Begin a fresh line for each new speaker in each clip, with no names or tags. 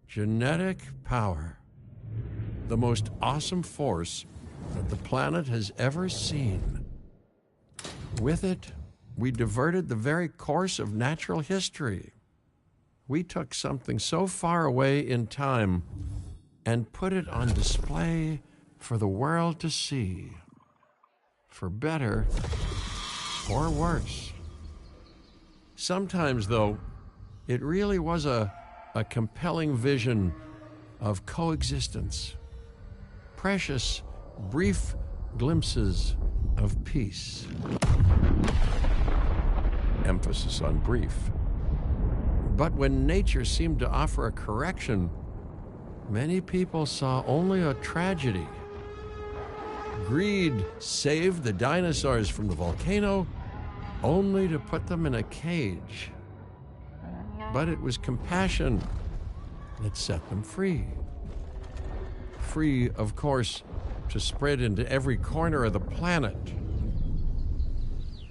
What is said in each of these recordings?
Genetic power. The most awesome force that the planet has ever seen. With it, we diverted the very course of natural history. We took something so far away in time and put it on display for the world to see. For better or worse. Sometimes, though, it really was a compelling vision of coexistence. Precious, brief glimpses of peace. Emphasis on brief. But when nature seemed to offer a correction, many people saw only a tragedy. Greed saved the dinosaurs from the volcano, only to put them in a cage. But it was compassion that set them free. Free, of course, to spread into every corner of the planet.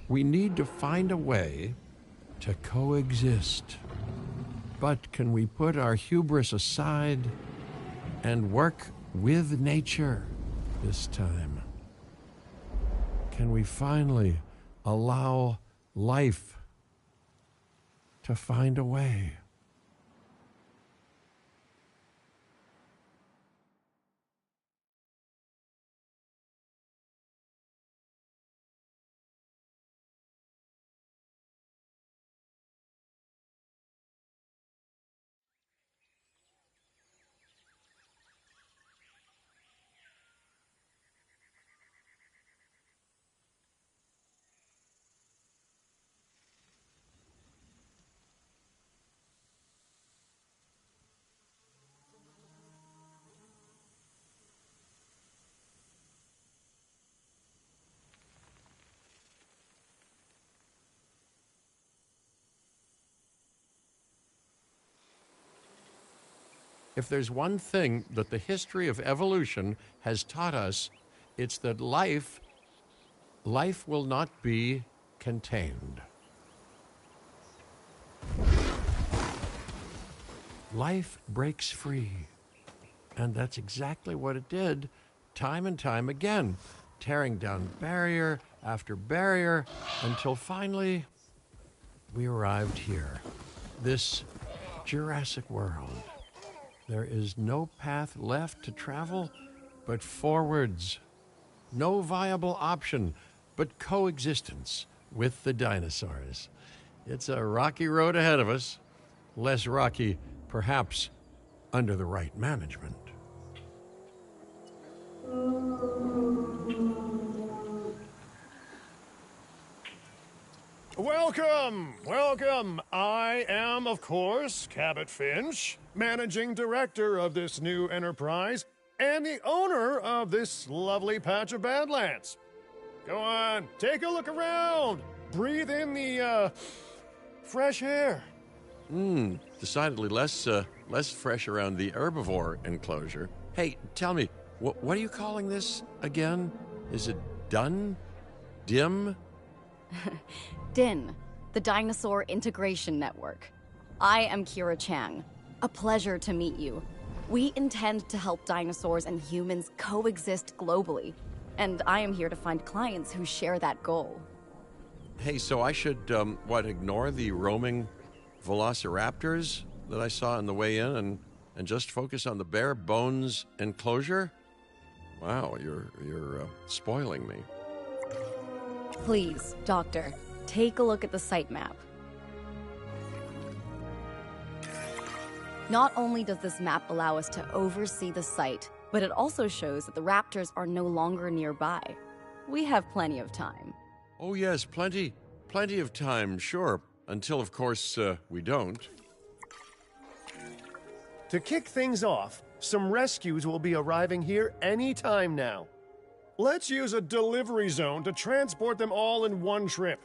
We need to find a way to coexist. But can we put our hubris aside and work with nature this time? Can we finally allow life to find a way? If there's one thing that the history of evolution has taught us, it's that life will not be contained. Life breaks free. And that's exactly what it did, time and time again, tearing down barrier after barrier, until finally we arrived here, this Jurassic world. There is no path left to travel but forwards. No viable option but coexistence with the dinosaurs. It's a rocky road ahead of us. Less rocky, perhaps, under the right management.
Welcome, welcome. I am, of course, Cabot Finch, managing director of this new enterprise and the owner of this lovely patch of Badlands. Go on, take a look around. Breathe in the, fresh air.
Decidedly less fresh around the herbivore enclosure. Hey, tell me, what are you calling this again? Is it done? Dim?
DIN, the Dinosaur Integration Network. I am Kira Chang. A pleasure to meet you. We intend to help dinosaurs and humans coexist globally, and I am here to find clients who share that goal.
Hey, so I should, ignore the roaming velociraptors that I saw on the way in and just focus on the bare bones enclosure? Wow, you're spoiling me.
Please, Doctor, take a look at the site map. Not only does this map allow us to oversee the site, but it also shows that the raptors are no longer nearby. We have plenty of time.
Oh yes, plenty of time, sure. Until, of course, we don't.
To kick things off, some rescues will be arriving here any time now. Let's use a delivery zone to transport them all in one trip.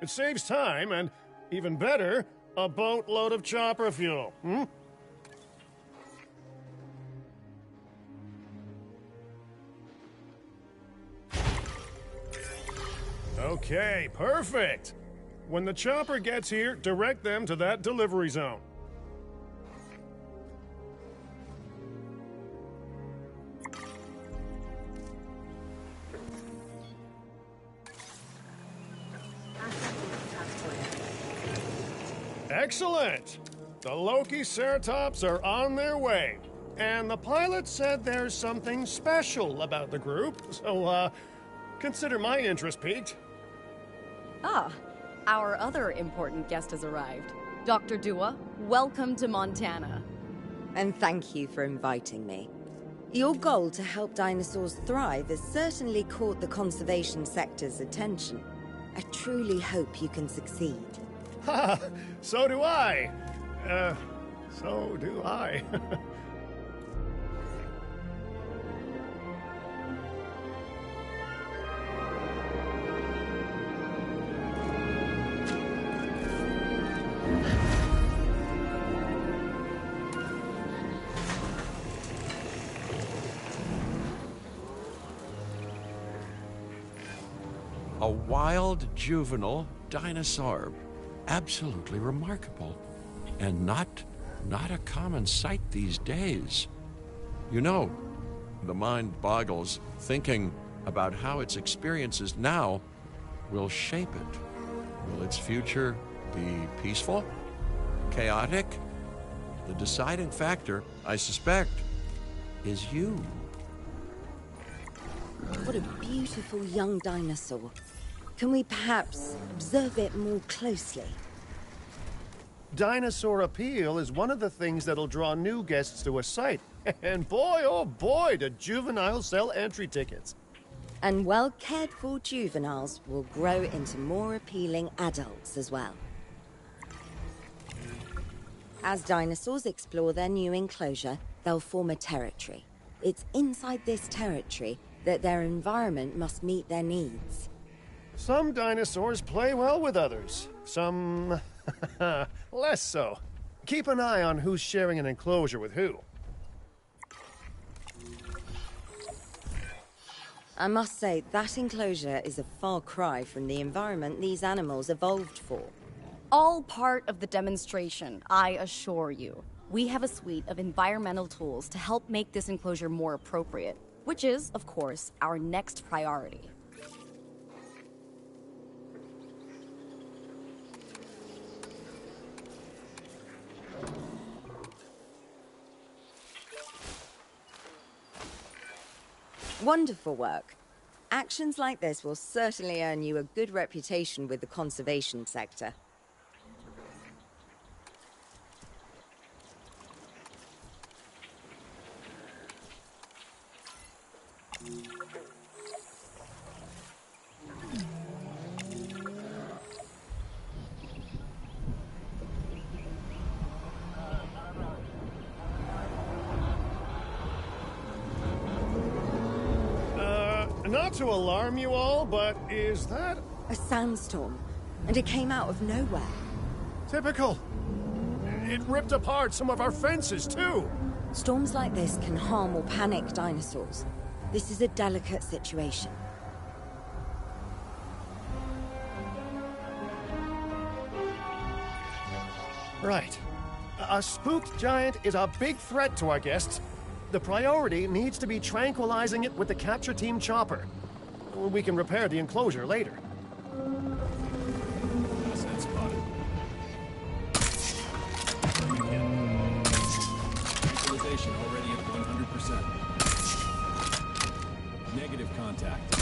It saves time and, even better, a boatload of chopper fuel. Okay, perfect. When the chopper gets here, direct them to that delivery zone. Excellent! The Loki-Ceratops are on their way. And the pilot said there's something special about the group, so, consider my interest piqued.
Ah, our other important guest has arrived. Dr. Dua, welcome to Montana.
And thank you for inviting me. Your goal to help dinosaurs thrive has certainly caught the conservation sector's attention. I truly hope you can succeed.
Ha! So do I! So do I.
A wild juvenile dinosaur. Absolutely remarkable. And not a common sight these days. You know, the mind boggles thinking about how its experiences now will shape it. Will its future be peaceful? Chaotic? The deciding factor, I suspect, is you.
What a beautiful young dinosaur. Can we perhaps observe it more closely?
Dinosaur appeal is one of the things that'll draw new guests to a site. And boy, oh boy, do juveniles sell entry tickets.
And well-cared-for juveniles will grow into more appealing adults as well. As dinosaurs explore their new enclosure, they'll form a territory. It's inside this territory that their environment must meet their needs.
Some dinosaurs play well with others. Some less so. Keep an eye on who's sharing an enclosure with who.
I must say, that enclosure is a far cry from the environment these animals evolved for.
All part of the demonstration, I assure you. We have a suite of environmental tools to help make this enclosure more appropriate, which is, of course, our next priority.
Wonderful work. Actions like this will certainly earn you a good reputation with the conservation sector.
Not to alarm you all, but is that
A sandstorm, and it came out of nowhere.
typical? It ripped apart some of our fences, too.
Storms like this can harm or panic dinosaurs. This is a delicate situation.
Right. A spooked giant is a big threat to our guests. The priority needs to be tranquilizing it with the capture team chopper. We can repair the enclosure later.
Asset spotted. Visualization already at 100%. Negative contact.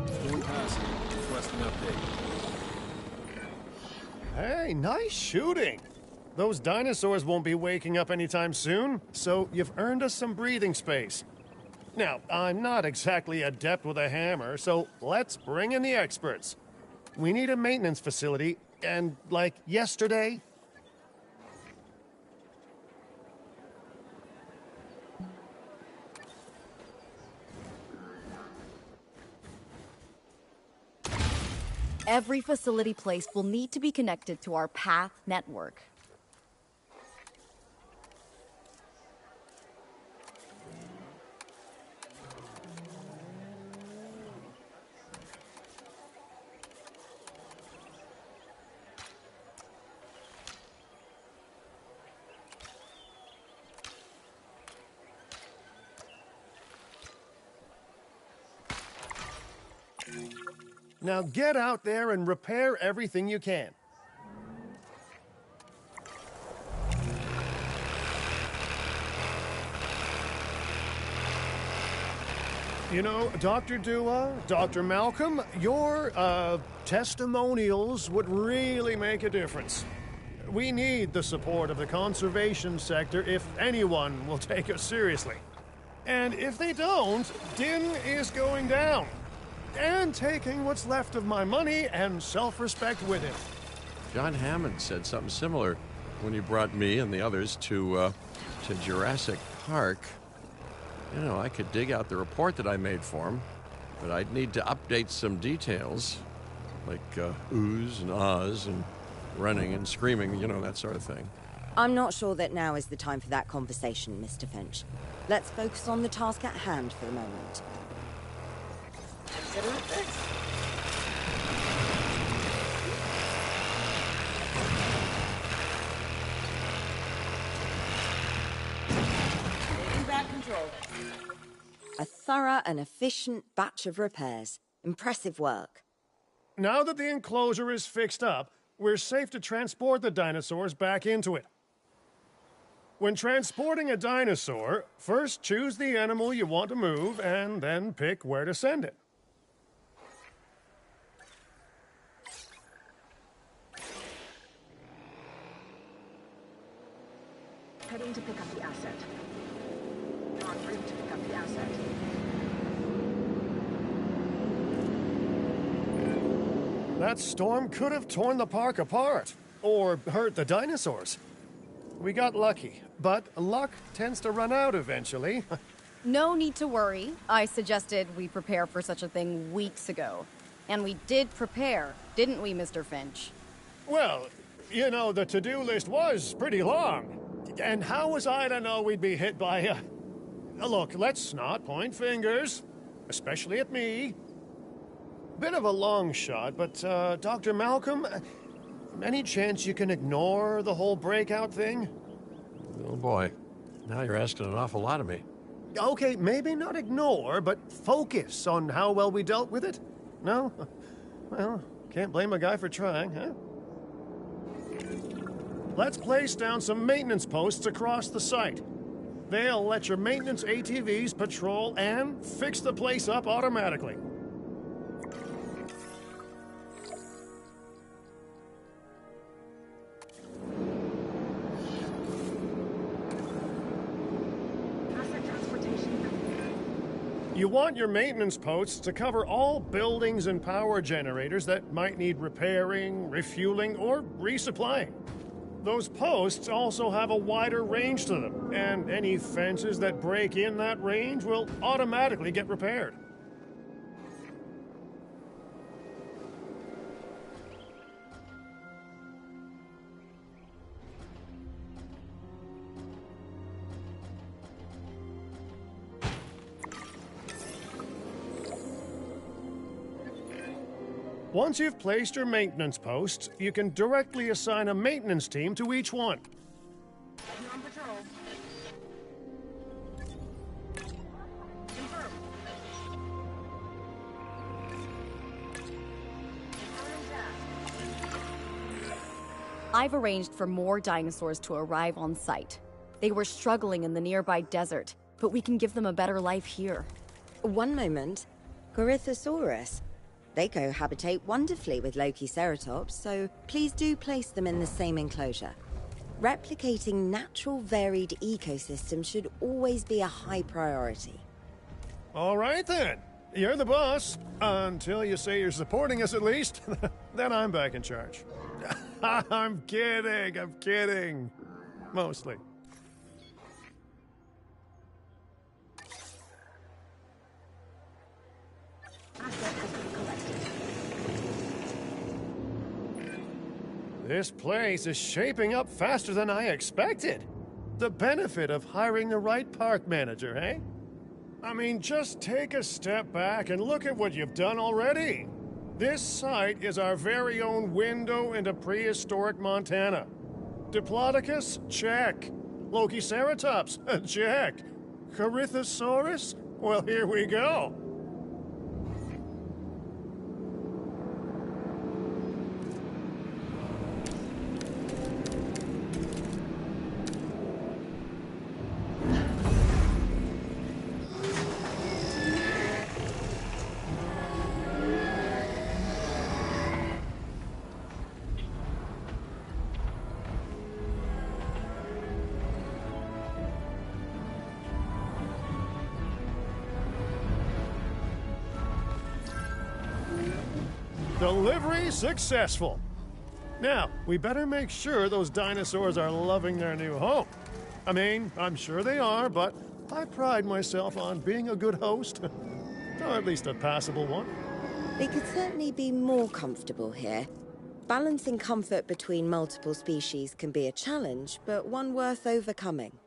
Storm passing. Request an update.
Hey, nice shooting. Those dinosaurs won't be waking up anytime soon, so you've earned us some breathing space. Now, I'm not exactly adept with a hammer, so let's bring in the experts. We need a maintenance facility, and like yesterday.
Every facility placed will need to be connected to our path network.
Now get out there and repair everything you can. You know, Dr. Dua, Dr. Malcolm, your testimonials would really make a difference. We need the support of the conservation sector if anyone will take us seriously. And if they don't, Din is going down. And taking what's left of my money and self-respect with him.
John Hammond said something similar when he brought me and the others to Jurassic Park. You know, I could dig out the report that I made for him, but I'd need to update some details, like oohs and ahs and running and screaming, you know, that sort of thing.
I'm not sure that now is the time for that conversation, Mr. Finch. Let's focus on the task at hand for the moment. Consider it this. Taking back control. A thorough and efficient batch of repairs. Impressive work.
Now that the enclosure is fixed up, we're safe to transport the dinosaurs back into it. When transporting a dinosaur, first choose the animal you want to move and then pick where to send it.
Heading to pick up the asset. En route to pick up the asset.
That storm could have torn the park apart, or hurt the dinosaurs. We got lucky, but luck tends to run out eventually.
No need to worry. I suggested we prepare for such a thing weeks ago. And we did prepare, didn't we, Mr. Finch?
Well, you know, the to-do list was pretty long. And how was I to know we'd be hit by a... Look, let's not point fingers, especially at me. Bit of a long shot, but, Dr. Malcolm, any chance you can ignore the whole breakout thing?
Oh boy, now you're asking an awful lot of me.
Okay, maybe not ignore, but focus on how well we dealt with it? No? Well, can't blame a guy for trying, huh? Let's place down some maintenance posts across the site. They'll let your maintenance ATVs patrol and fix the place up automatically.
Asset transportation.
You want your maintenance posts to cover all buildings and power generators that might need repairing, refueling, or resupplying. Those posts also have a wider range to them, and any fences that break in that range will automatically get repaired. Once you've placed your maintenance posts, you can directly assign a maintenance team to each one.
Heading on patrol. Confirmed. Confirming task.
I've arranged for more dinosaurs to arrive on site. They were struggling in the nearby desert, but we can give them a better life here.
One moment. Corythosaurus. They cohabitate wonderfully with Lokiceratops, so please do place them in the same enclosure. Replicating natural varied ecosystems should always be a high priority.
All right then. You're the boss. Until you say you're supporting us at least. Then I'm back in charge. I'm kidding. Mostly.
Asset has been collected.
This place is shaping up faster than I expected. The benefit of hiring the right park manager, eh? I mean, just take a step back and look at what you've done already. This site is our very own window into prehistoric Montana. Diplodocus? Check. Lokiceratops? Check. Corythosaurus? Well, here we go. Delivery successful. Now, we better make sure those dinosaurs are loving their new home. I mean, I'm sure they are, but I pride myself on being a good host. Or at least a passable one.
They could certainly be more comfortable here. Balancing comfort between multiple species can be a challenge, but one worth overcoming.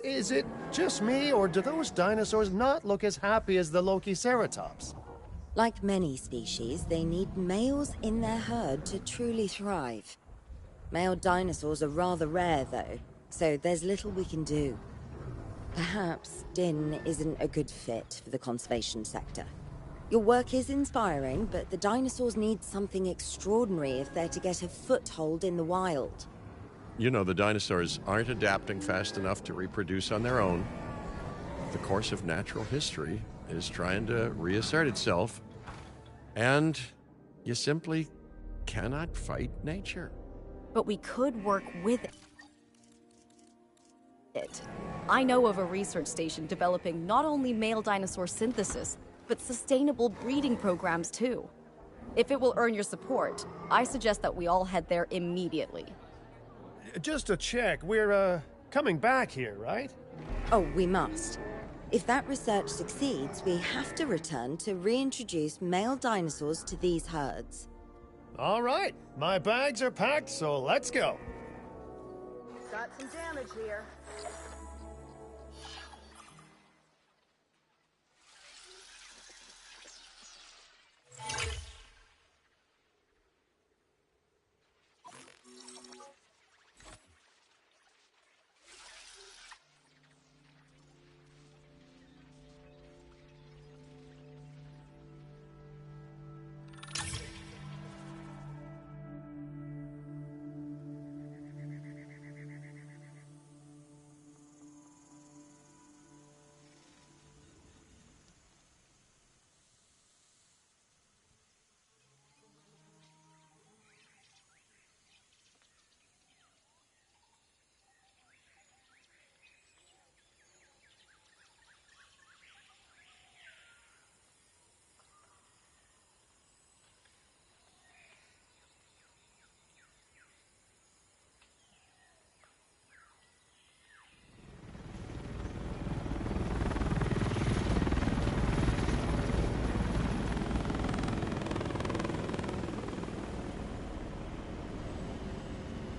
Is it just me, or do those dinosaurs not look as happy as the Lokiceratops?
Like many species, they need males in their herd to truly thrive. Male dinosaurs are rather rare, though, so there's little we can do. Perhaps Din isn't a good fit for the conservation sector. Your work is inspiring, but the dinosaurs need something extraordinary if they're to get a foothold in the wild.
You know, the dinosaurs aren't adapting fast enough to reproduce on their own. The course of natural history is trying to reassert itself, and you simply cannot fight nature.
But we could work with it. I know of a research station developing not only male dinosaur synthesis, but sustainable breeding programs too. If it will earn your support, I suggest that we all head there immediately.
Just to check, we're, coming back here, right?
Oh, we must. If that research succeeds, we have to return to reintroduce male dinosaurs to these herds.
All right, my bags are packed, so let's go.
Got some damage here.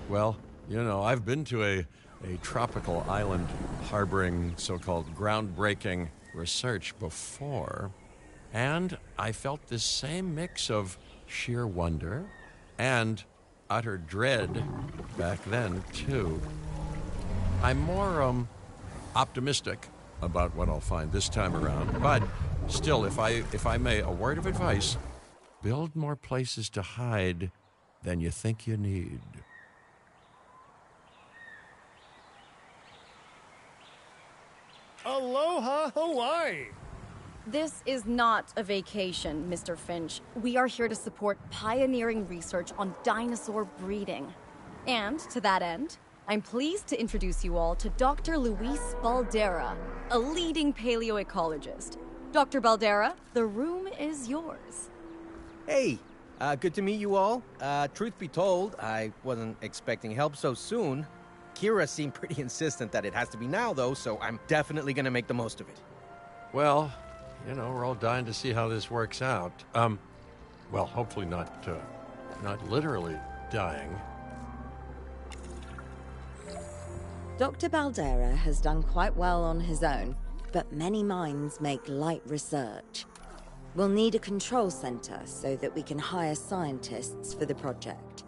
Well, you know, I've been to a tropical island harboring so-called groundbreaking research before, and I felt this same mix of sheer wonder and utter dread back then, too. I'm more optimistic about what I'll find this time around, but still, if I may, a word of advice: build more places to hide than you think you need.
Aloha, Hawaii!
This is not a vacation, Mr. Finch. We are here to support pioneering research on dinosaur breeding. And to that end, I'm pleased to introduce you all to Dr. Luis Baldera, a leading paleoecologist. Dr. Baldera, the room is yours.
Hey, good to meet you all. Truth be told, I wasn't expecting help so soon. Kira seemed pretty insistent that it has to be now, though, so I'm definitely gonna make the most of it.
Well, you know, we're all dying to see how this works out. Well, hopefully not literally dying.
Dr. Baldera has done quite well on his own, but many minds make light research. We'll need a control center so that we can hire scientists for the project.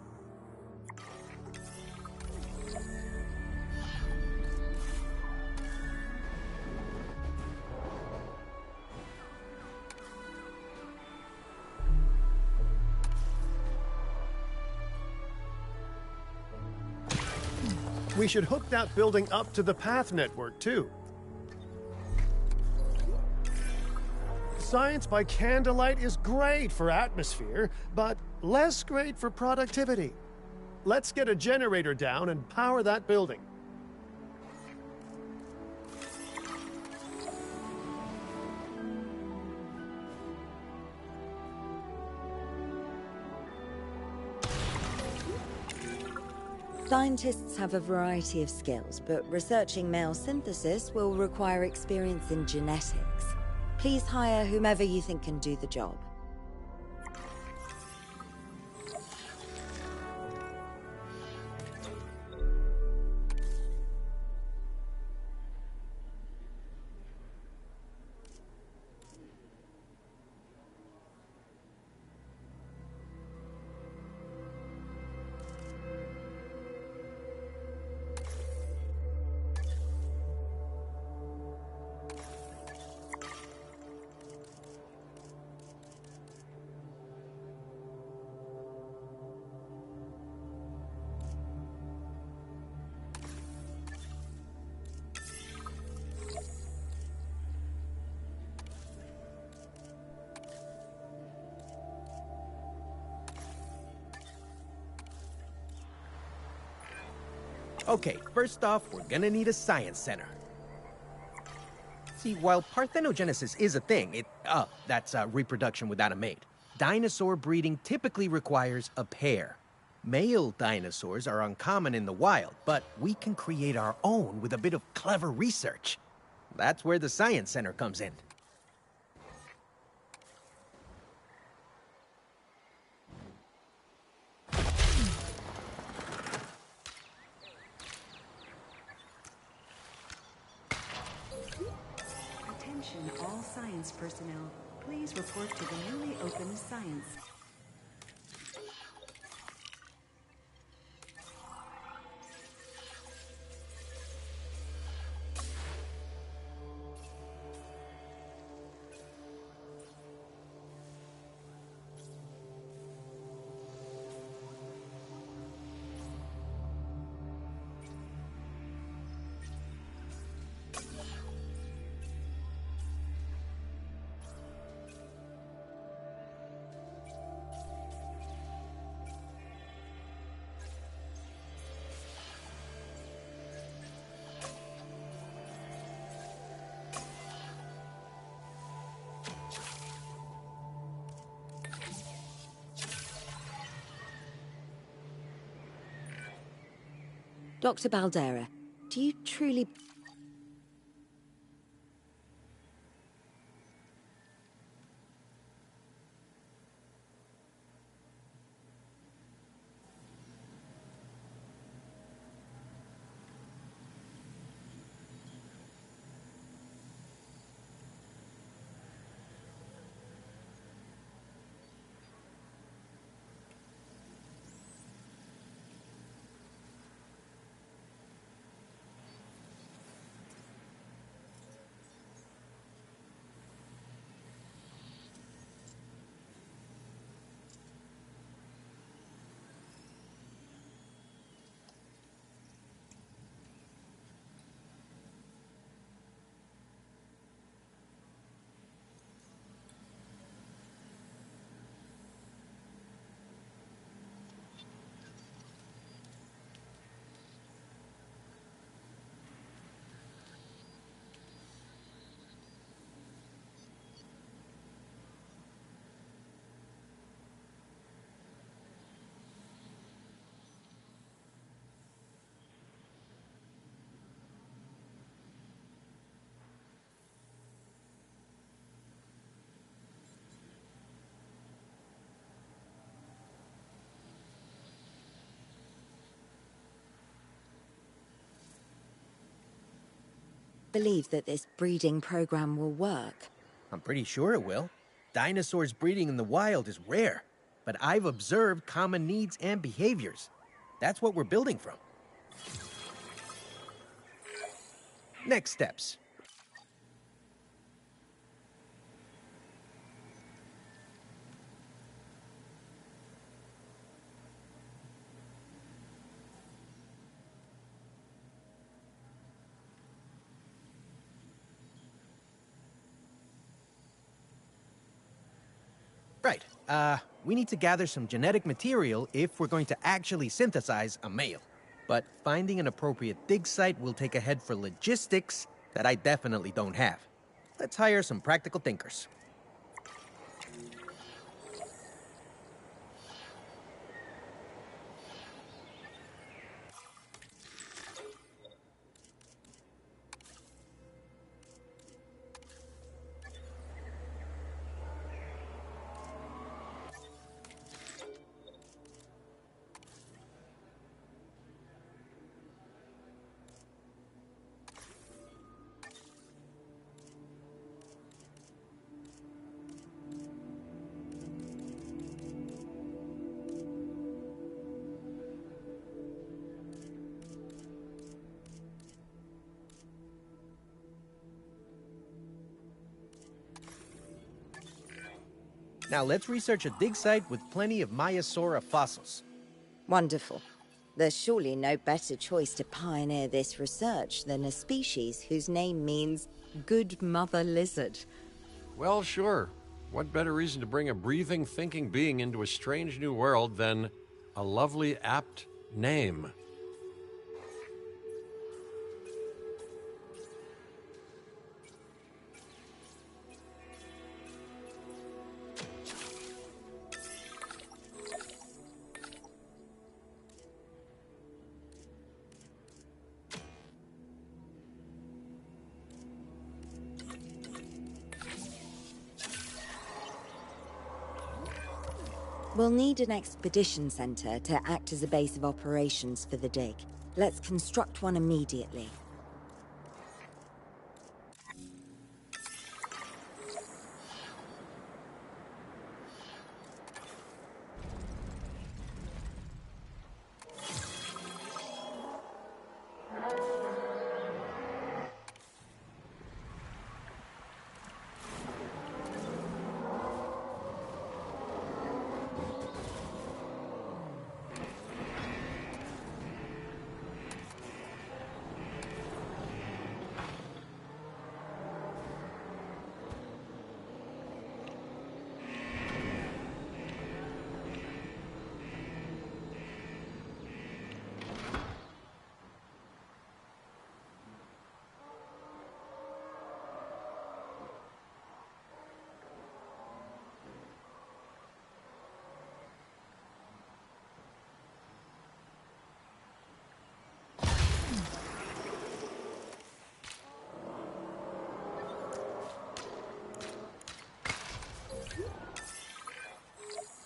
We should hook that building up to the path network, too. Science by candlelight is great for atmosphere, but less great for productivity. Let's get a generator down and power that building.
Scientists have a variety of skills, but researching male synthesis will require experience in genetics. Please hire whomever you think can do the job.
Okay, first off, we're gonna need a science center. See, while parthenogenesis is a thing, that's reproduction without a mate. Dinosaur breeding typically requires a pair. Male dinosaurs are uncommon in the wild, but we can create our own with a bit of clever research. That's where the science center comes in.
Attention all science personnel. Please report to the newly opened science.
Dr. Baldera, do you truly... believe that this breeding program will work?
I'm pretty sure it will. Dinosaurs breeding in the wild is rare, but I've observed common needs and behaviors. That's what we're building from. Next steps. Right. We need to gather some genetic material if we're going to actually synthesize a male. But finding an appropriate dig site will take a head for logistics that I definitely don't have. Let's hire some practical thinkers. Now let's research a dig site with plenty of Maiasaura fossils.
Wonderful. There's surely no better choice to pioneer this research than a species whose name means good mother lizard.
Well, sure. What better reason to bring a breathing, thinking being into a strange new world than a lovely, apt name?
We'll need an expedition center to act as a base of operations for the dig. Let's construct one immediately.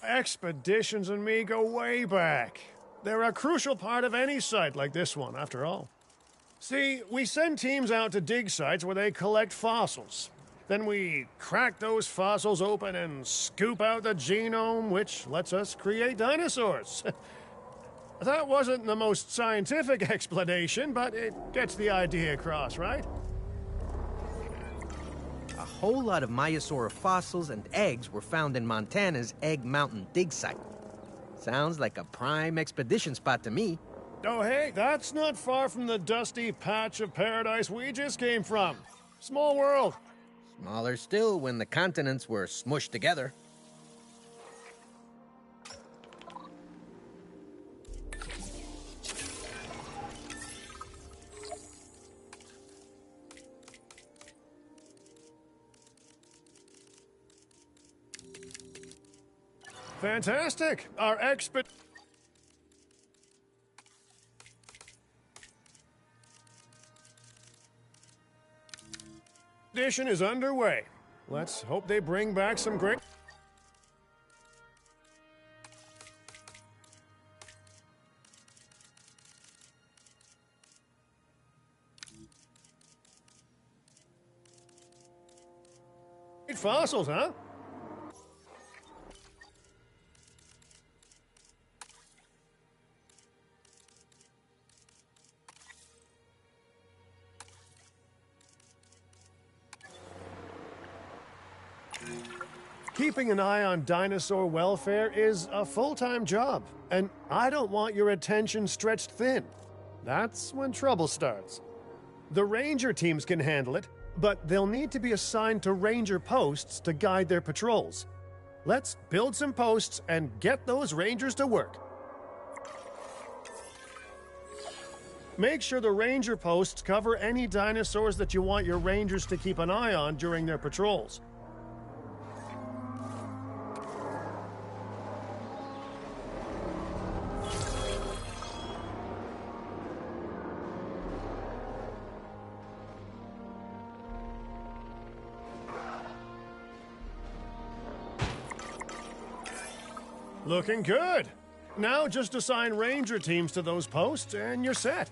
Expeditions and me go way back. They're a crucial part of any site like this one, after all. See, we send teams out to dig sites where they collect fossils. Then we crack those fossils open and scoop out the genome, which lets us create dinosaurs. That wasn't the most scientific explanation, but it gets the idea across, right?
A whole lot of Maiasaura fossils and eggs were found in Montana's Egg Mountain dig site. Sounds like a prime expedition spot to me.
Oh, hey, that's not far from the dusty patch of paradise we just came from. Small world.
Smaller still when the continents were smushed together.
Fantastic. Our expedition is underway. Let's hope they bring back some great... fossils, huh? Keeping an eye on dinosaur welfare is a full-time job, and I don't want your attention stretched thin. That's when trouble starts. The ranger teams can handle it, but they'll need to be assigned to ranger posts to guide their patrols. Let's build some posts and get those rangers to work. Make sure the ranger posts cover any dinosaurs that you want your rangers to keep an eye on during their patrols. Looking good. Now just assign ranger teams to those posts and you're set.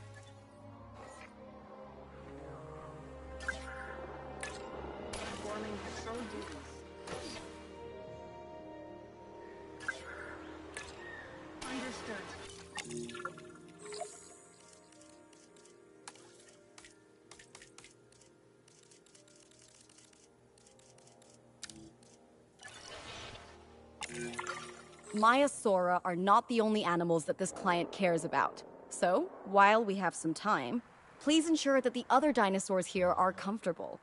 Performing patrol duties. Understood.
Maiasaura are not the only animals that this client cares about. So, while we have some time, please ensure that the other dinosaurs here are comfortable.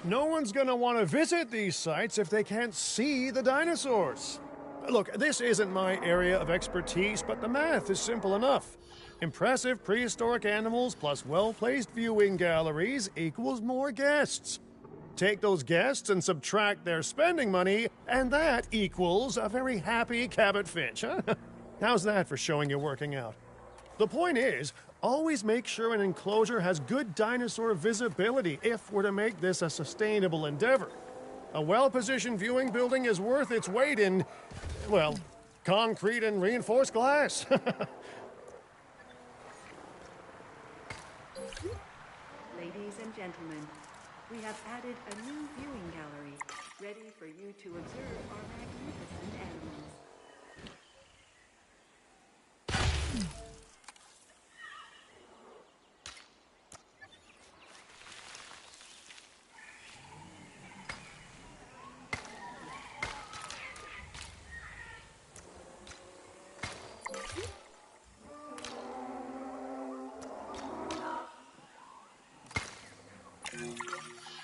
No one's going to want to visit these sites if they can't see the dinosaurs. Look, this isn't my area of expertise, but the math is simple enough. Impressive prehistoric animals plus well-placed viewing galleries equals more guests. Take those guests and subtract their spending money, and that equals a very happy Cabot Finch, huh? How's that for showing you working out? The point is, always make sure an enclosure has good dinosaur visibility if we're to make this a sustainable endeavor. A well-positioned viewing building is worth its weight in, well, concrete and reinforced glass.
gentlemen, we have added a new viewing gallery, ready for you to observe our magnificent animals.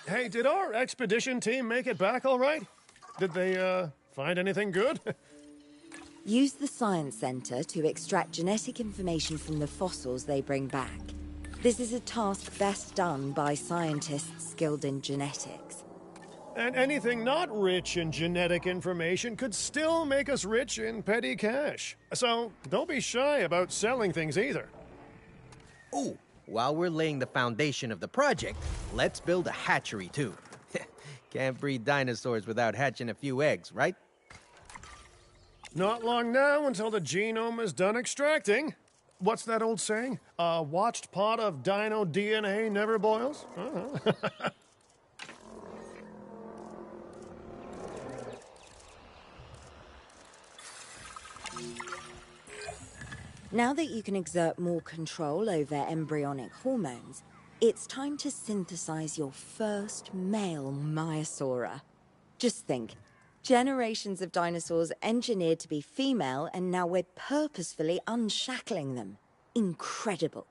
Hey, did our expedition team make it back all right? Did they, find anything good?
Use the Science Center to extract genetic information from the fossils they bring back. This is a task best done by scientists skilled in genetics.
And anything not rich in genetic information could still make us rich in petty cash. So don't be shy about selling things either.
Ooh, while we're laying the foundation of the project, let's build a hatchery too. Can't breed dinosaurs without hatching a few eggs, right?
Not long now until the genome is done extracting. What's that old saying? A watched pot of dino DNA never boils?
Now that you can exert more control over embryonic hormones, it's time to synthesize your first male Maiasaura. Just think, generations of dinosaurs engineered to be female, and now we're purposefully unshackling them. Incredible.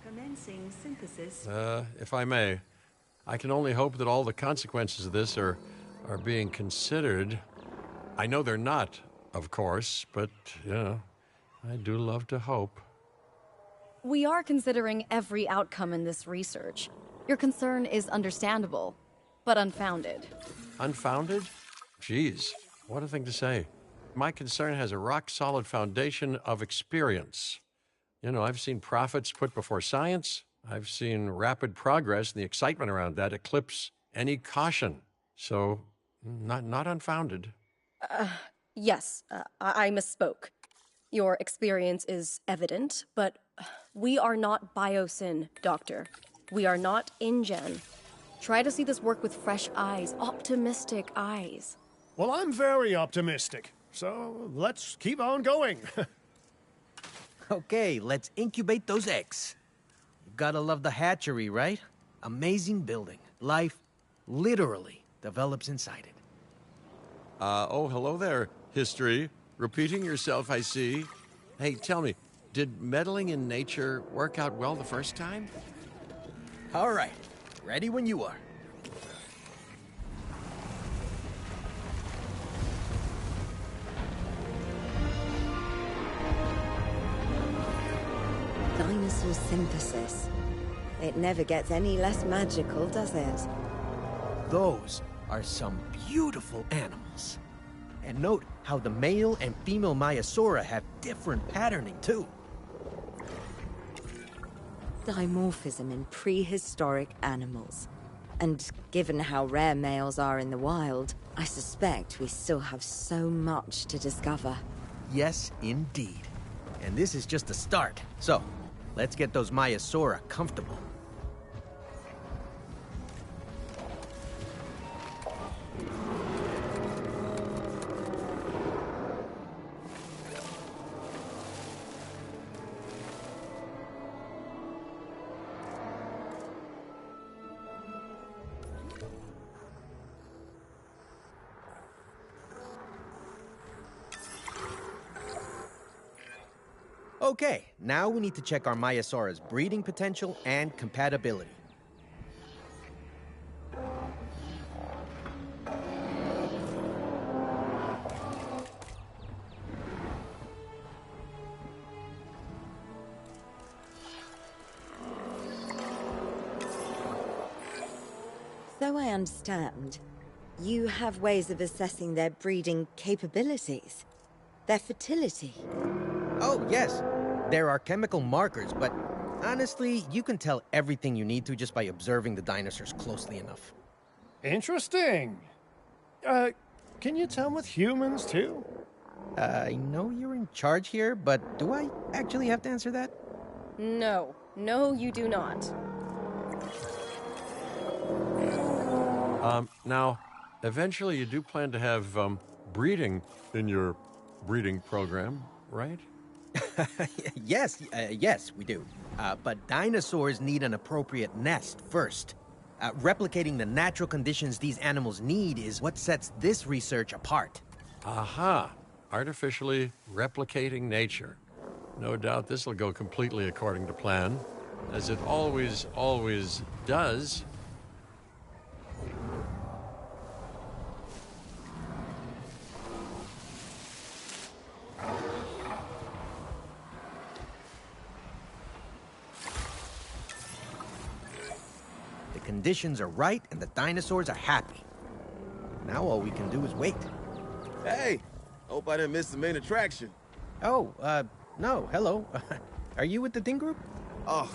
Commencing synthesis.
If I may, I can only hope that all the consequences of this are being considered. I know they're not, of course, but, I do love to hope.
We are considering every outcome in this research. Your concern is understandable, but unfounded.
Unfounded? Geez, what a thing to say. My concern has a rock-solid foundation of experience. I've seen profits put before science. I've seen rapid progress, and the excitement around that eclipse any caution. So, not unfounded.
Yes, I misspoke. Your experience is evident, but we are not Biosyn, Doctor. We are not InGen. Try to see this work with fresh eyes, optimistic eyes.
Well, I'm very optimistic. So let's keep on going.
Okay, let's incubate those eggs. You gotta love the hatchery, right? Amazing building. Life literally develops inside it.
Hello there, history. Repeating yourself, I see. Hey, tell me, did meddling in nature work out well the first time?
All right, ready when you are.
Dinosaur synthesis. It never gets any less magical, does it?
Those are some beautiful animals. And note how the male and female Maiasaura have different patterning, too.
Dimorphism in prehistoric animals. And given how rare males are in the wild, I suspect we still have so much to discover.
Yes, indeed. And this is just the start. So, let's get those Maiasaura comfortable. Okay, now we need to check our Maiasaura's breeding potential and compatibility.
So I understand, you have ways of assessing their breeding capabilities, their fertility.
Oh, yes. There are chemical markers, but honestly, you can tell everything you need to just by observing the dinosaurs closely enough.
Interesting. Can you tell with humans too?
I know you're in charge here, but do I actually have to answer that?
No. No, you do not.
Now, eventually you do plan to have breeding in your breeding program, right?
Yes, we do. But dinosaurs need an appropriate nest first. Replicating the natural conditions these animals need is what sets this research apart.
Aha! Artificially replicating nature. No doubt this will go completely according to plan, as it always does.
The conditions are right and the dinosaurs are happy. Now all we can do is wait.
Hey, hope I didn't miss the main attraction.
Oh, no, hello. Are you with the Ding Group?
Oh,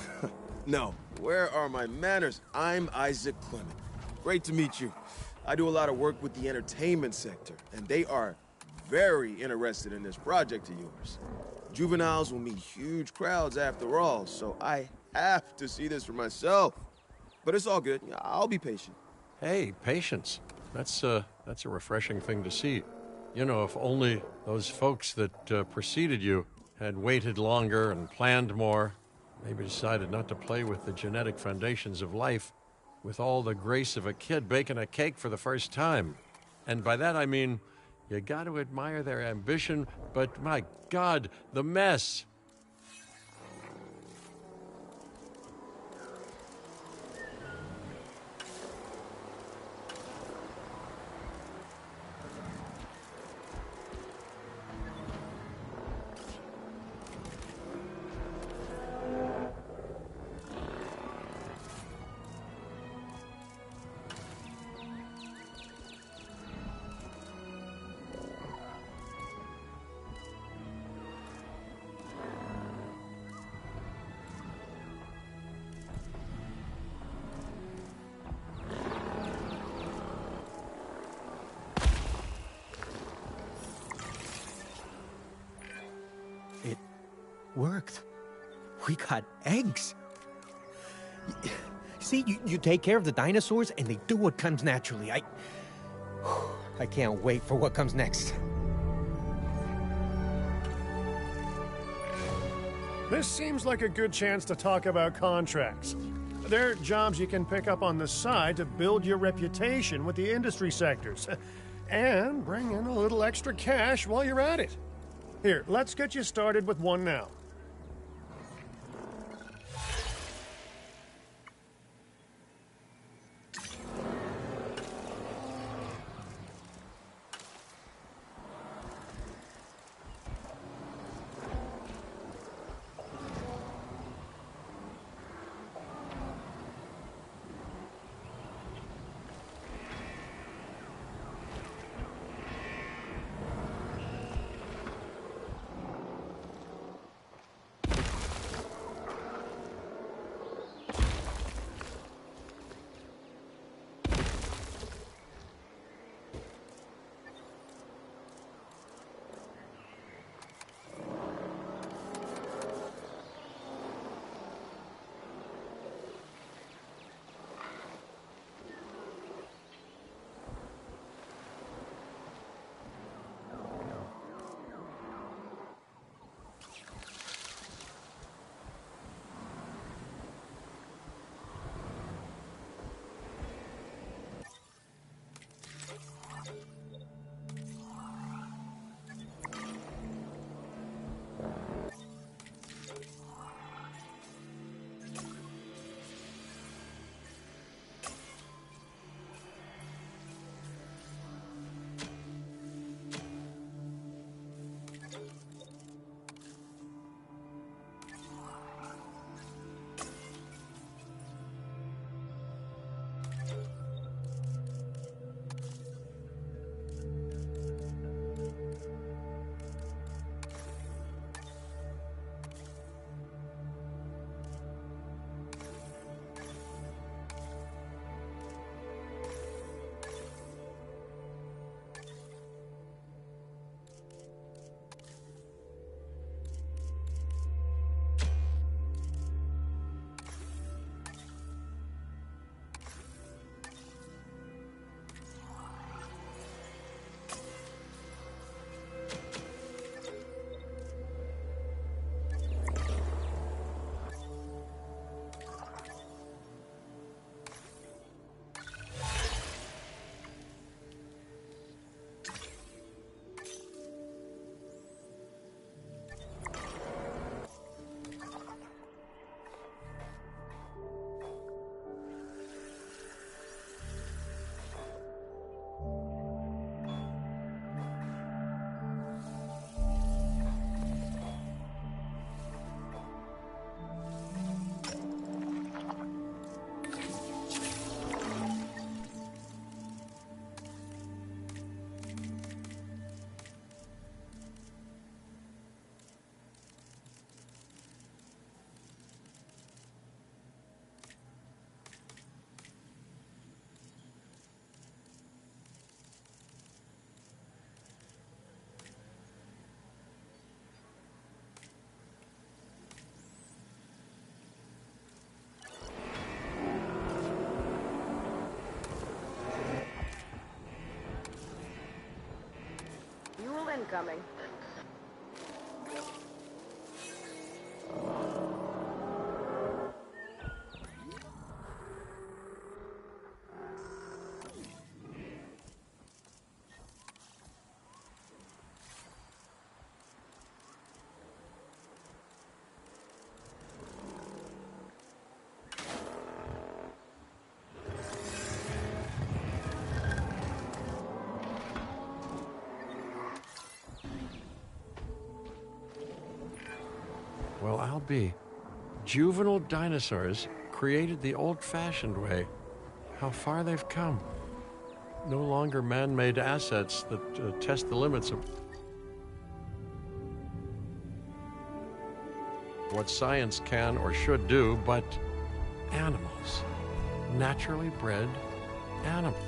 no. Where are my manners? I'm Isaac Clement. Great to meet you. I do a lot of work with the entertainment sector, and they are very interested in this project of yours. Juveniles will meet huge crowds after all, so I have to see this for myself. But it's all good. I'll be patient.
Hey, patience. That's a refreshing thing to see. You know, if only those folks that preceded you had waited longer and planned more, maybe decided not to play with the genetic foundations of life with all the grace of a kid baking a cake for the first time. And by that I mean, you got to admire their ambition, but my God, the mess.
It worked. We got eggs. See, you take care of the dinosaurs and they do what comes naturally. I can't wait for what comes next.
This seems like a good chance to talk about contracts. They're jobs you can pick up on the side to build your reputation with the industry sectors. And bring in a little extra cash while you're at it. Here, let's get you started with one now.
incoming.
Well, I'll be. Juvenile dinosaurs created the old-fashioned way. How far they've come. No longer man-made assets that test the limits of what science can or should do, but animals. Naturally bred animals.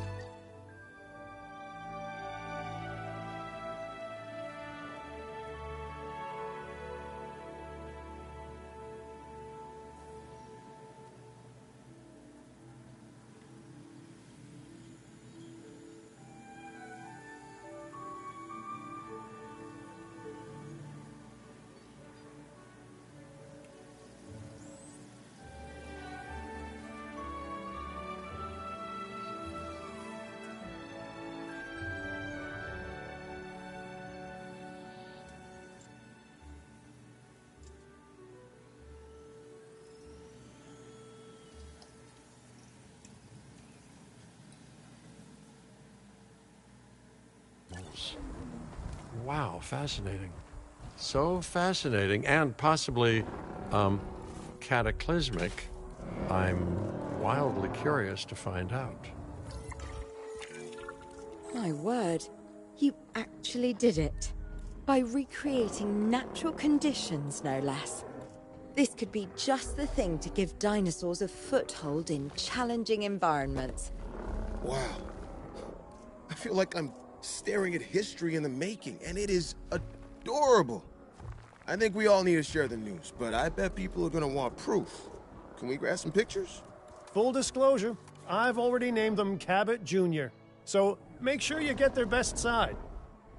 Wow, fascinating. So fascinating and possibly cataclysmic. I'm wildly curious to find out.
My word, you actually did it. By recreating natural conditions, no less. This could be just the thing to give dinosaurs a foothold in challenging environments.
Wow. I feel like I'm staring at history in the making, and it is adorable. I think we all need to share the news, but I bet people are gonna want proof. Can we grab some pictures?
Full disclosure, I've already named them Cabot Jr., so make sure you get their best side.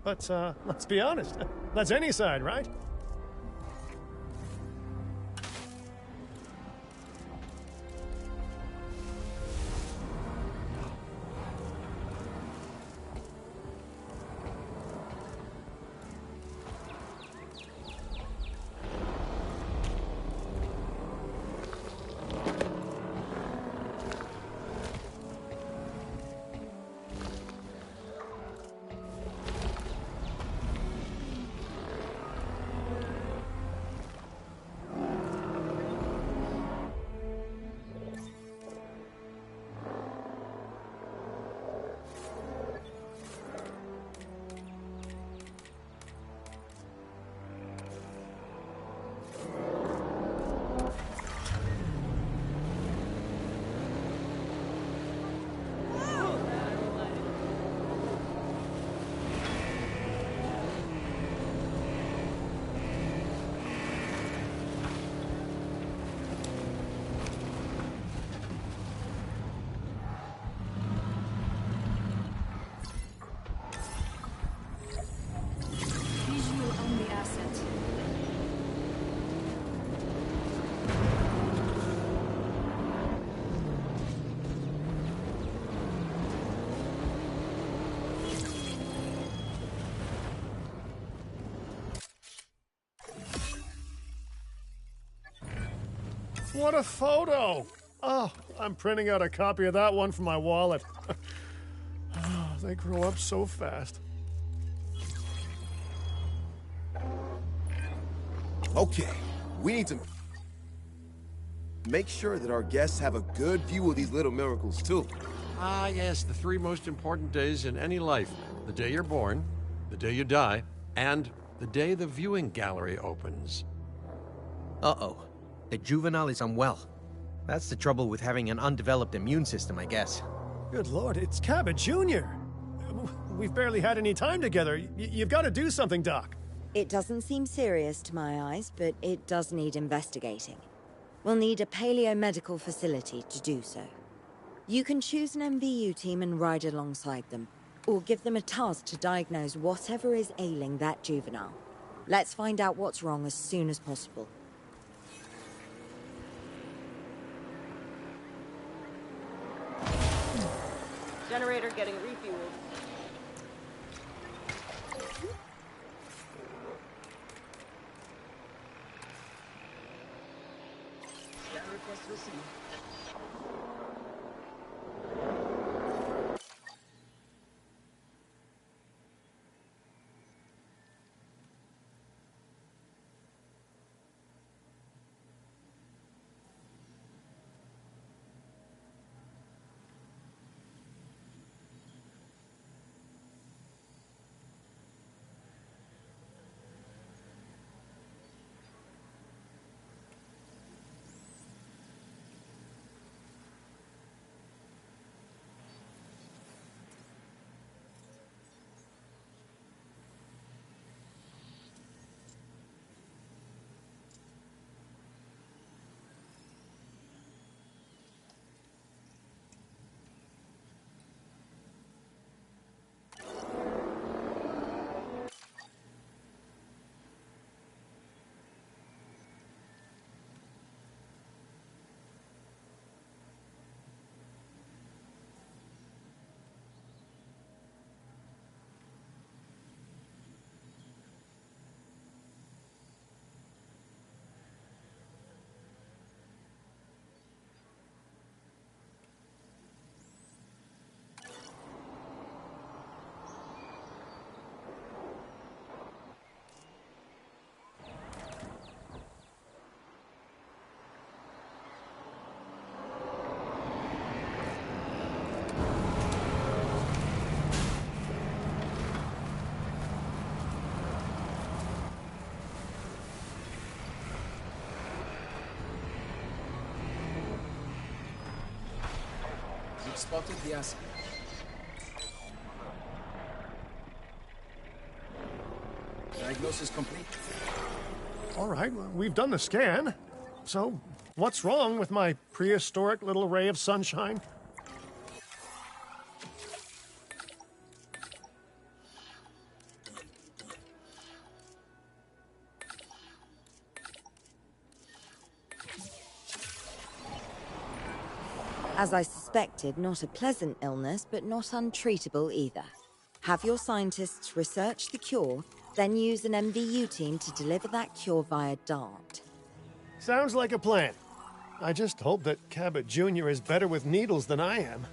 But, let's be honest, that's any side, right?
Visual on the asset.
What a photo! Oh, I'm printing out a copy of that one for my wallet. Oh, they grow up so fast.
Okay, we need to make sure that our guests have a good view of these little miracles, too.
Ah, yes, the three most important days in any life. The day you're born, the day you die, and the day the viewing gallery opens.
Uh-oh. The juvenile is unwell. That's the trouble with having an undeveloped immune system, I guess.
Good Lord, it's Cabot Jr. We've barely had any time together. You've got to do something, Doc.
It doesn't seem serious to my eyes, but it does need investigating. We'll need a paleomedical facility to do so. You can choose an MVU team and ride alongside them. or give them a task to diagnose whatever is ailing that juvenile. Let's find out what's wrong as soon as possible.
Generator getting refueled.
Scan request received. You've spotted the asset. Diagnosis complete.
All right, we've done the scan. So, what's wrong with my prehistoric little ray of sunshine?
As I suspected, not a pleasant illness, but not untreatable either. Have your scientists research the cure, then use an MVU team to deliver that cure via DART.
Sounds like a plan. I just hope that Cabot Jr. is better with needles than I am.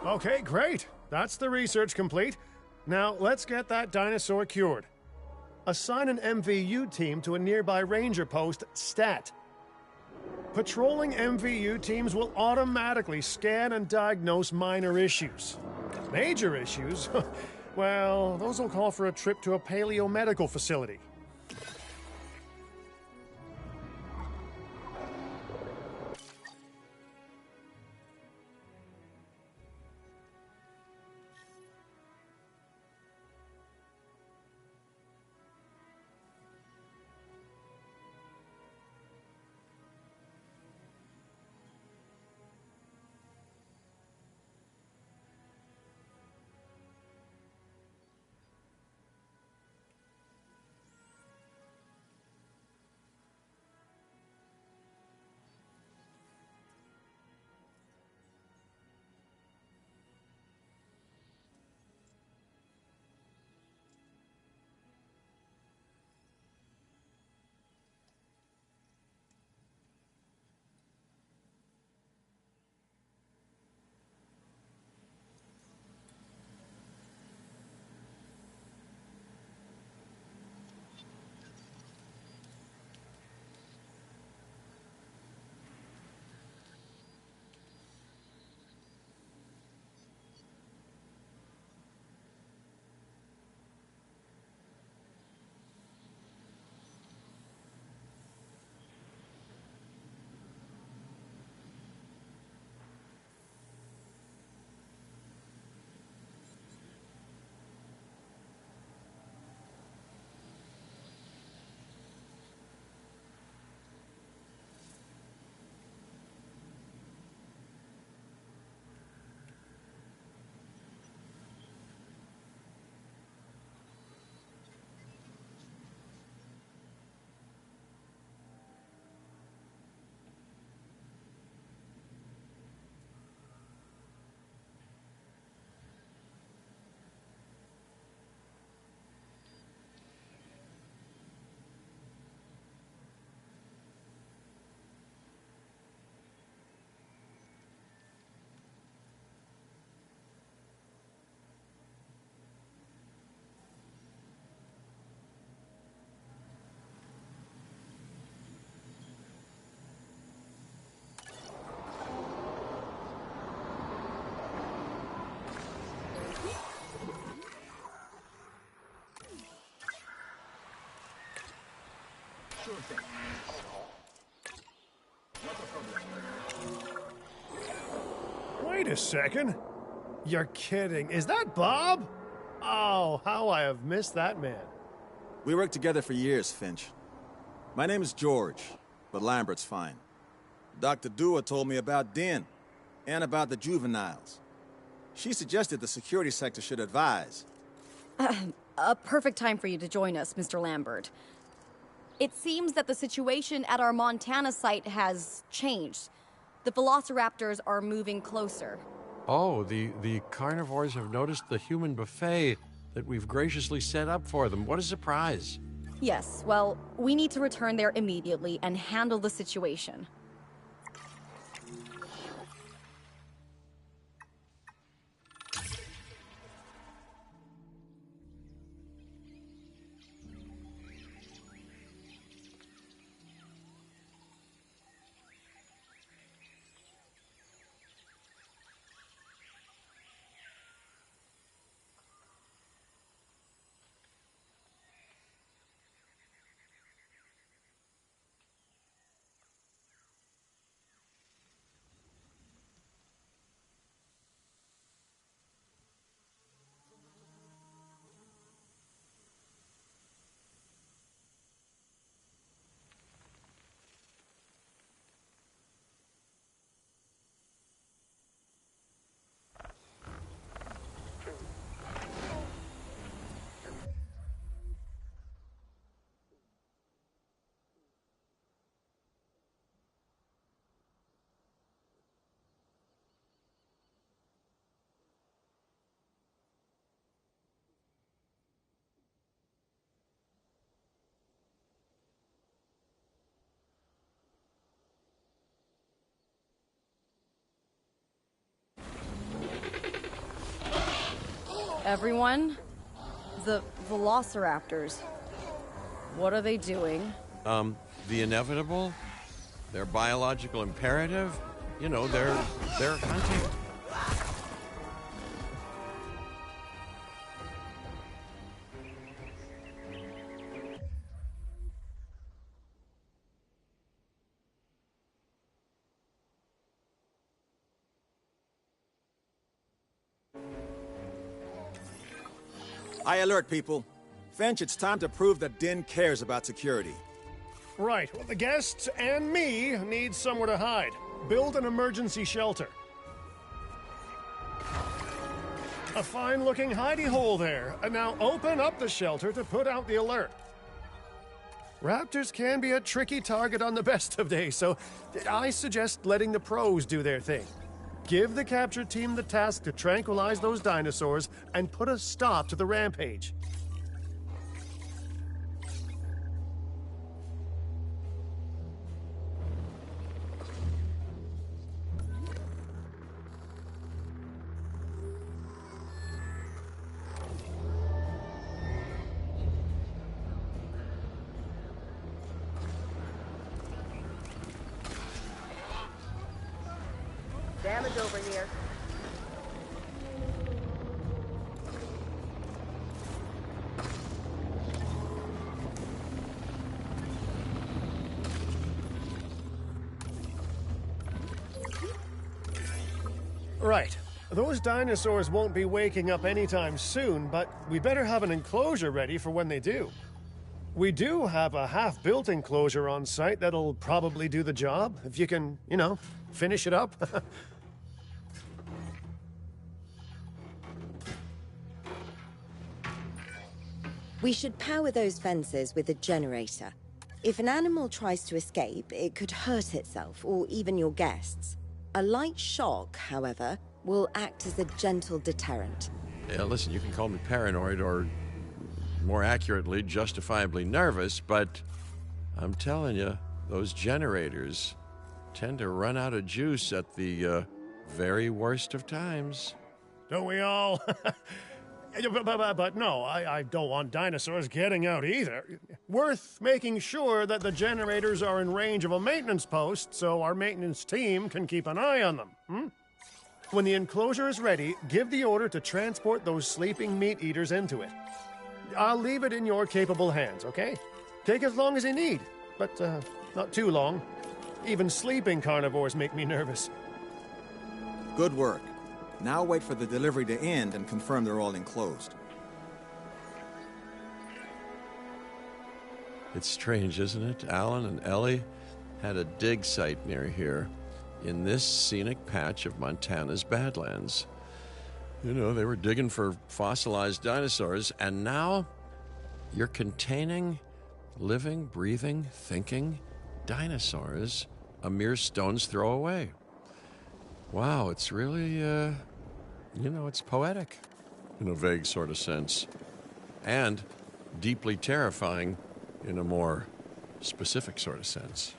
Okay, great. That's the research complete. Now, let's get that dinosaur cured. Assign an MVU team to a nearby ranger post, Stat. Patrolling MVU teams will automatically scan and diagnose minor issues. Major issues? Well, those will call for a trip to a paleomedical facility.
Sure thing. Not a problem.
Wait a second. You're kidding. Is that Bob? Oh, how I have missed that man.
We worked together for years, Finch. My name is George, but Lambert's fine. Dr. Dua told me about Den, and about the juveniles. She suggested the security sector should advise.
A perfect time for you to join us, Mr. Lambert. It seems that the situation at our Montana site has changed. The velociraptors are moving closer.
Oh, the carnivores have noticed the human buffet that we've graciously set up for them. What a surprise.
Yes, well, we need to return there immediately and handle the situation. Everyone, the velociraptors, what are they doing?
The inevitable, their biological imperative, you know, they're hunting.
I alert people. Finch, it's time to prove that Den cares about security.
Right. Well, the guests and me need somewhere to hide. Build an emergency shelter. A fine-looking hidey hole there. And now open up the shelter to put out the alert. Raptors can be a tricky target on the best of days, so I suggest letting the pros do their thing. Give the capture team the task to tranquilize those dinosaurs and put a stop to the rampage.
Damage over here.
Right. Those dinosaurs won't be waking up anytime soon, but we better have an enclosure ready for when they do. We do have a half-built enclosure on site that'll probably do the job, if you can, you know, finish it up.
We should power those fences with a generator. If an animal tries to escape, it could hurt itself, or even your guests. A light shock, however, will act as a gentle deterrent.
Yeah, listen, you can call me paranoid or, more accurately, justifiably nervous, but I'm telling you, those generators tend to run out of juice at the very worst of times.
Don't we all? But no, I don't want dinosaurs getting out either. Worth making sure that the generators are in range of a maintenance post so our maintenance team can keep an eye on them. When the enclosure is ready, give the order to transport those sleeping meat eaters into it. I'll leave it in your capable hands, okay? Take as long as you need. but not too long. Even sleeping carnivores make me nervous.
Good work. Now wait for the delivery to end and confirm they're all enclosed.
It's strange, isn't it? Alan and Ellie had a dig site near here in this scenic patch of Montana's Badlands. You know, they were digging for fossilized dinosaurs, and now you're containing living, breathing, thinking dinosaurs a mere stone's throw away. Wow, it's really, it's poetic in a vague sort of sense, and deeply terrifying in a more specific sort of sense.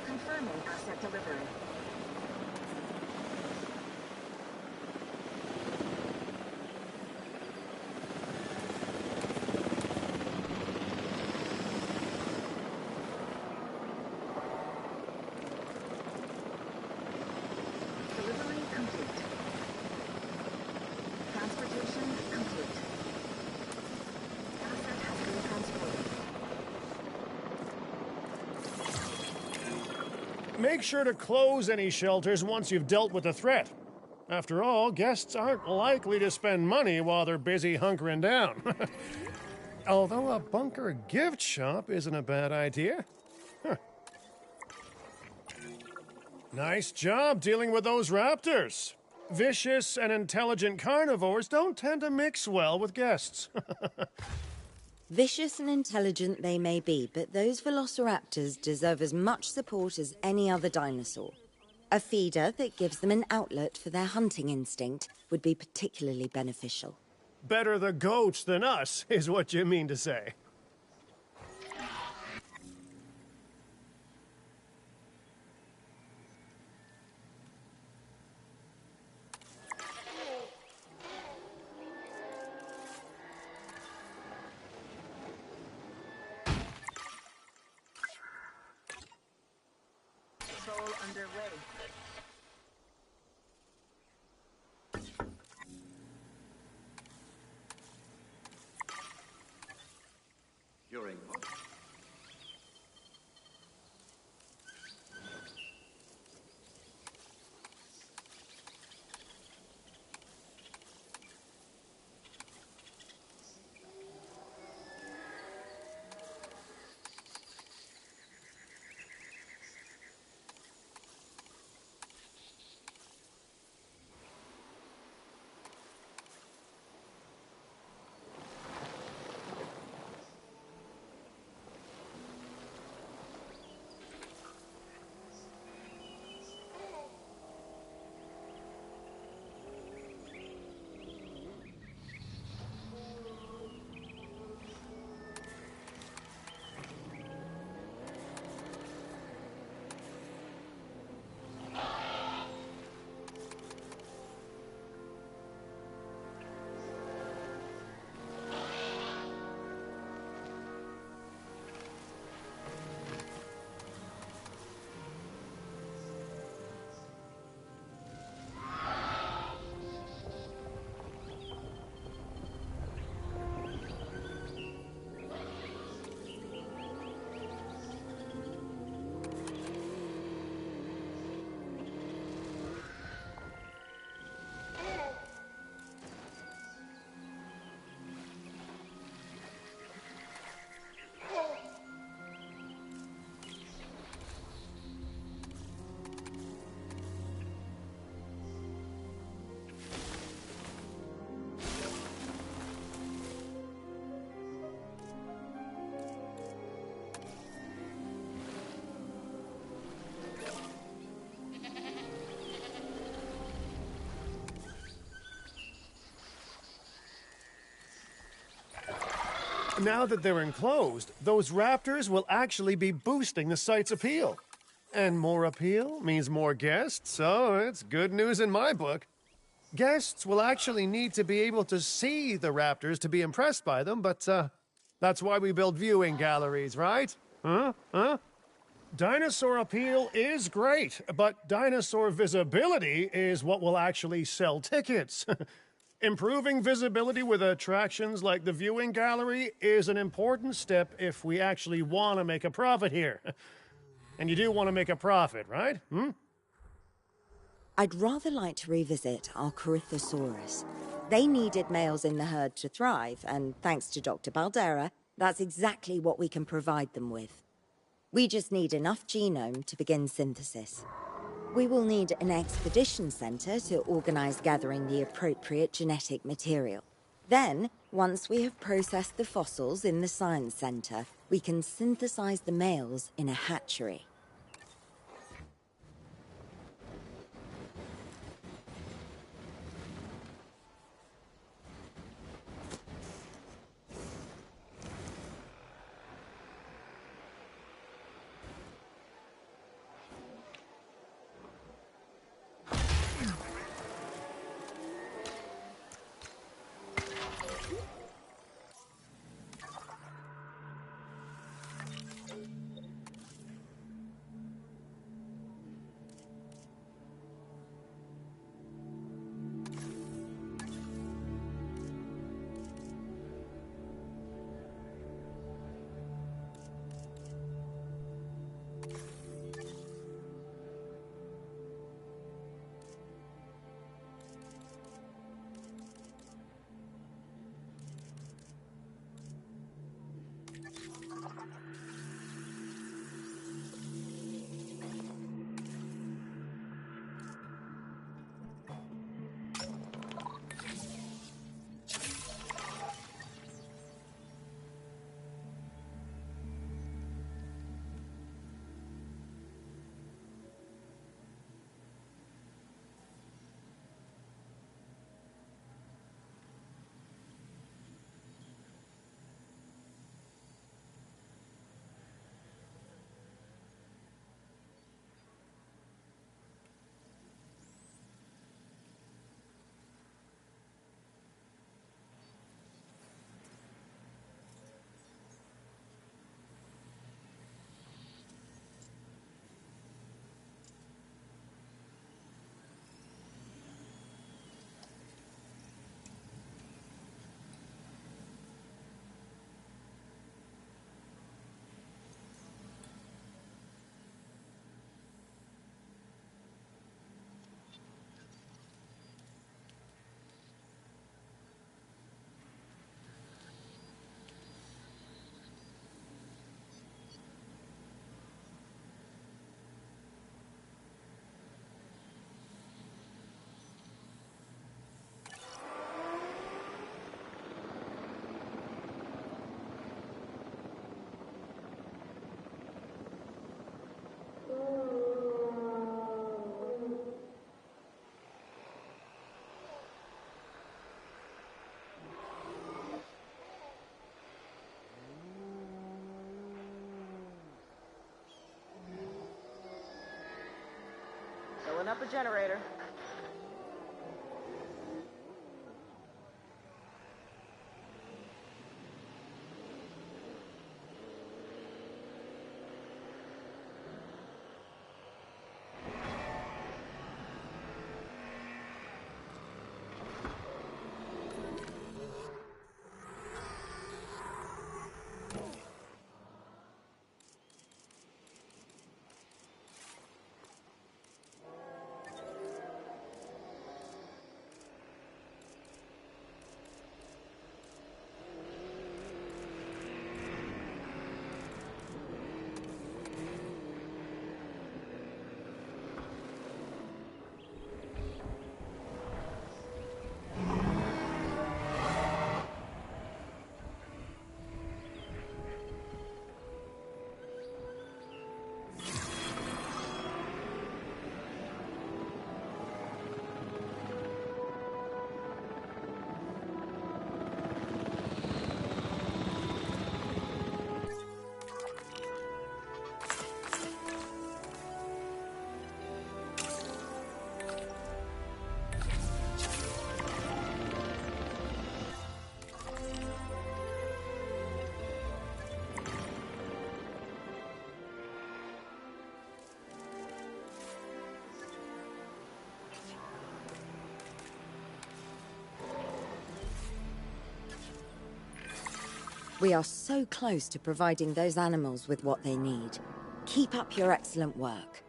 Confirming asset delivery. Delivery complete. Transportation complete. Asset has been transported.
Make sure to close any shelters once you've dealt with the threat. After all, guests aren't likely to spend money while they're busy hunkering down. Although a bunker gift shop isn't a bad idea. Huh. Nice job dealing with those raptors. Vicious and intelligent carnivores don't tend to mix well with guests.
Vicious and intelligent they may be, but those velociraptors deserve as much support as any other dinosaur. A feeder that gives them an outlet for their hunting instinct would be particularly beneficial.
Better the goats than us, is what you mean to say.
Patrol underway.
Hearing.
Now that they're enclosed, those raptors will actually be boosting the site's appeal. And more appeal means more guests, so it's good news in my book. Guests will actually need to be able to see the raptors to be impressed by them, but that's why we build viewing galleries, right? Huh? Dinosaur appeal is great, but dinosaur visibility is what will actually sell tickets. Improving visibility with attractions like the viewing gallery is an important step if we actually want to make a profit here. And you do want to make a profit, right?
I'd rather like to revisit our Corythosaurus. They needed males in the herd to thrive, and thanks to Dr. Baldera, that's exactly what we can provide them with. We just need enough genome to begin synthesis. We will need an expedition center to organize gathering the appropriate genetic material. Then, once we have processed the fossils in the science center, we can synthesize the males in a hatchery.
Filling up a generator.
We are so close to providing those animals with what they need. Keep up your excellent work.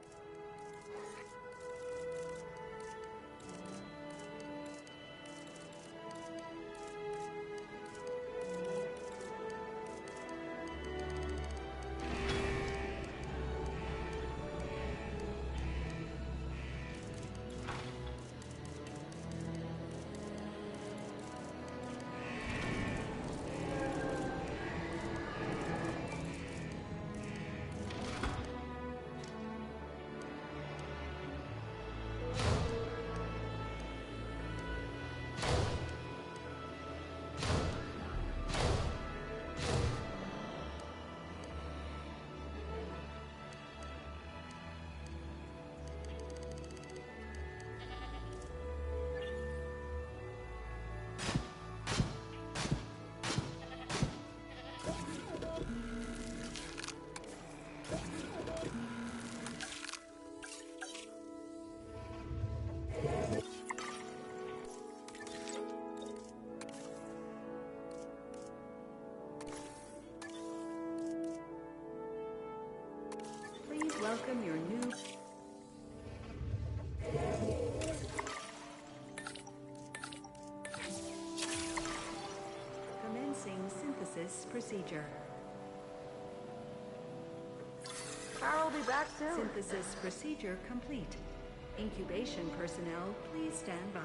Please welcome your new... Commencing synthesis procedure.
Carol will be back soon.
Synthesis procedure complete. Incubation personnel, please stand by.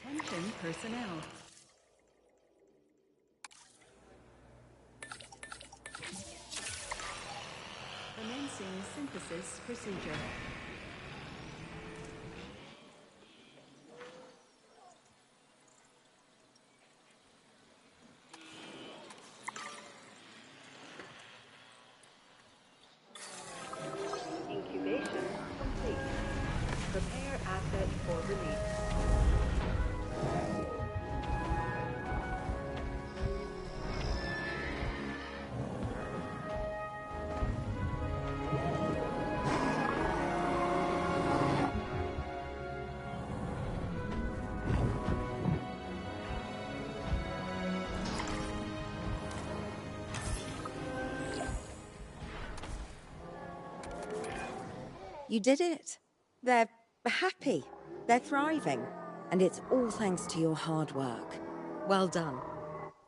Attention personnel. Commencing synthesis procedure. Incubation complete. Prepare asset for release.
You did it. They're happy. They're thriving. And it's all thanks to your hard work. Well done.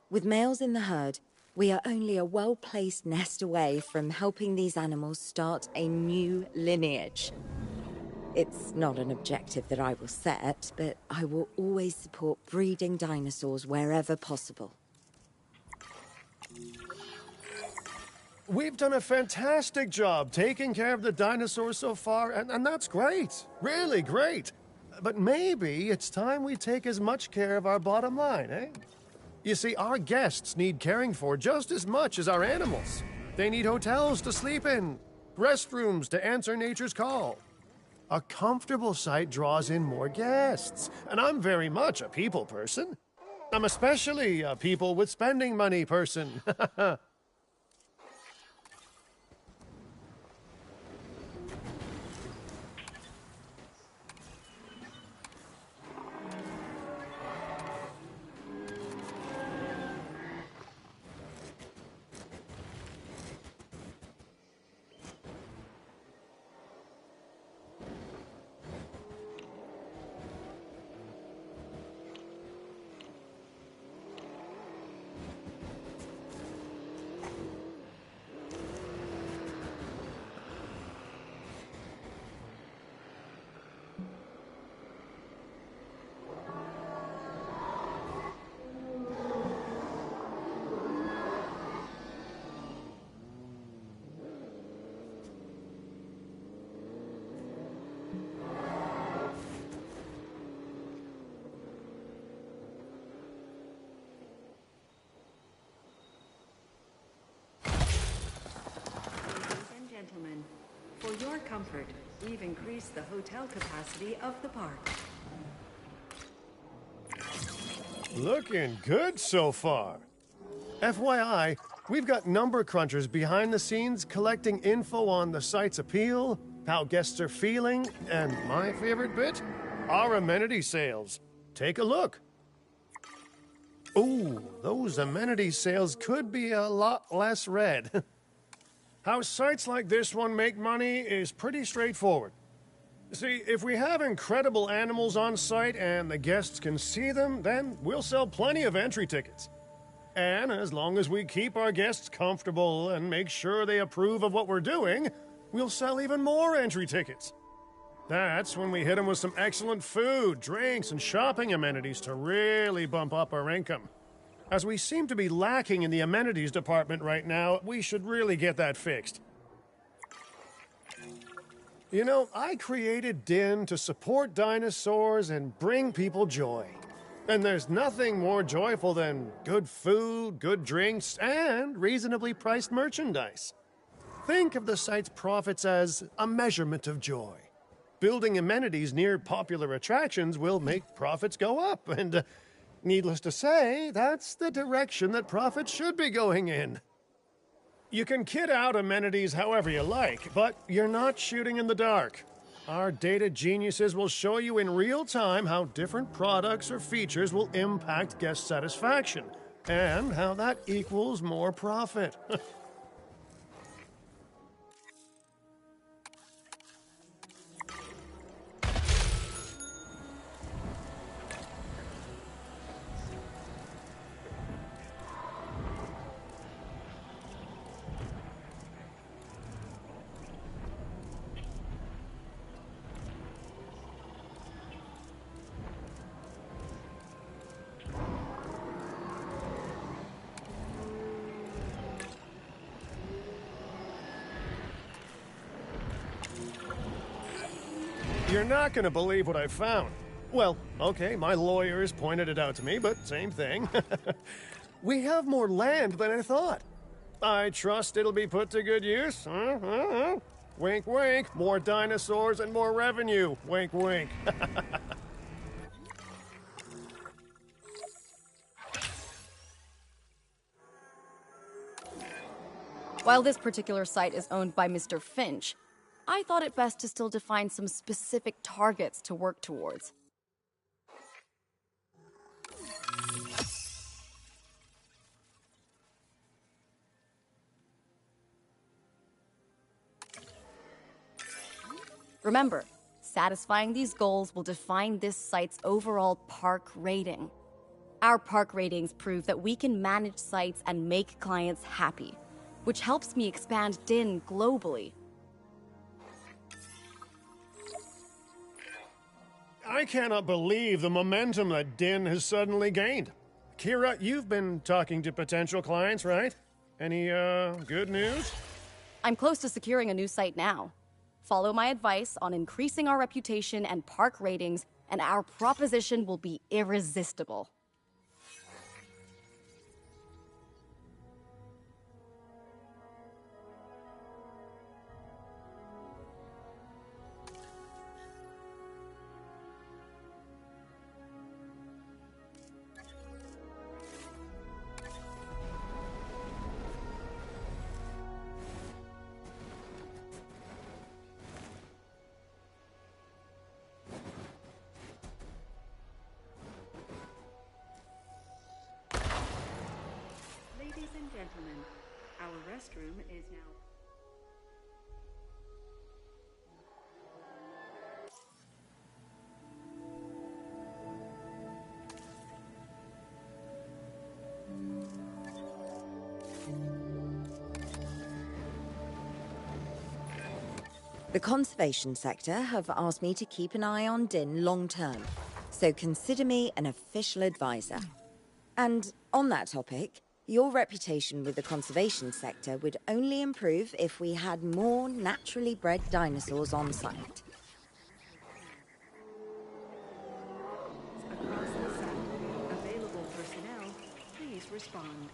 With males in the herd, we are only a well-placed nest away from helping these animals start a new lineage. It's not an objective that I will set, but I will always support breeding dinosaurs wherever possible.
We've done a fantastic job taking care of the dinosaurs so far, and that's great. Really great. But maybe it's time we take as much care of our bottom line, eh? You see, our guests need caring for just as much as our animals. They need hotels to sleep in, restrooms to answer nature's call. A comfortable site draws in more guests, and I'm very much a people person. I'm especially a people with spending money person.
your comfort, we've increased the hotel capacity of the park.
Looking good so far. FYI, we've got number crunchers behind the scenes collecting info on the site's appeal, how guests are feeling, and my favorite bit, our amenity sales. Take a look. Ooh, those amenity sales could be a lot less red. How sites like this one make money is pretty straightforward. See, if we have incredible animals on site and the guests can see them, then we'll sell plenty of entry tickets. And as long as we keep our guests comfortable and make sure they approve of what we're doing, we'll sell even more entry tickets. That's when we hit them with some excellent food, drinks, and shopping amenities to really bump up our income. As we seem to be lacking in the amenities department right now, we should really get that fixed. You know, I created DIN to support dinosaurs and bring people joy. And there's nothing more joyful than good food, good drinks, and reasonably priced merchandise. Think of the site's profits as a measurement of joy. Building amenities near popular attractions will make profits go up, and needless to say, that's the direction that profits should be going in. You can kit out amenities however you like, but you're not shooting in the dark. Our data geniuses will show you in real time how different products or features will impact guest satisfaction, and how that equals more profit. You're not going to believe what I found. Well, okay, my lawyers pointed it out to me, but same thing. We have more land than I thought. I trust it'll be put to good use. Wink, wink. More dinosaurs and more revenue. Wink, wink.
While this particular site is owned by Mr. Finch, I thought it best to still define some specific targets to work towards. Remember, satisfying these goals will define this site's overall park rating. Our park ratings prove that we can manage sites and make clients happy, which helps me expand DIN globally.
I cannot believe the momentum that DIN has suddenly gained. Kira, you've been talking to potential clients, right? Any, good news?
I'm close to securing a new site now. Follow my advice on increasing our reputation and park ratings, and our proposition will be irresistible.
Ladies and gentlemen, our restroom is now...
The conservation sector have asked me to keep an eye on DIN long term, so consider me an official advisor. And on that topic, your reputation with the conservation sector would only improve if we had more naturally bred dinosaurs on site.
Across the set, available personnel, please respond.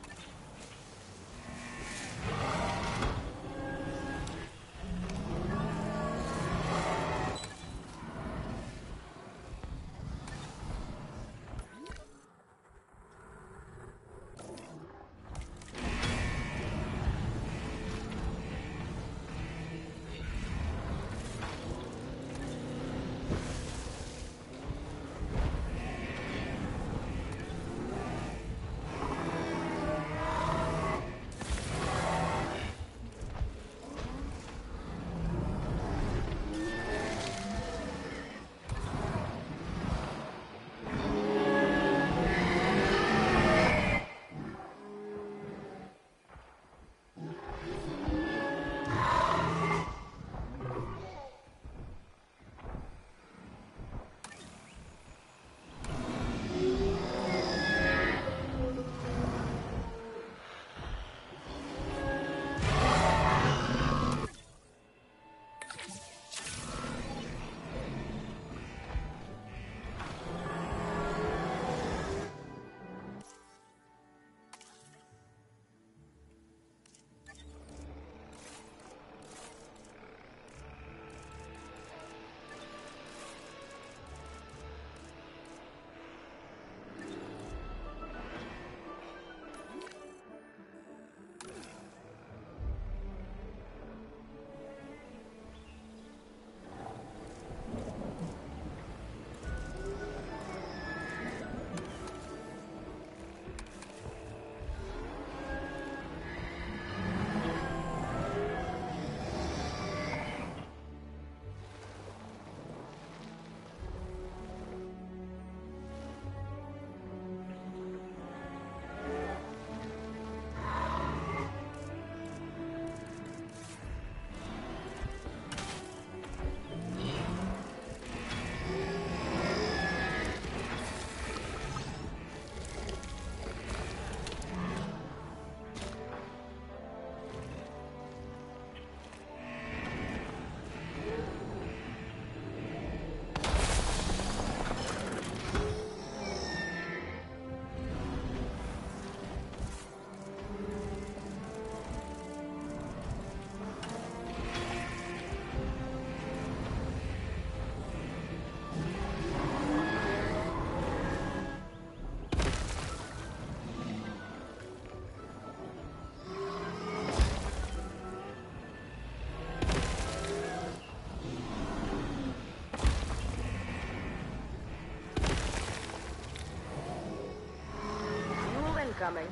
incoming.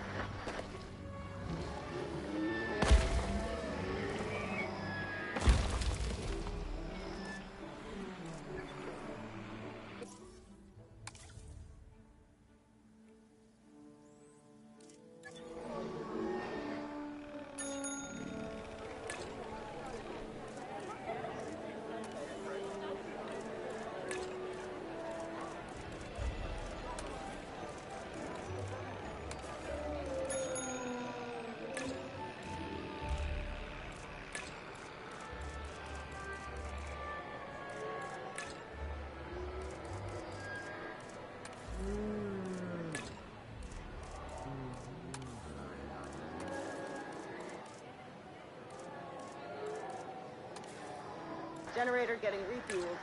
Generator getting refueled.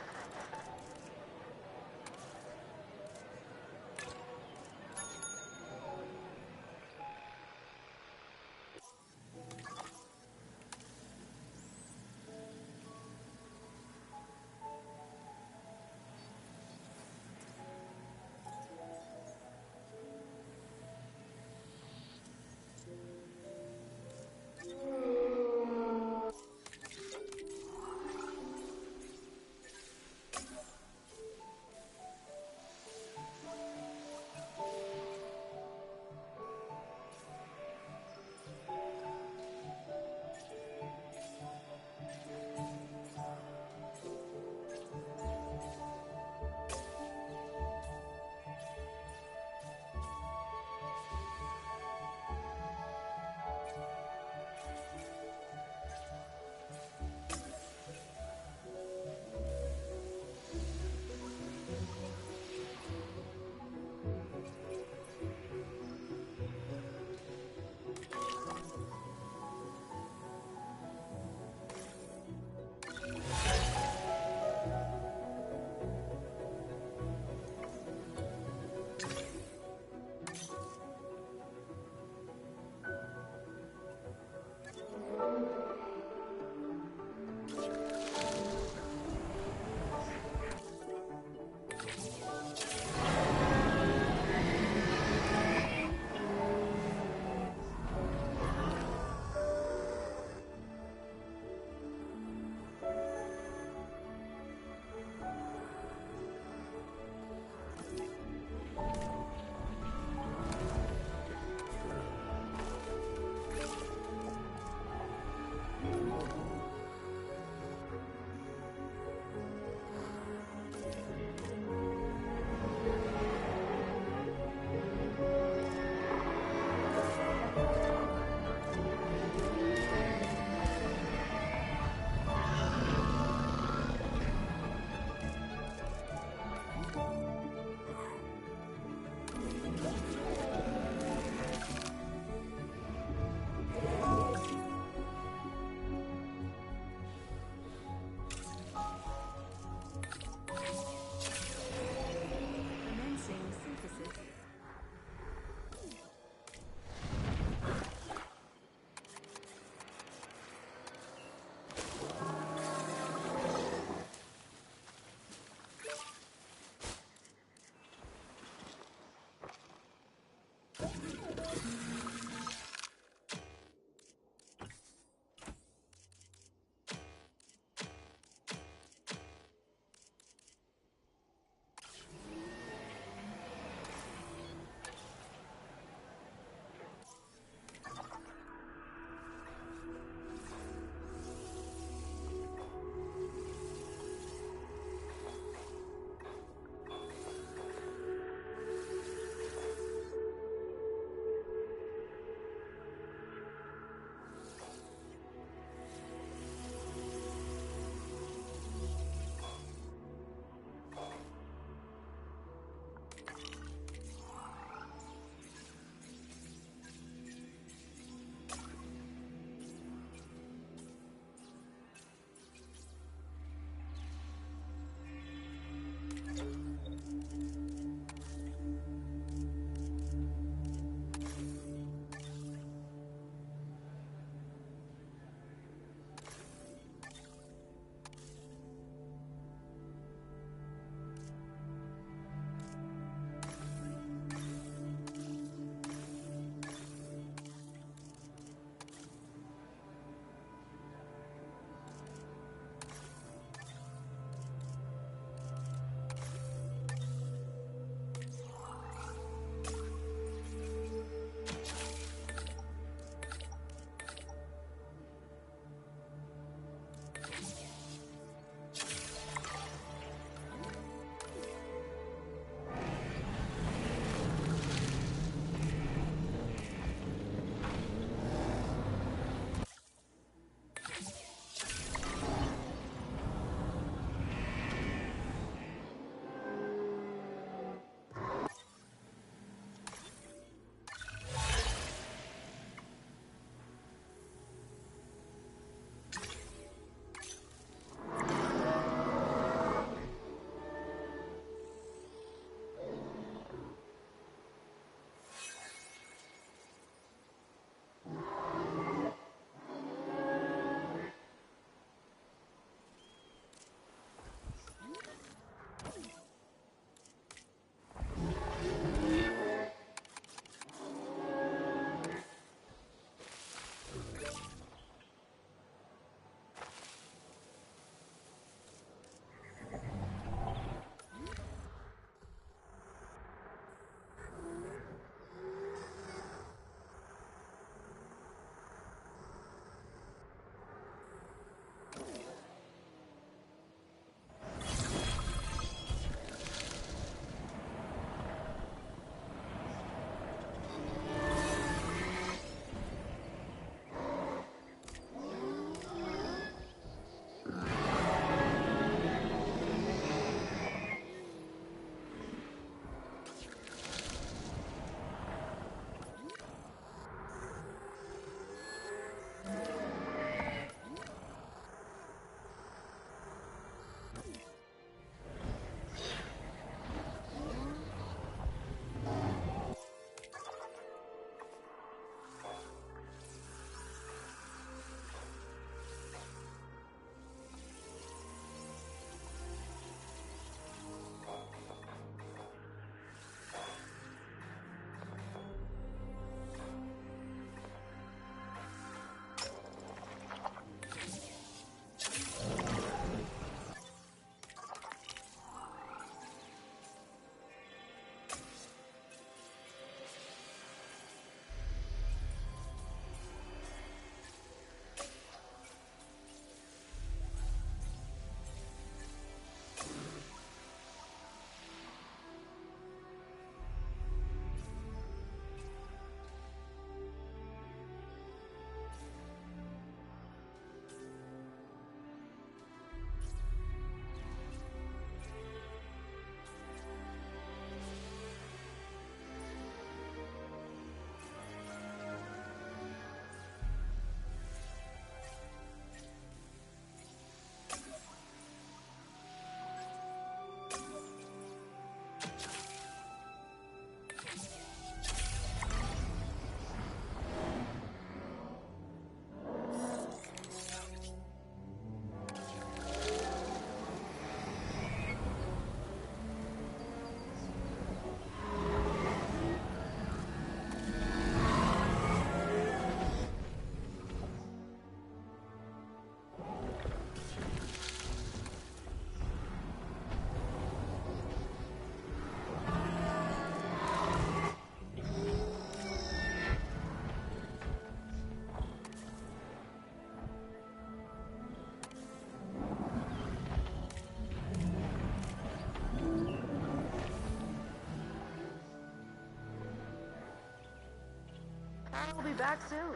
back soon.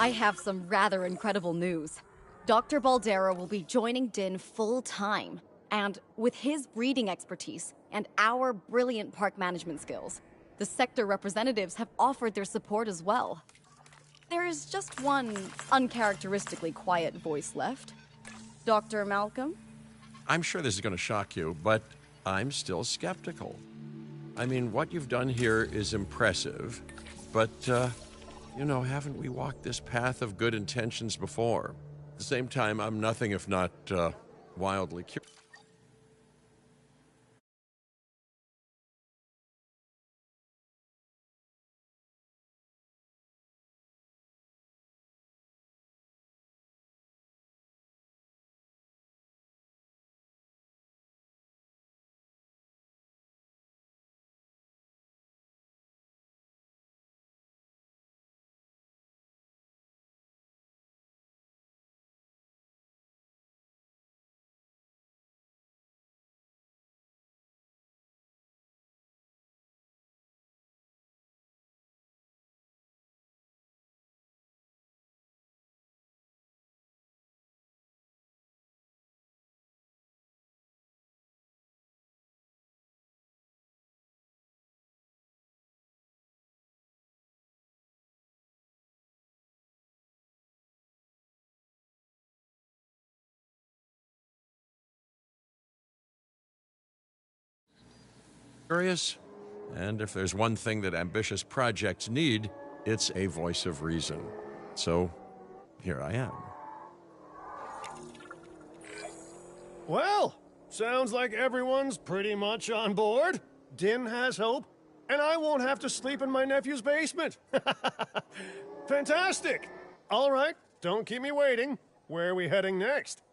I have some rather incredible news. Dr. Baldera will be joining Din full-time, and with his breeding expertise and our brilliant park management skills, the sector representatives have offered their support as well. There is just one uncharacteristically quiet voice left. Dr. Malcolm?
I'm sure this is going to shock you, but I'm still skeptical. I mean, what you've done here is impressive, but, haven't we walked this path of good intentions before? At the same time, I'm nothing if not wildly curious. And if there's one thing that ambitious projects need, it's a voice of reason. So, here I am.
Well, sounds like everyone's pretty much on board. Din has hope, and I won't have to sleep in my nephew's basement. Fantastic! All right, don't keep me waiting. Where are we heading next?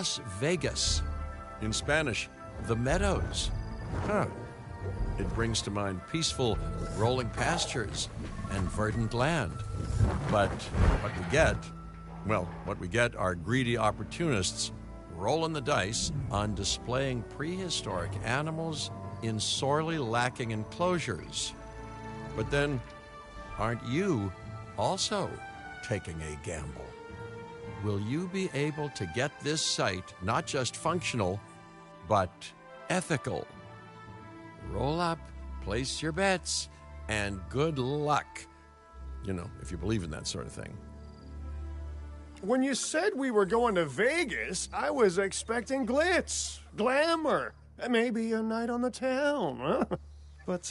Las Vegas. In Spanish, the Meadows. Huh. It brings to mind peaceful, rolling pastures and verdant land. But what we get are greedy opportunists rolling the dice on displaying prehistoric animals in sorely lacking enclosures. But then, aren't you also taking a gamble? Will you be able to get this site not just functional, but ethical? Roll up, place your bets, and good luck. You know, if you believe in that sort of thing.
When you said we were going to Vegas, I was expecting glitz, glamour, and maybe a night on the town, huh? But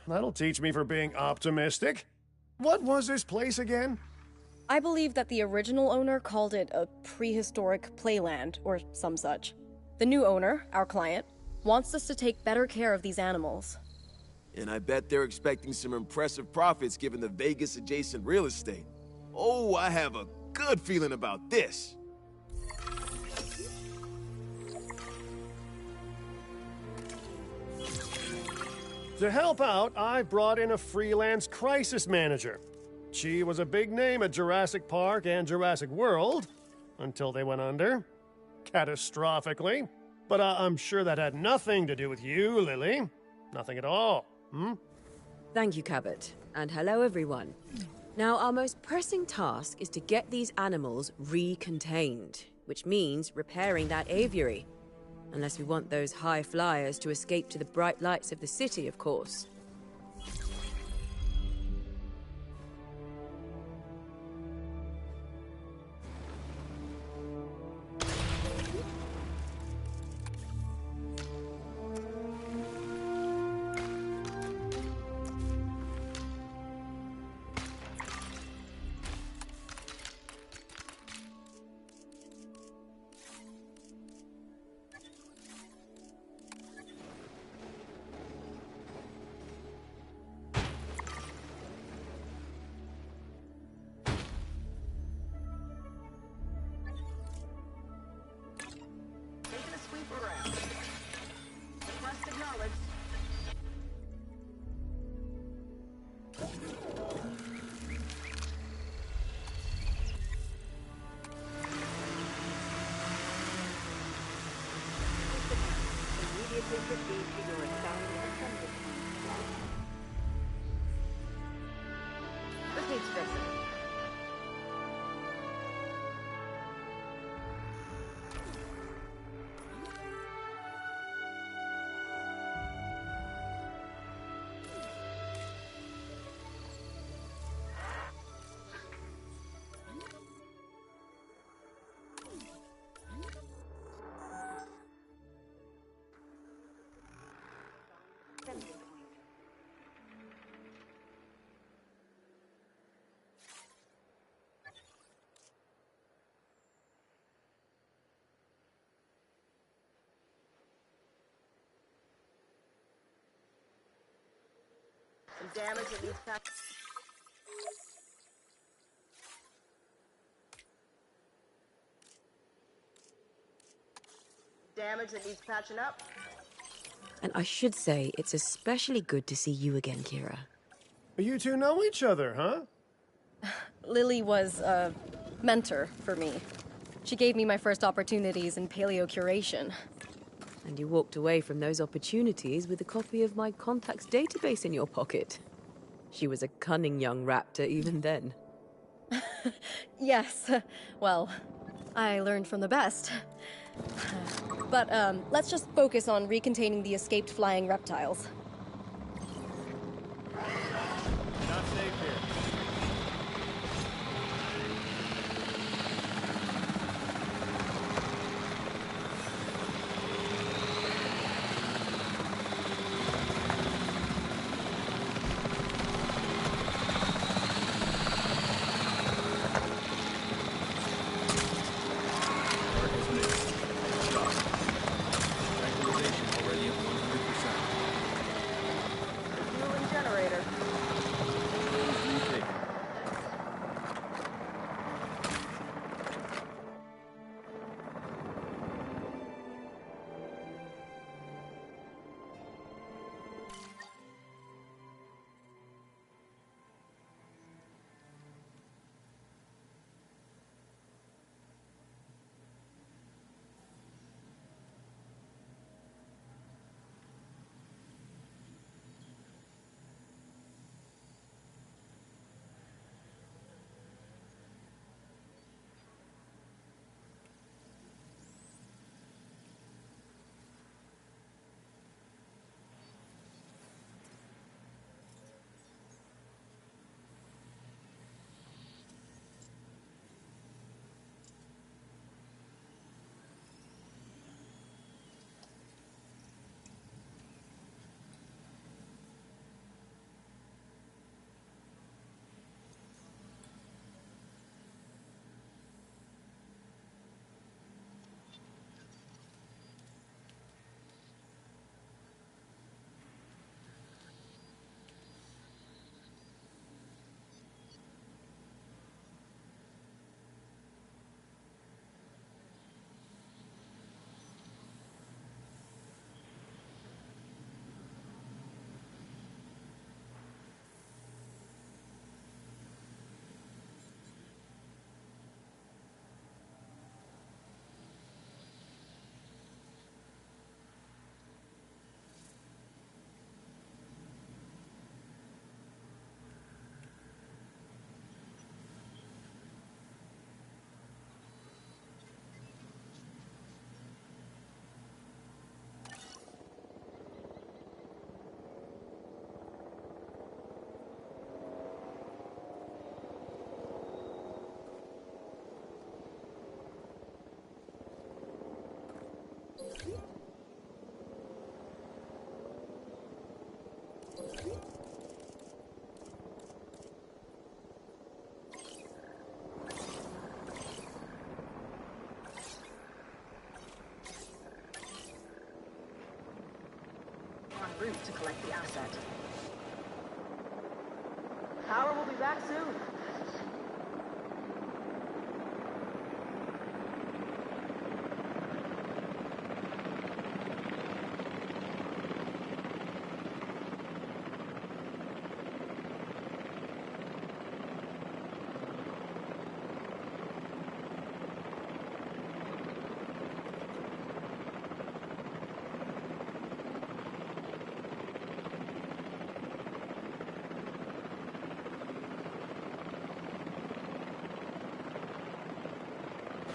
that'll teach me for being optimistic. What was this place again?
I believe that the original owner called it a prehistoric playland, or some such. The new owner, our client, wants us to take better care of these animals.
And I bet they're expecting some impressive profits given the Vegas-adjacent real estate. Oh, I have a good feeling about this.
To help out, I brought in a freelance crisis manager. She was a big name at Jurassic Park and Jurassic World, until they went under. Catastrophically. But I'm sure that had nothing to do with you, Lily. Nothing at all, hmm?
Thank you, Cabot. And hello, everyone. Now, our most pressing task is to get these animals recontained, which means repairing that aviary. Unless we want those high flyers to escape to the bright lights of the city, of course. Some damage at least. Damage that needs patching up. And I should say, it's especially good to see you again, Kira.
You two know each other, huh?
Lily was a mentor for me. She gave me my first opportunities in paleocuration.
And you walked away from those opportunities with a copy of my contacts database in your pocket. She was a cunning young raptor even then.
Yes, well, I learned from the best. But let's just focus on recontaining the escaped flying reptiles.
Not safe here.
to collect the asset. Power will be back soon.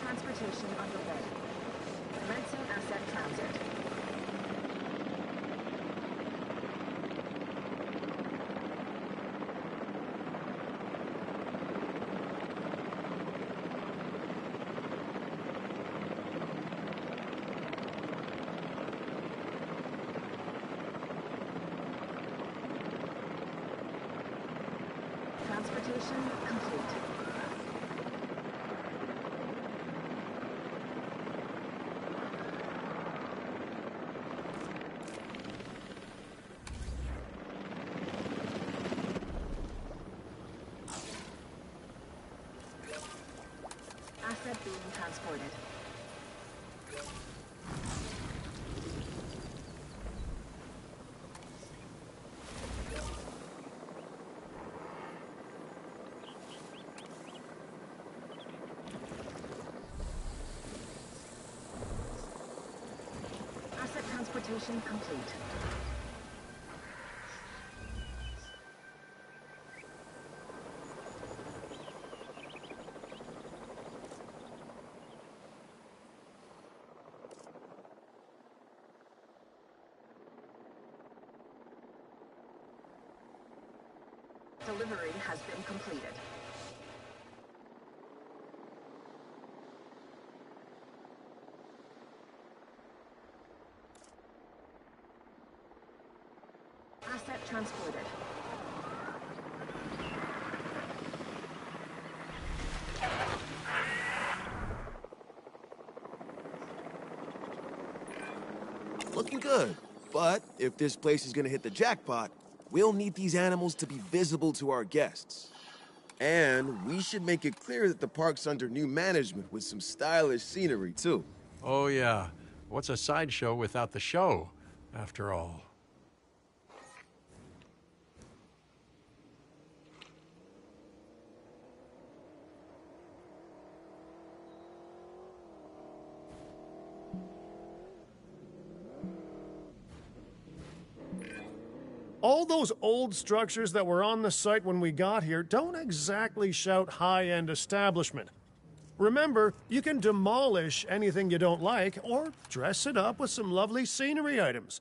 Transportation underway. Commencing asset transit. Transportation complete. Asset being transported. Asset transportation complete. Delivery has been completed. Asset transported.
Looking good. But if this place is gonna hit the jackpot, we'll need these animals to be visible to our guests. And we should make it clear that the park's under new management with some stylish scenery, too.
Oh, yeah. What's a sideshow without the show, after all?
All those old structures that were on the site when we got here don't exactly shout high-end establishment. Remember, you can demolish anything you don't like or dress it up with some lovely scenery items.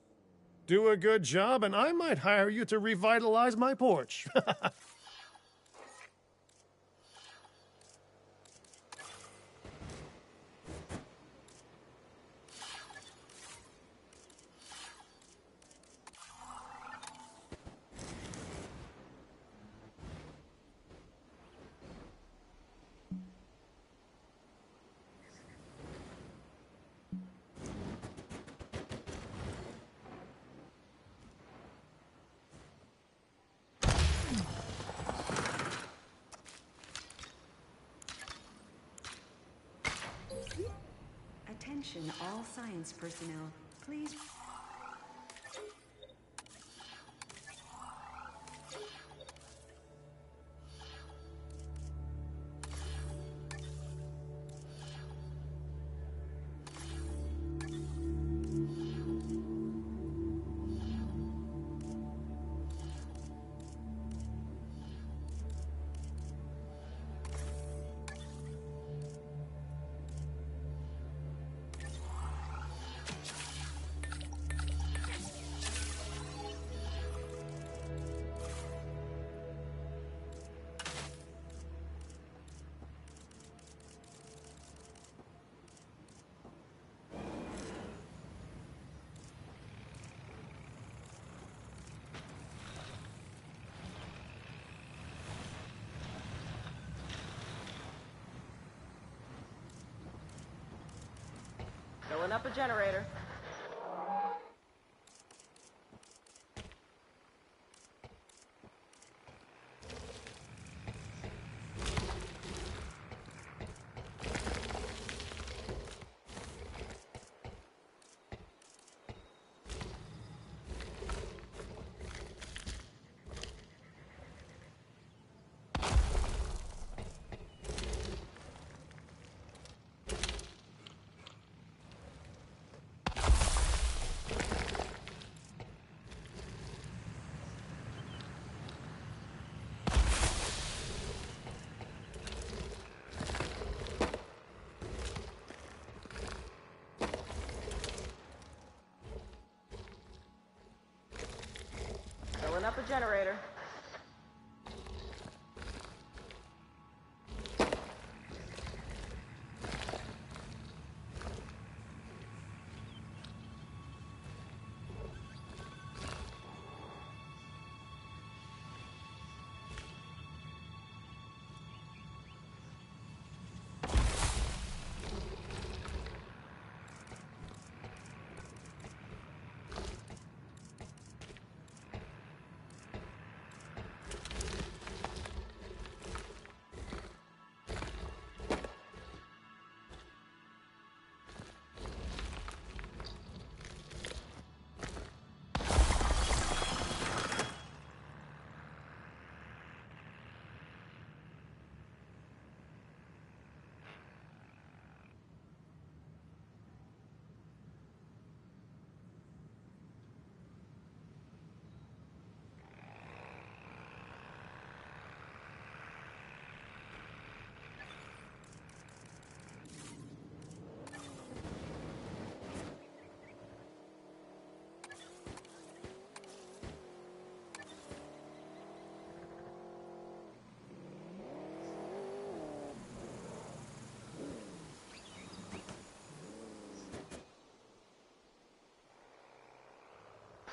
Do a good job and I might hire you to revitalize my porch.
Attention all science personnel. Please.
Filling up a generator. Pulling up a generator.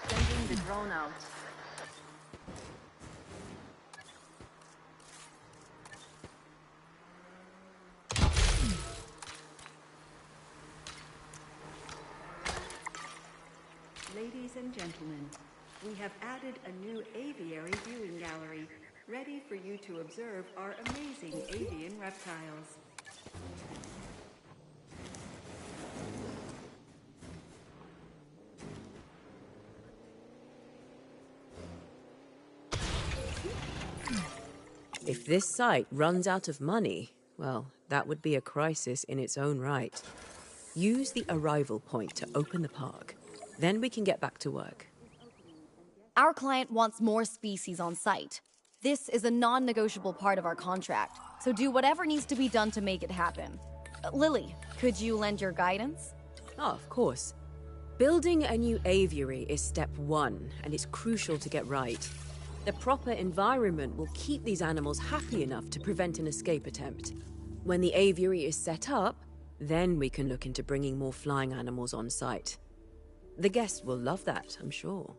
Sending the drone out.
Ladies and gentlemen, we have added a new aviary viewing gallery, ready for you to observe our amazing avian reptiles.
If this site runs out of money, well, that would be a crisis in its own right. Use the arrival point to open the park. Then we can get back to work.
Our client wants more species on site. This is a non-negotiable part of our contract, so do whatever needs to be done to make it happen. Lily, could you lend your guidance?
Oh, of course. Building a new aviary is step one, and it's crucial to get right. The proper environment will keep these animals happy enough to prevent an escape attempt. When the aviary is set up, then we can look into bringing more flying animals on site. The guests will love that, I'm sure.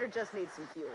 generator just needs some fuel.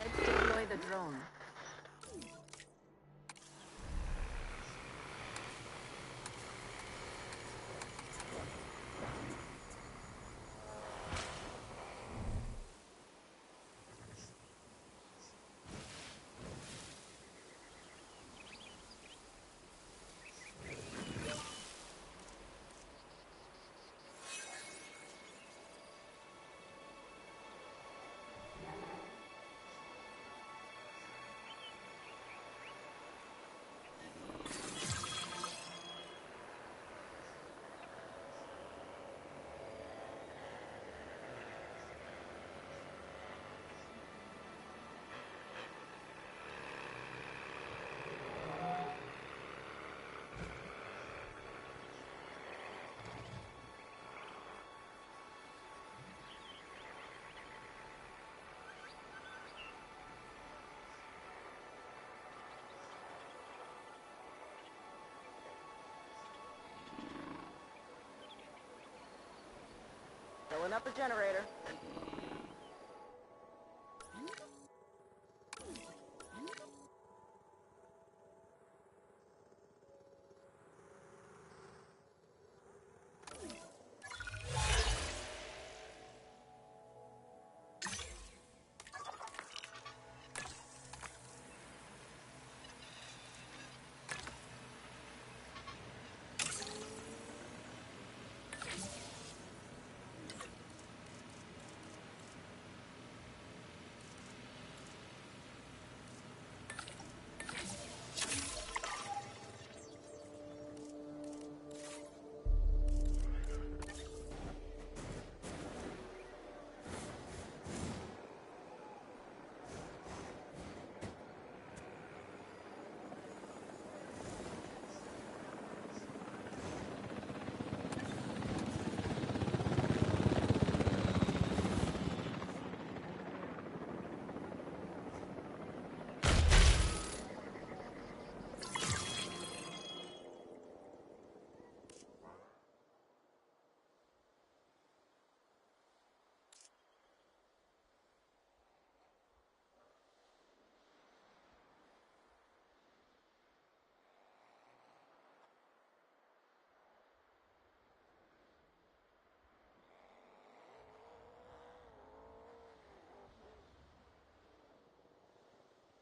Let's deploy the drone. Filling up a generator.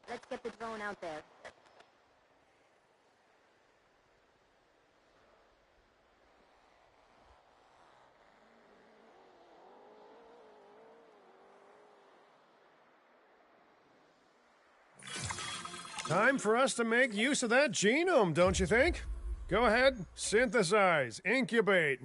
Let's get the drone out there.
Time for us to make use of that genome, don't you think? Go ahead, synthesize, incubate,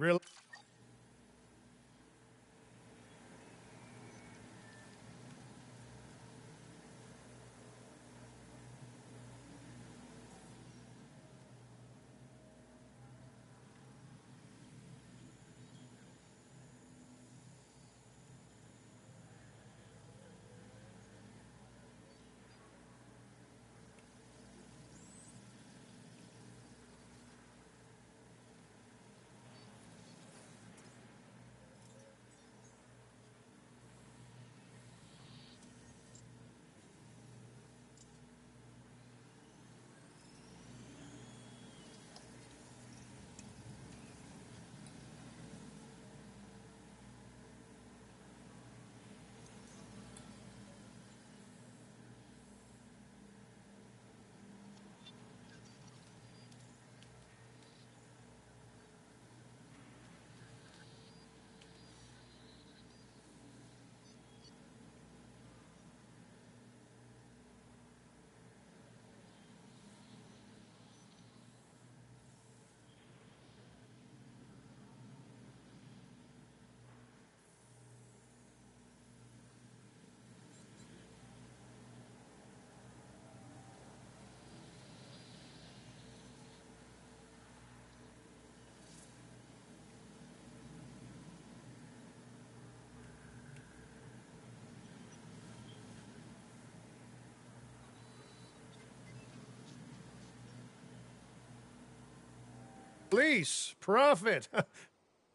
release, profit.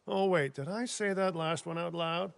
Oh, wait, did I say that last one out loud?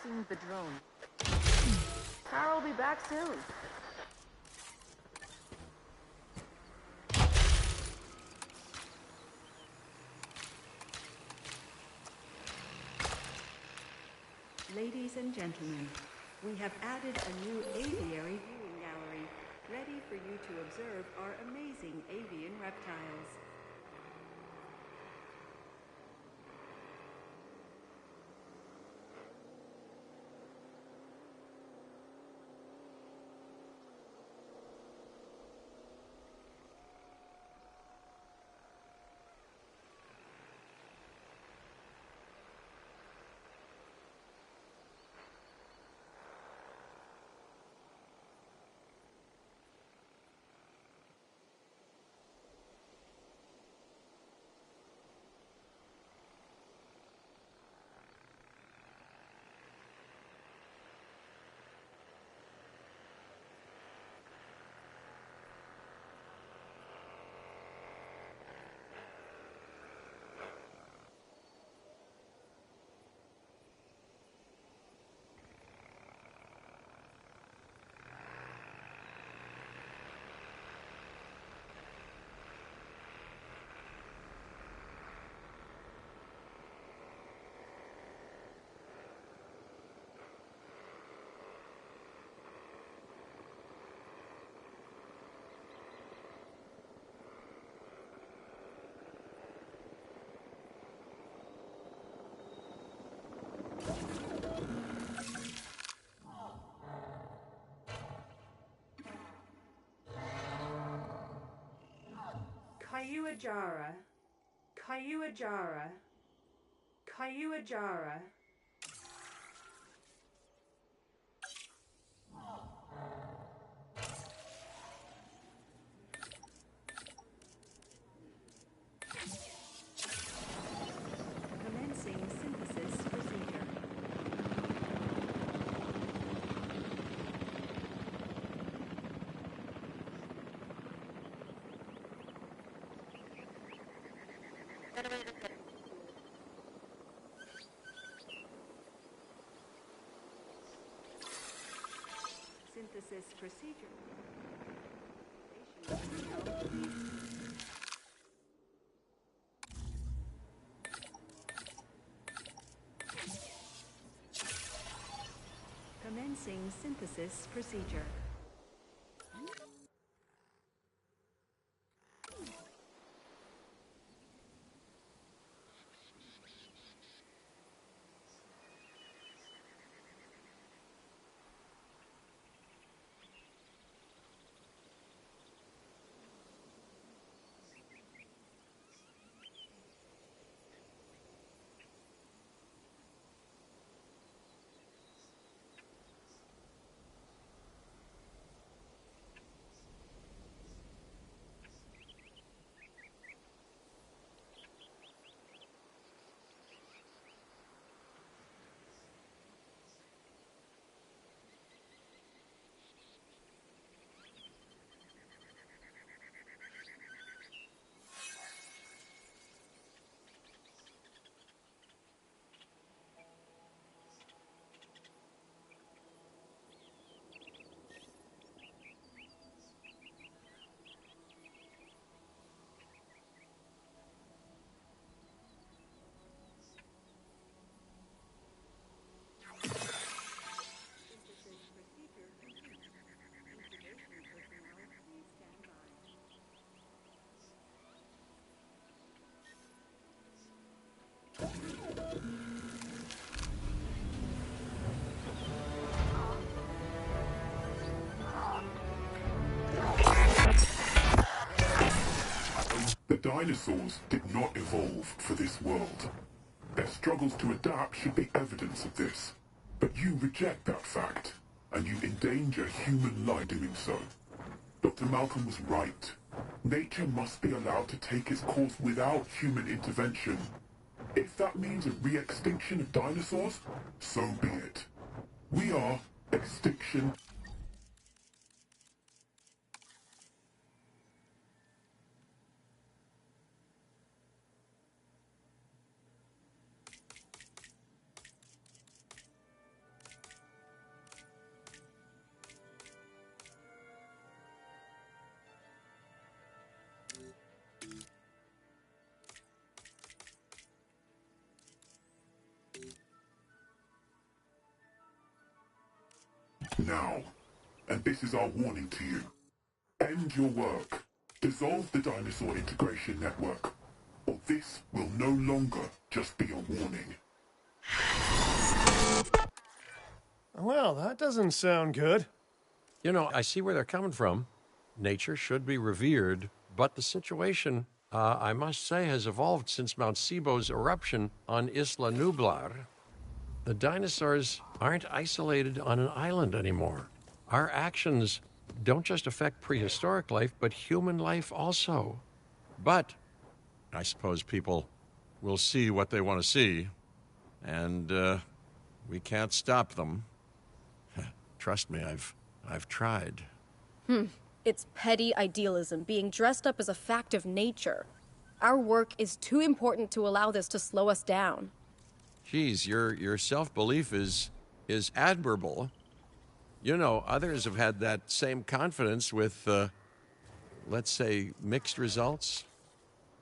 Fixing the drone. Tara will be back soon.
Ladies and gentlemen, we have added a new aviary viewing gallery, ready for you to observe our amazing avian reptiles. Kayuajara, Kayuajara, Kayuajara. Commencing synthesis procedure. Synthesis procedure. Commencing synthesis procedure.
The dinosaurs did not evolve for this world. Their struggles to adapt should be evidence of this. But you reject that fact, and you endanger human life doing so. Dr. Malcolm was right. Nature must be allowed to take its course without human intervention. If that means a re-extinction of dinosaurs, so be it. We are Extinction. Now. And this is our warning to you. End your work. Dissolve the Dinosaur Integration Network. Or this will no longer just be a warning.
Well, that doesn't sound good.
You know, I see where they're coming from. Nature should be revered, but the situation, I must say, has evolved since Mount Sibo's eruption on Isla Nublar. The dinosaurs aren't isolated on an island anymore. Our actions don't just affect prehistoric life, but human life also. But I suppose people will see what they want to see, and we can't stop them. Trust me, I've tried.
It's petty idealism being dressed up as a fact of nature. Our work is too important to allow this to slow us down.
Geez, your self-belief is admirable. You know, others have had that same confidence with, let's say, mixed results.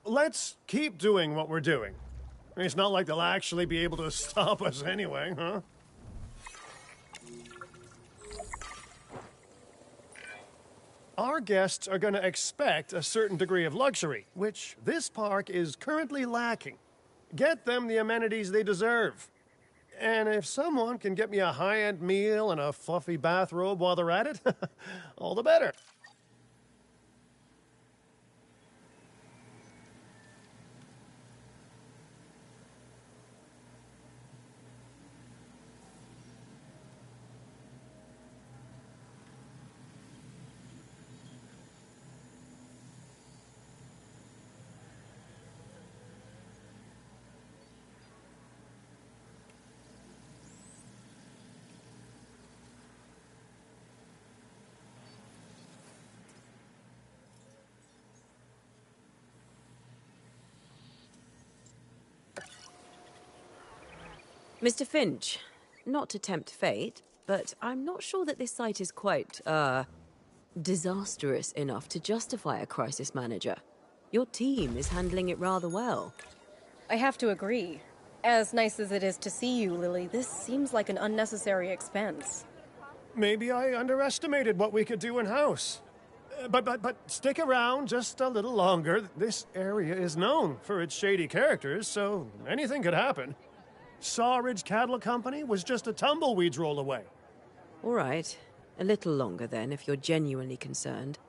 Let's keep doing what we're doing. I mean, it's not like they'll actually be able to stop us anyway, huh? Our guests are going to expect a certain degree of luxury, which this park is currently lacking. Get them the amenities they deserve. And if someone can get me a high-end meal and a fluffy bathrobe while they're at it, all the better.
Mr. Finch, not to tempt fate, but I'm not sure that this site is quite, disastrous enough to justify a crisis manager. Your team is handling it rather well.
I have to agree. As nice as it is to see you, Lily, this seems like an unnecessary expense.
Maybe I underestimated what we could do in-house. But stick around just a little longer. This area is known for its shady characters, so anything could happen. Sawridge Cattle Company was just a tumbleweed's roll away.
All right. A little longer then, if you're genuinely concerned.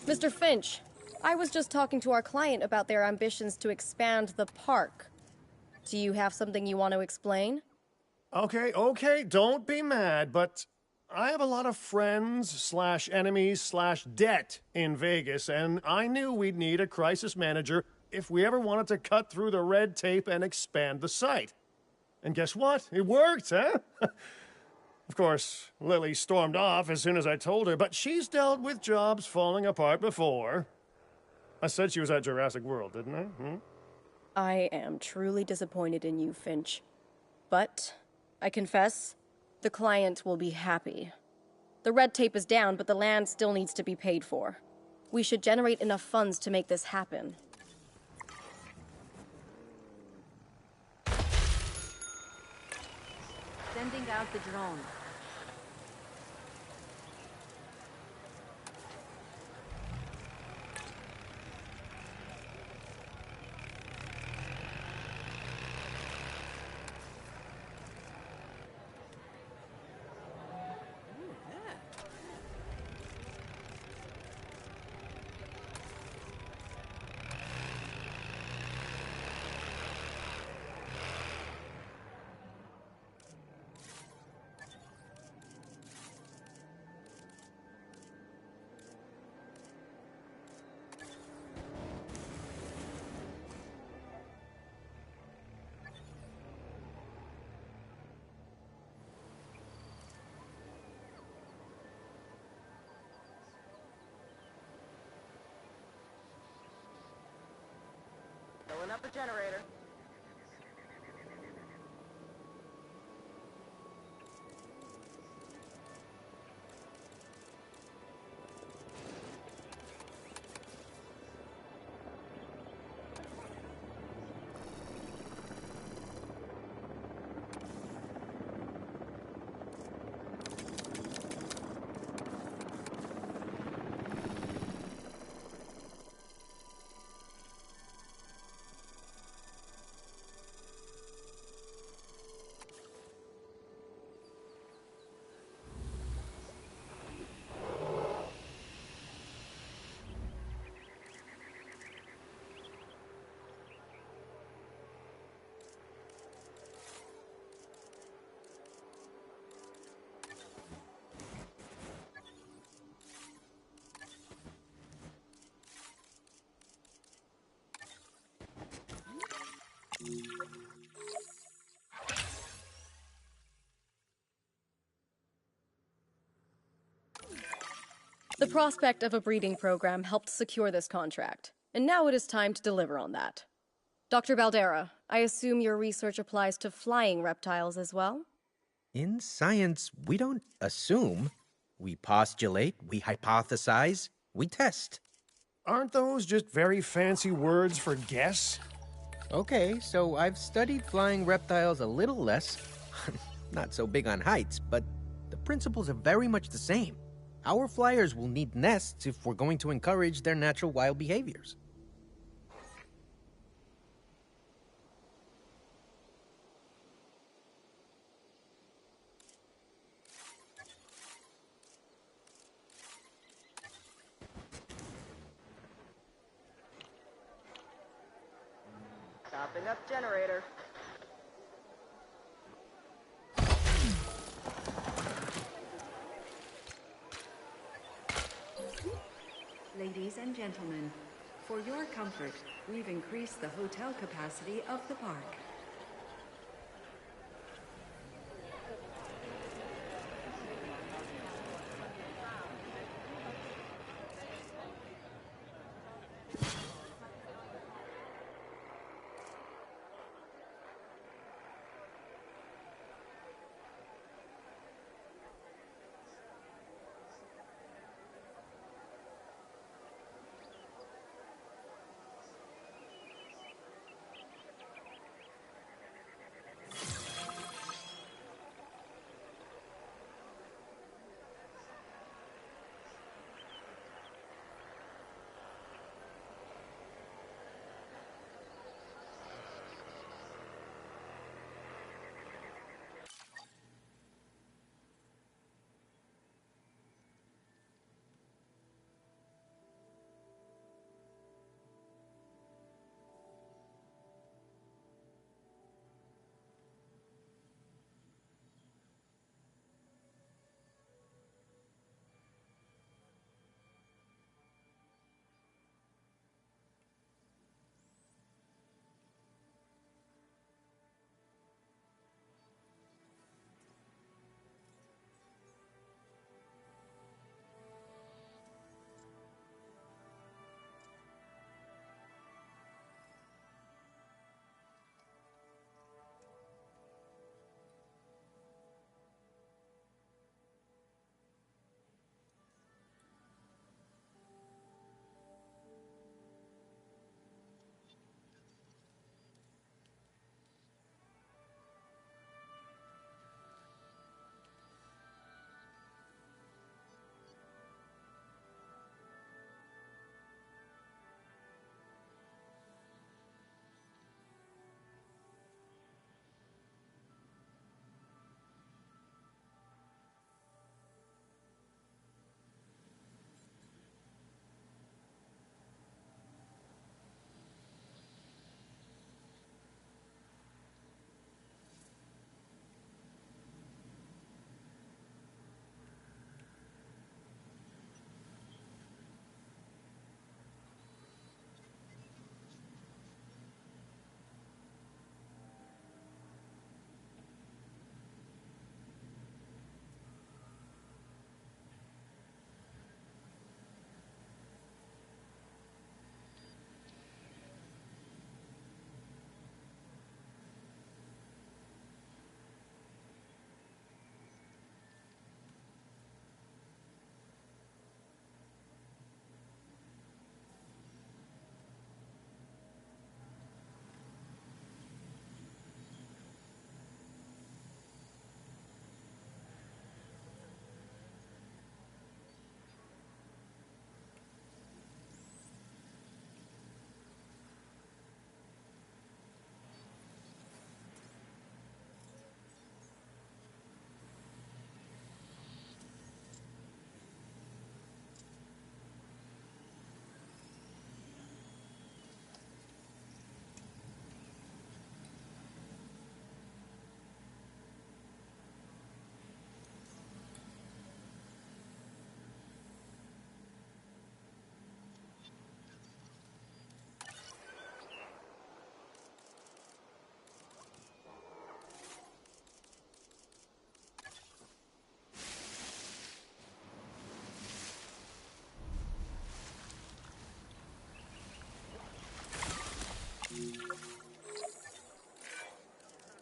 Mr. Finch, I was just talking to our client about their ambitions to expand the park. Do you have something you want to explain?
Okay, don't be mad, but I have a lot of friends/enemies/debt in Vegas, and I knew we'd need a crisis manager if we ever wanted to cut through the red tape and expand the site. And guess what? It worked, huh? Of course, Lily stormed off as soon as I told her, but she's dealt with jobs falling apart before. I said she was at Jurassic World, didn't I?
I am truly disappointed in you, Finch. But, I confess, the client will be happy. The red tape is down, but the land still needs to be paid for. We should generate enough funds to make this happen.
send out the drone. Filling up a generator.
The prospect of a breeding program helped secure this contract, and now it is time to deliver on that. Dr. Baldera, I assume your research applies to flying reptiles as well?
In science, we don't assume. We postulate, we hypothesize, we test.
Aren't those just very fancy words for guess?
Okay, so I've studied flying reptiles a little less. Not so big on heights, but the principles are very much the same. Our flyers will need nests if we're going to encourage their natural wild behaviors.
Stopping up generator.
Ladies and gentlemen, for your comfort, we've increased the hotel capacity of the park.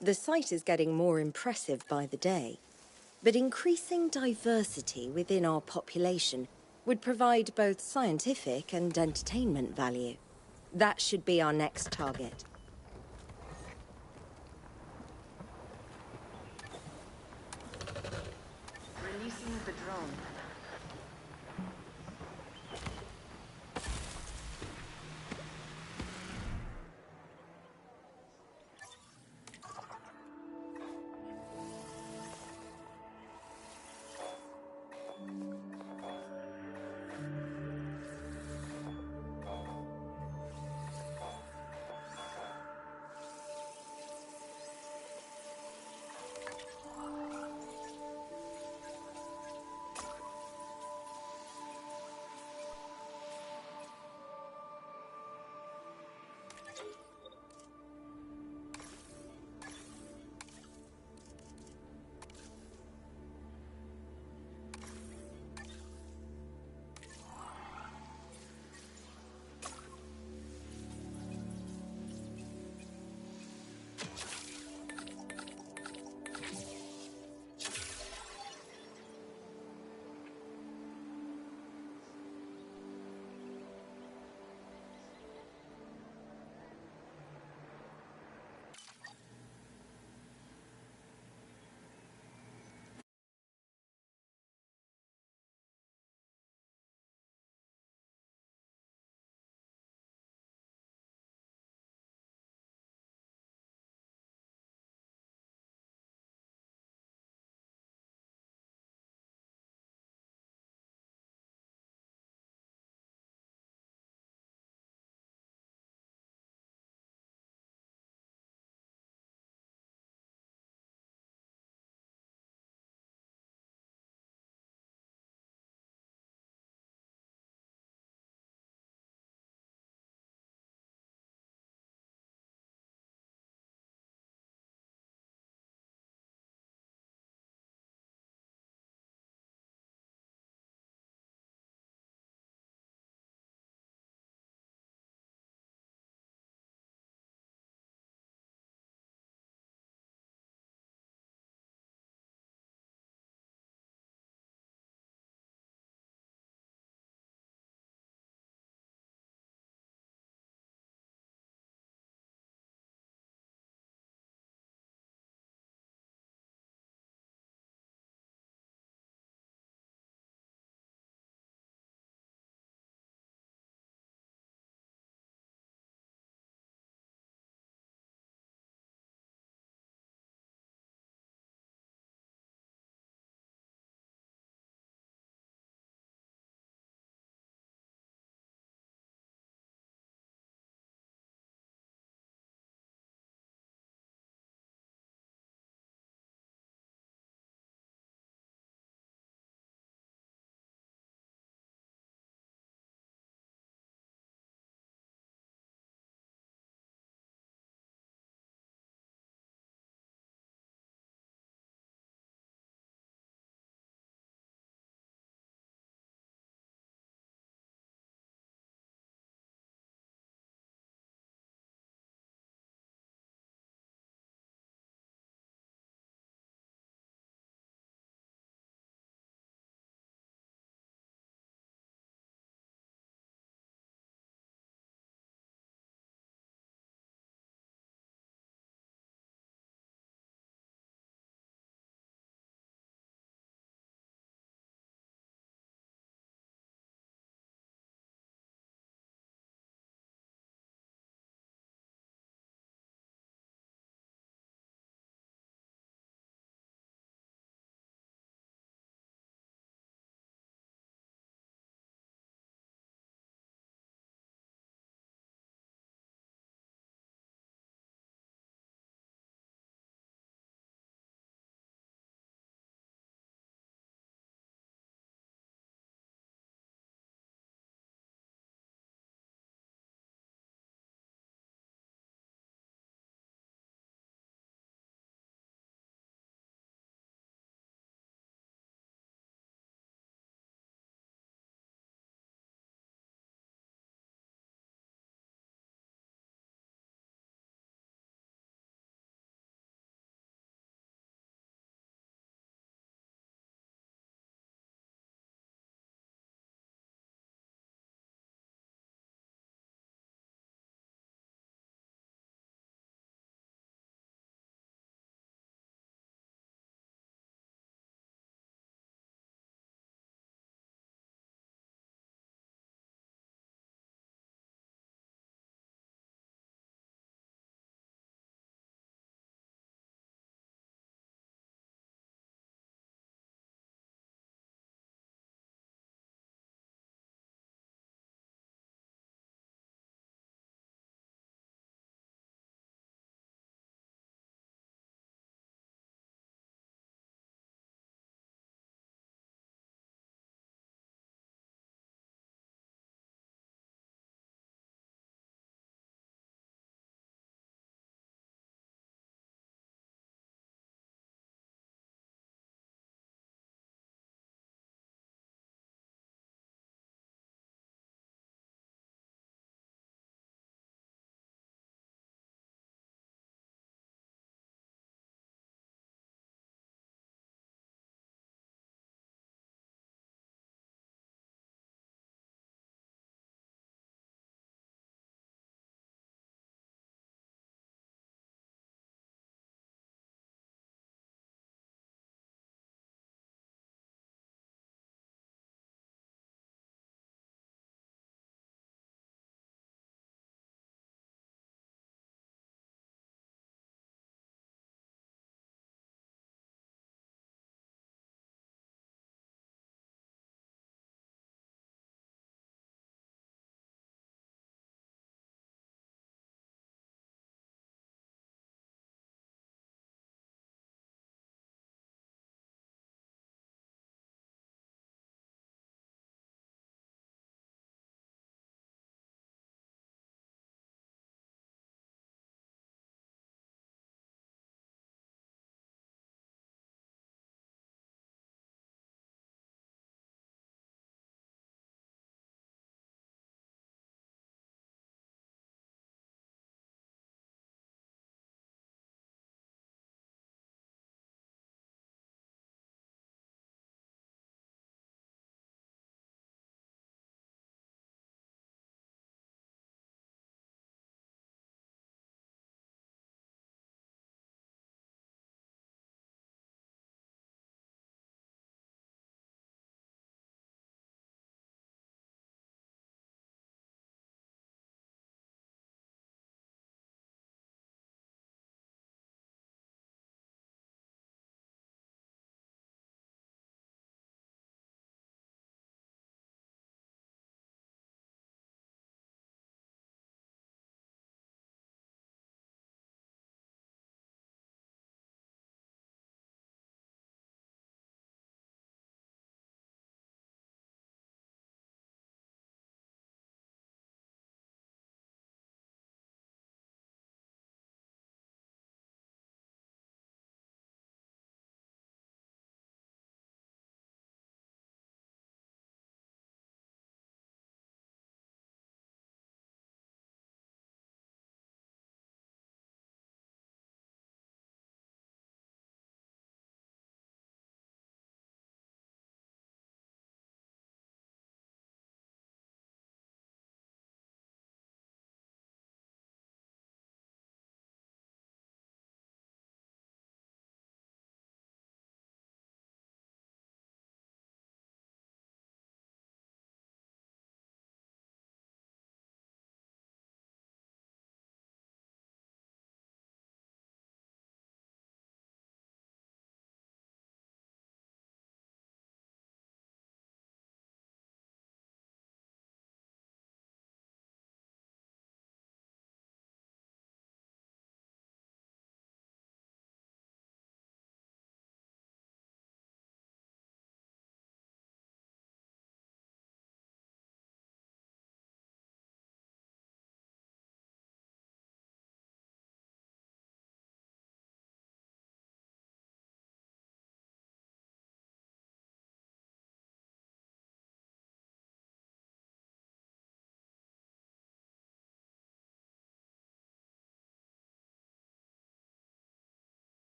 The site is getting more impressive by the day, but increasing diversity within our population would provide both scientific and entertainment value. That should be our next target.
Releasing the drone.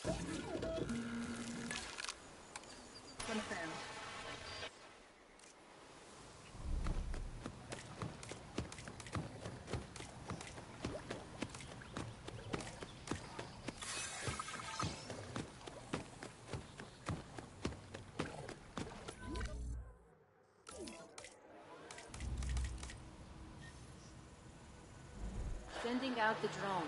Confirmed.
Sending out the drone.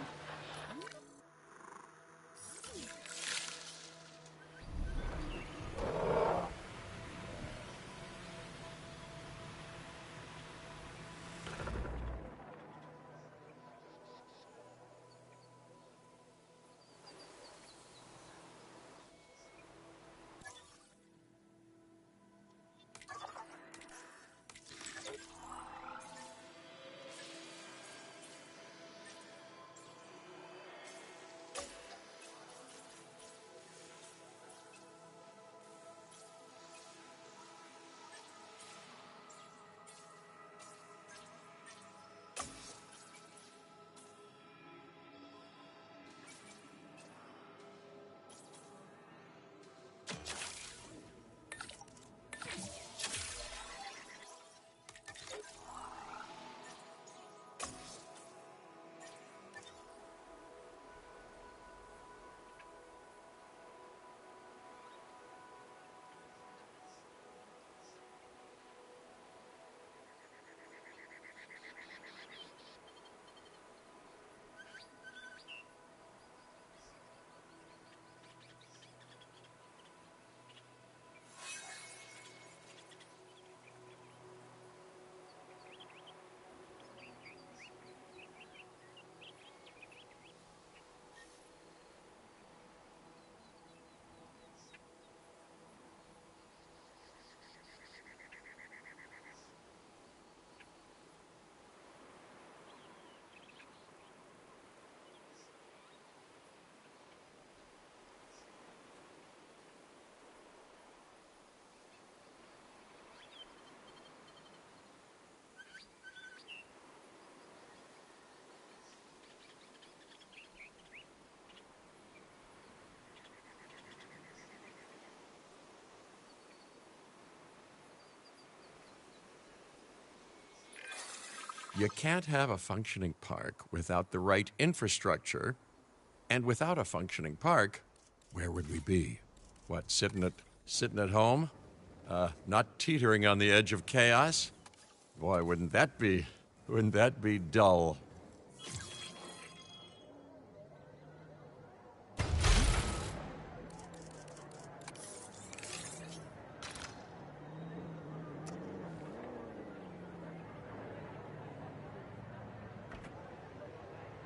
You can't have a functioning park without the right infrastructure. And without a functioning park, where would we be? What, sitting at home? Not teetering on the edge of chaos? Boy, wouldn't that be dull?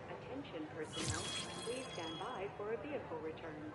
Attention personnel, please stand by for a vehicle return.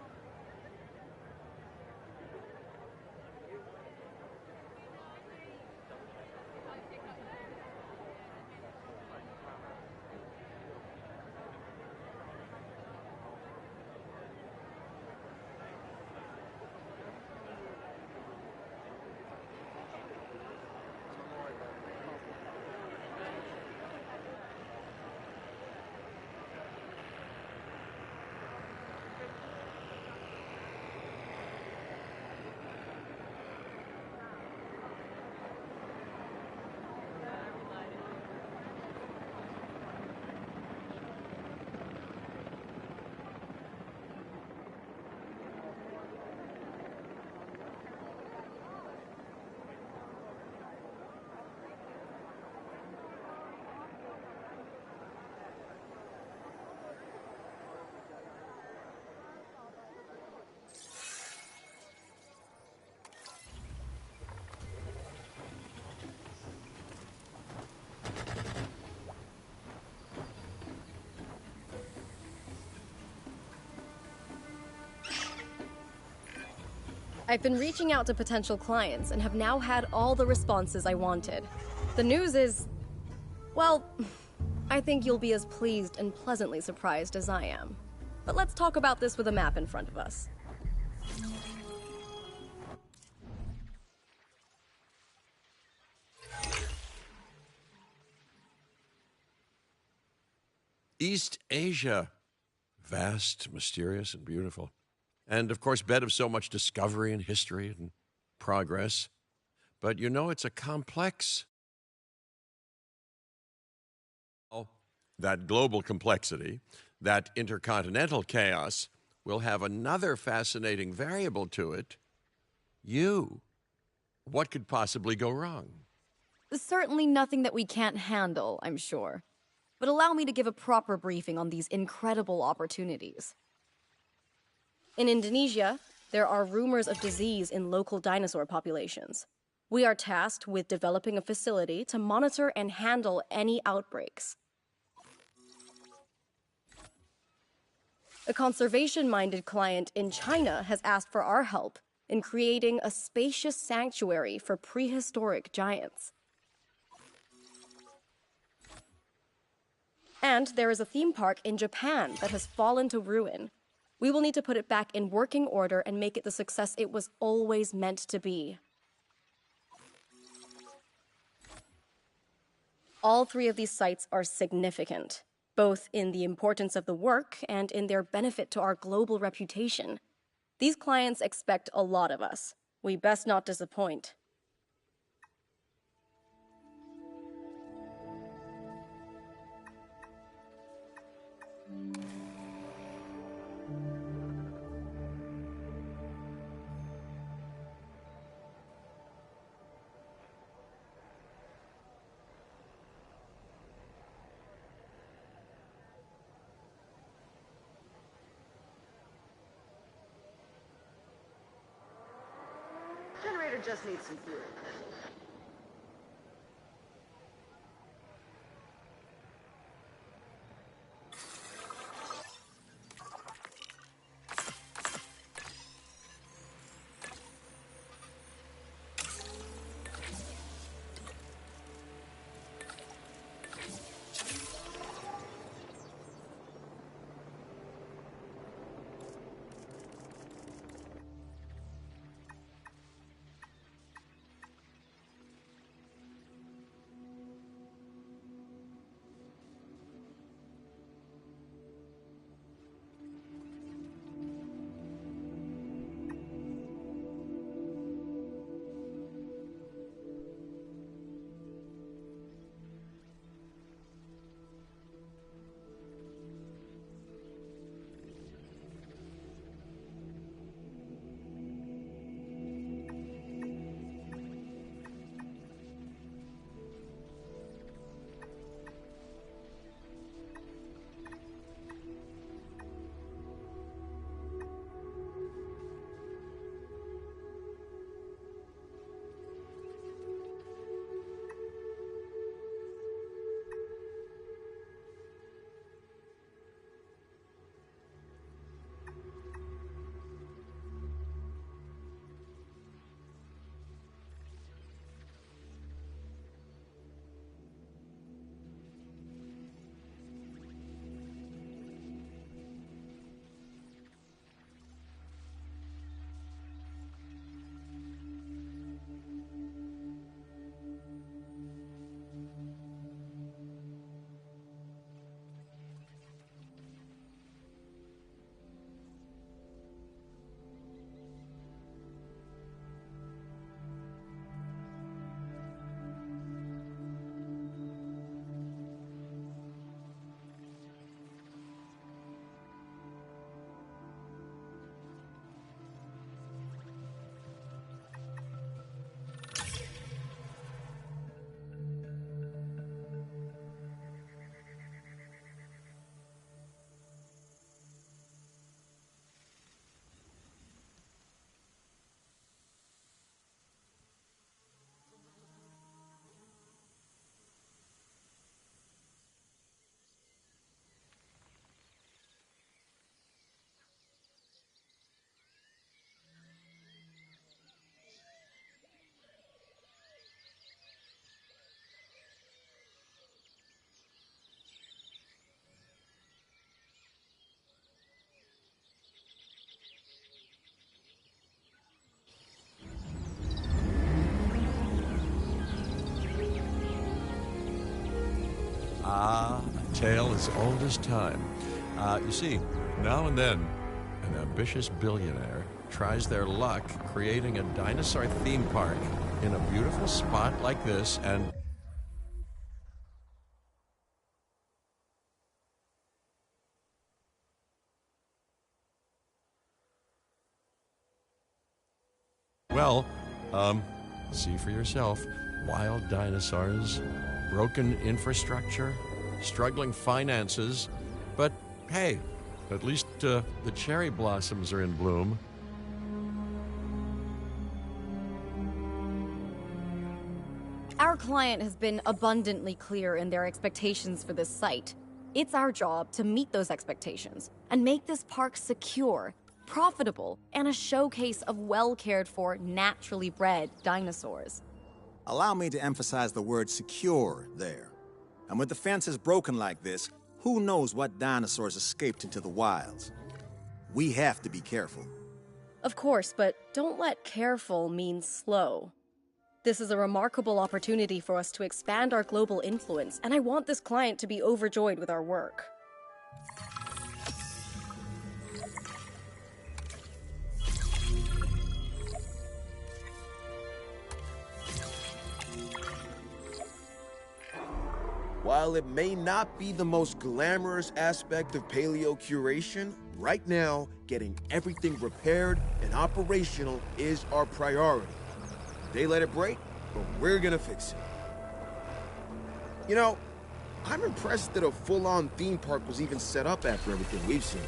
I've been reaching out to potential clients and have now had all the responses I wanted. The news is, well, I think you'll be as pleased and pleasantly surprised as I am. But let's talk about this with a map in front of us.
East Asia. Vast, mysterious, and beautiful. And, of course, bed of so much discovery and history and progress. But you know, it's a complex. That global complexity, that intercontinental chaos, will have another fascinating variable to it. You. What could possibly go wrong?
Certainly nothing that we can't handle, I'm sure. But allow me to give a proper briefing on these incredible opportunities. In Indonesia, there are rumors of disease in local dinosaur populations. We are tasked with developing a facility to monitor and handle any outbreaks. A conservation-minded client in China has asked for our help in creating a spacious sanctuary for prehistoric giants. And there is a theme park in Japan that has fallen to ruin. We will need to put it back in working order and make it the success it was always meant to be. All three of these sites are significant, both in the importance of the work and in their benefit to our global reputation. These clients expect a lot of us. We best not disappoint.
Generator just needs some fuel.
Ah, a tale as old as time. You see, now and then, an ambitious billionaire tries their luck creating a dinosaur theme park in a beautiful spot like this, and well, see for yourself. Wild dinosaurs, broken infrastructure, struggling finances, but hey, at least the cherry blossoms are in bloom.
Our client has been abundantly clear in their expectations for this site. It's our job to meet those expectations and make this park secure, profitable, and a showcase of well-cared-for, naturally bred dinosaurs.
Allow me to emphasize the word secure there. And with the fences broken like this, who knows what dinosaurs escaped into the wilds? We have to be careful.
Of course, but don't let careful mean slow. This is a remarkable opportunity for us to expand our global influence, and I want this client to be overjoyed with our work.
While it may not be the most glamorous aspect of paleo curation, right now, getting everything repaired and operational is our priority. They let it break, but we're gonna fix it. You know, I'm impressed that a full-on theme park was even set up after everything we've seen.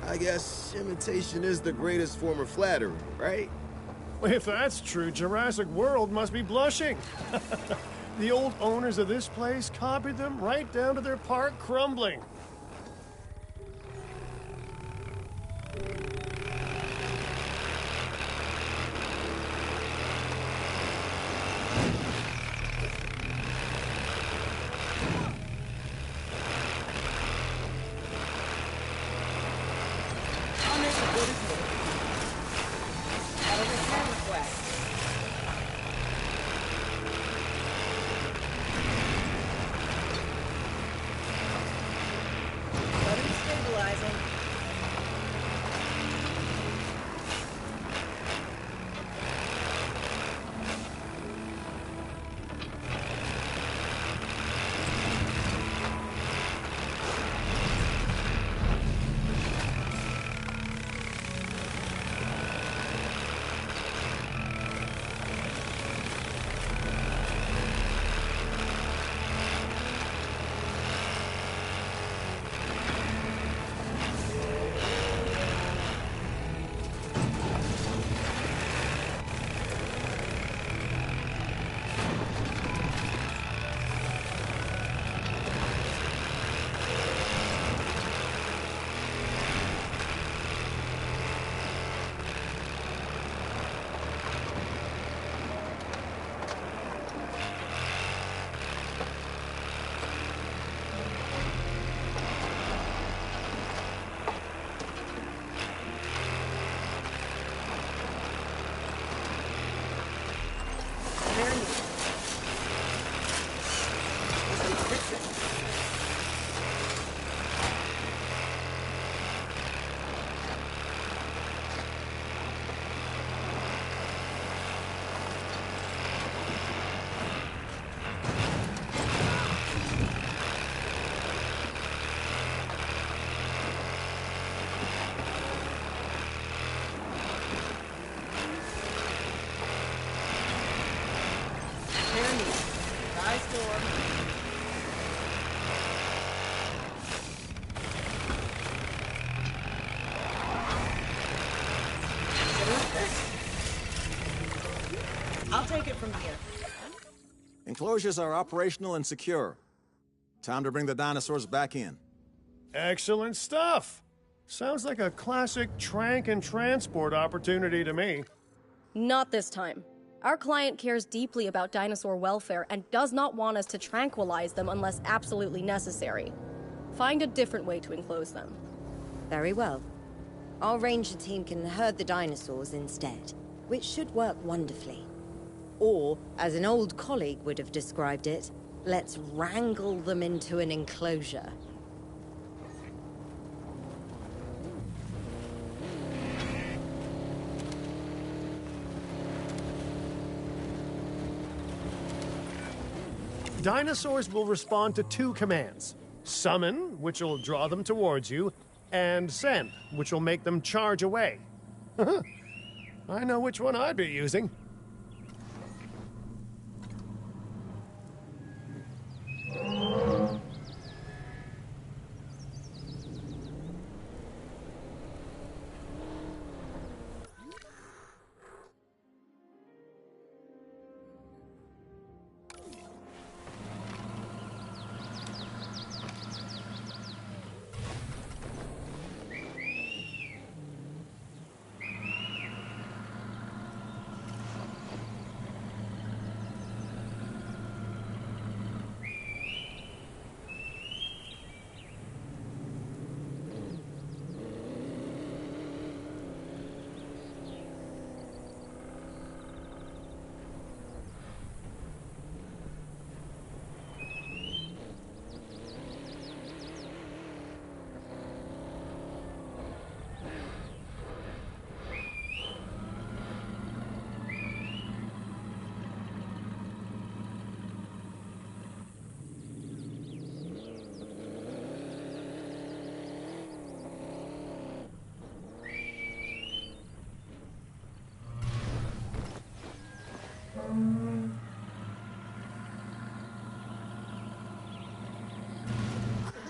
I guess imitation is the greatest form of flattery, right?
If that's true, Jurassic World must be blushing. The old owners of this place copied them right down to their park crumbling.
I'll take it from here.
Enclosures are operational and secure. Time to bring the dinosaurs back in.
Excellent stuff. Sounds like a classic trank and transport opportunity to me.
Not this time. Our client cares deeply about dinosaur welfare and does not want us to tranquilize them unless absolutely necessary. Find a different way to enclose them.
Very well. Our ranger team can herd the dinosaurs instead, which should work wonderfully. Or, as an old colleague would have described it, let's wrangle them into an enclosure.
Dinosaurs will respond to two commands. Summon, which will draw them towards you, and send, which will make them charge away. I know which one I'd be using.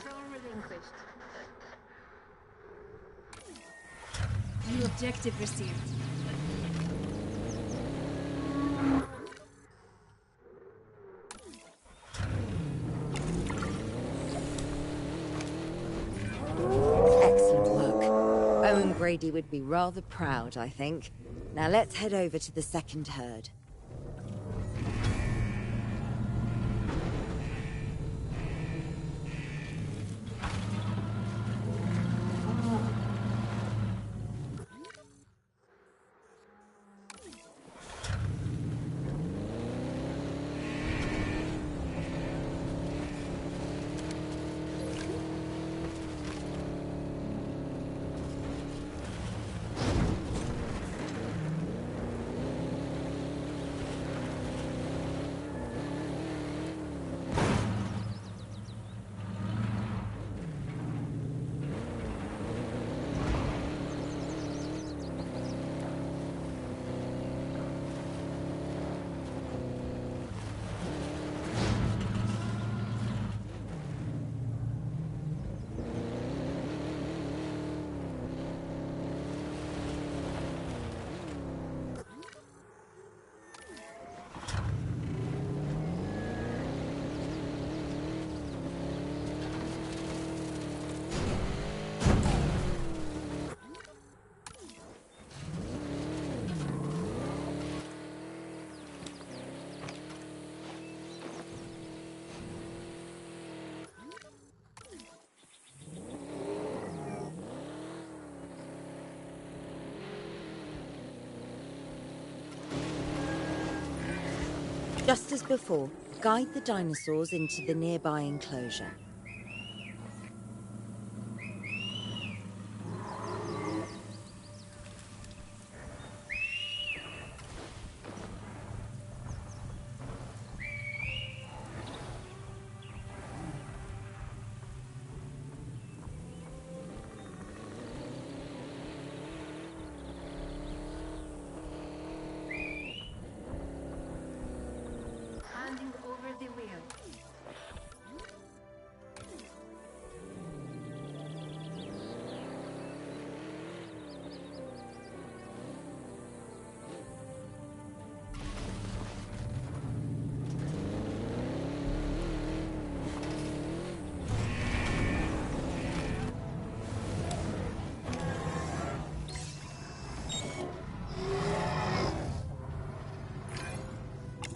Zone relinquished.
New objective received.
Excellent work. Owen Grady would be rather proud, I think. Now let's head over to the second herd. Just as before, guide the dinosaurs into the nearby enclosure.
Handing over the wheel.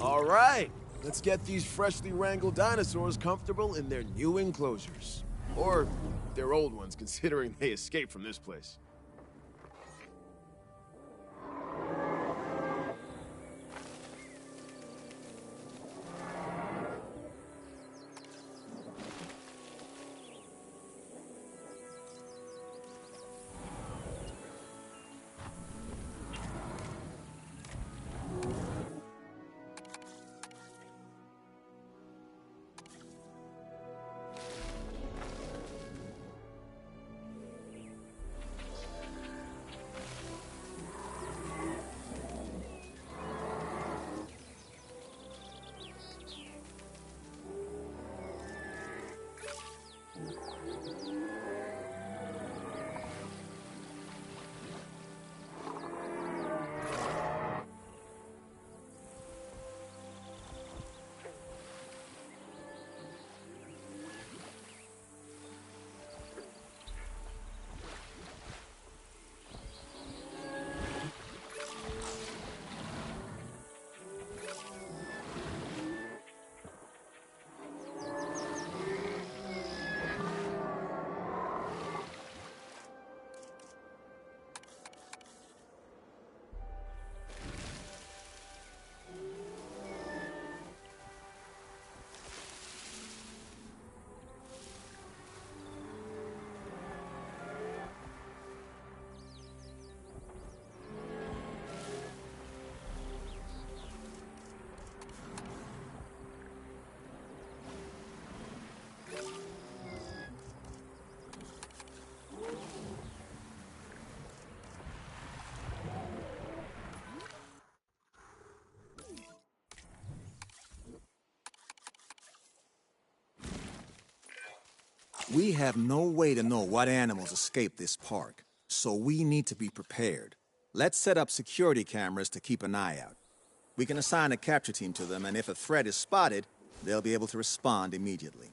All right, let's get these freshly wrangled dinosaurs comfortable in their new enclosures. Or their old ones, considering they escaped from this place.
We have no way to know what animals escape this park, so we need to be prepared. Let's set up security cameras to keep an eye out. We can assign a capture team to them, and if a threat is spotted, they'll be able to respond immediately.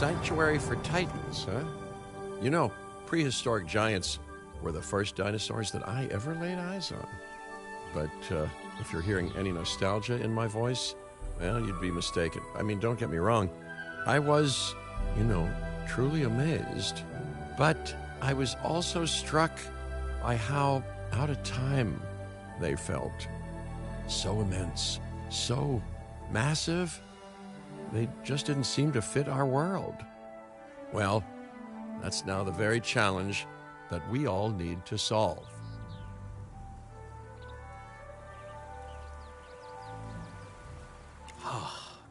sanctuary for titans, huh? You know, prehistoric giants were the first dinosaurs that I ever laid eyes on. But if you're hearing any nostalgia in my voice, well, you'd be mistaken. I mean, don't get me wrong. I was, truly amazed. But I was also struck by how out of time they felt. So immense, so massive, they just didn't seem to fit our world. Well, that's now the very challenge that we all need to solve.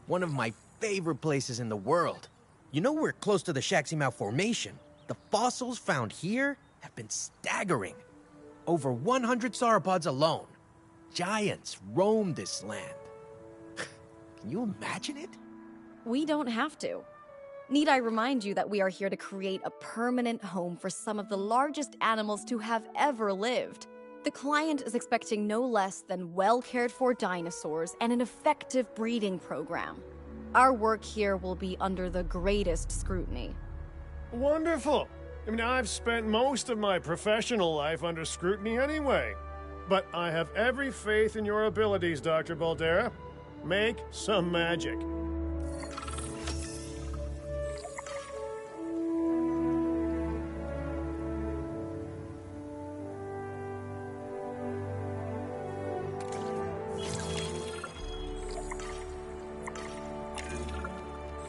One of my favorite places in the world. You know we're close to the Shaximau Formation. The fossils found here have been staggering. Over 100 sauropods alone. Giants roam this land. Can you imagine it?
We don't have to. Need I remind you that we are here to create a permanent home for some of the largest animals to have ever lived? The client is expecting no less than well-cared-for dinosaurs and an effective breeding program. Our work here will be under the greatest scrutiny.
Wonderful. I mean, I've spent most of my professional life under scrutiny anyway. But I have every faith in your abilities, Dr. Baldera. Make some magic.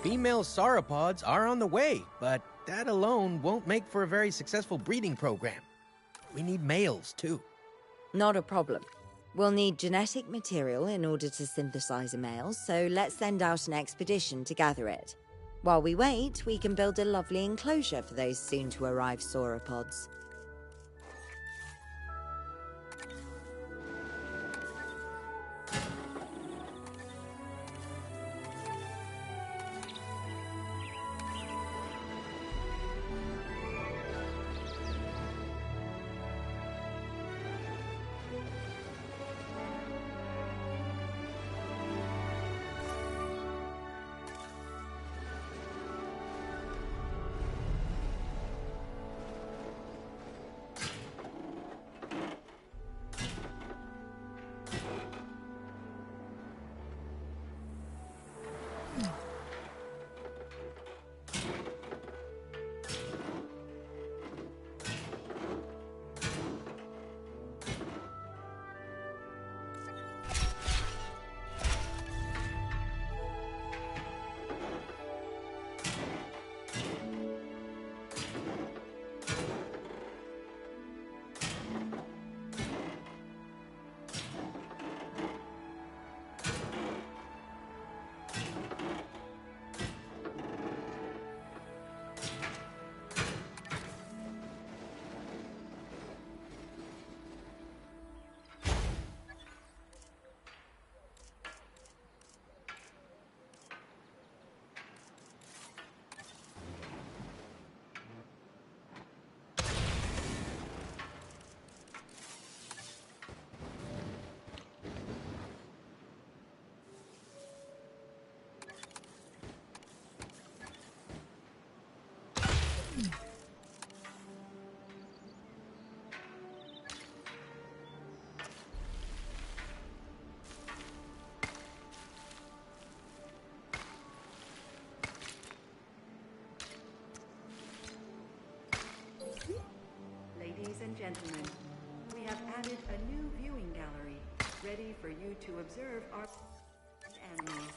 Female sauropods are on the way, but that alone won't make for a very successful breeding program. We need males, too.
Not a problem. We'll need genetic material in order to synthesize a male, so let's send out an expedition to gather it. While we wait, we can build a lovely enclosure for those soon-to-arrive sauropods.
Ladies and gentlemen, we have added a new viewing gallery, ready for you to observe our animals.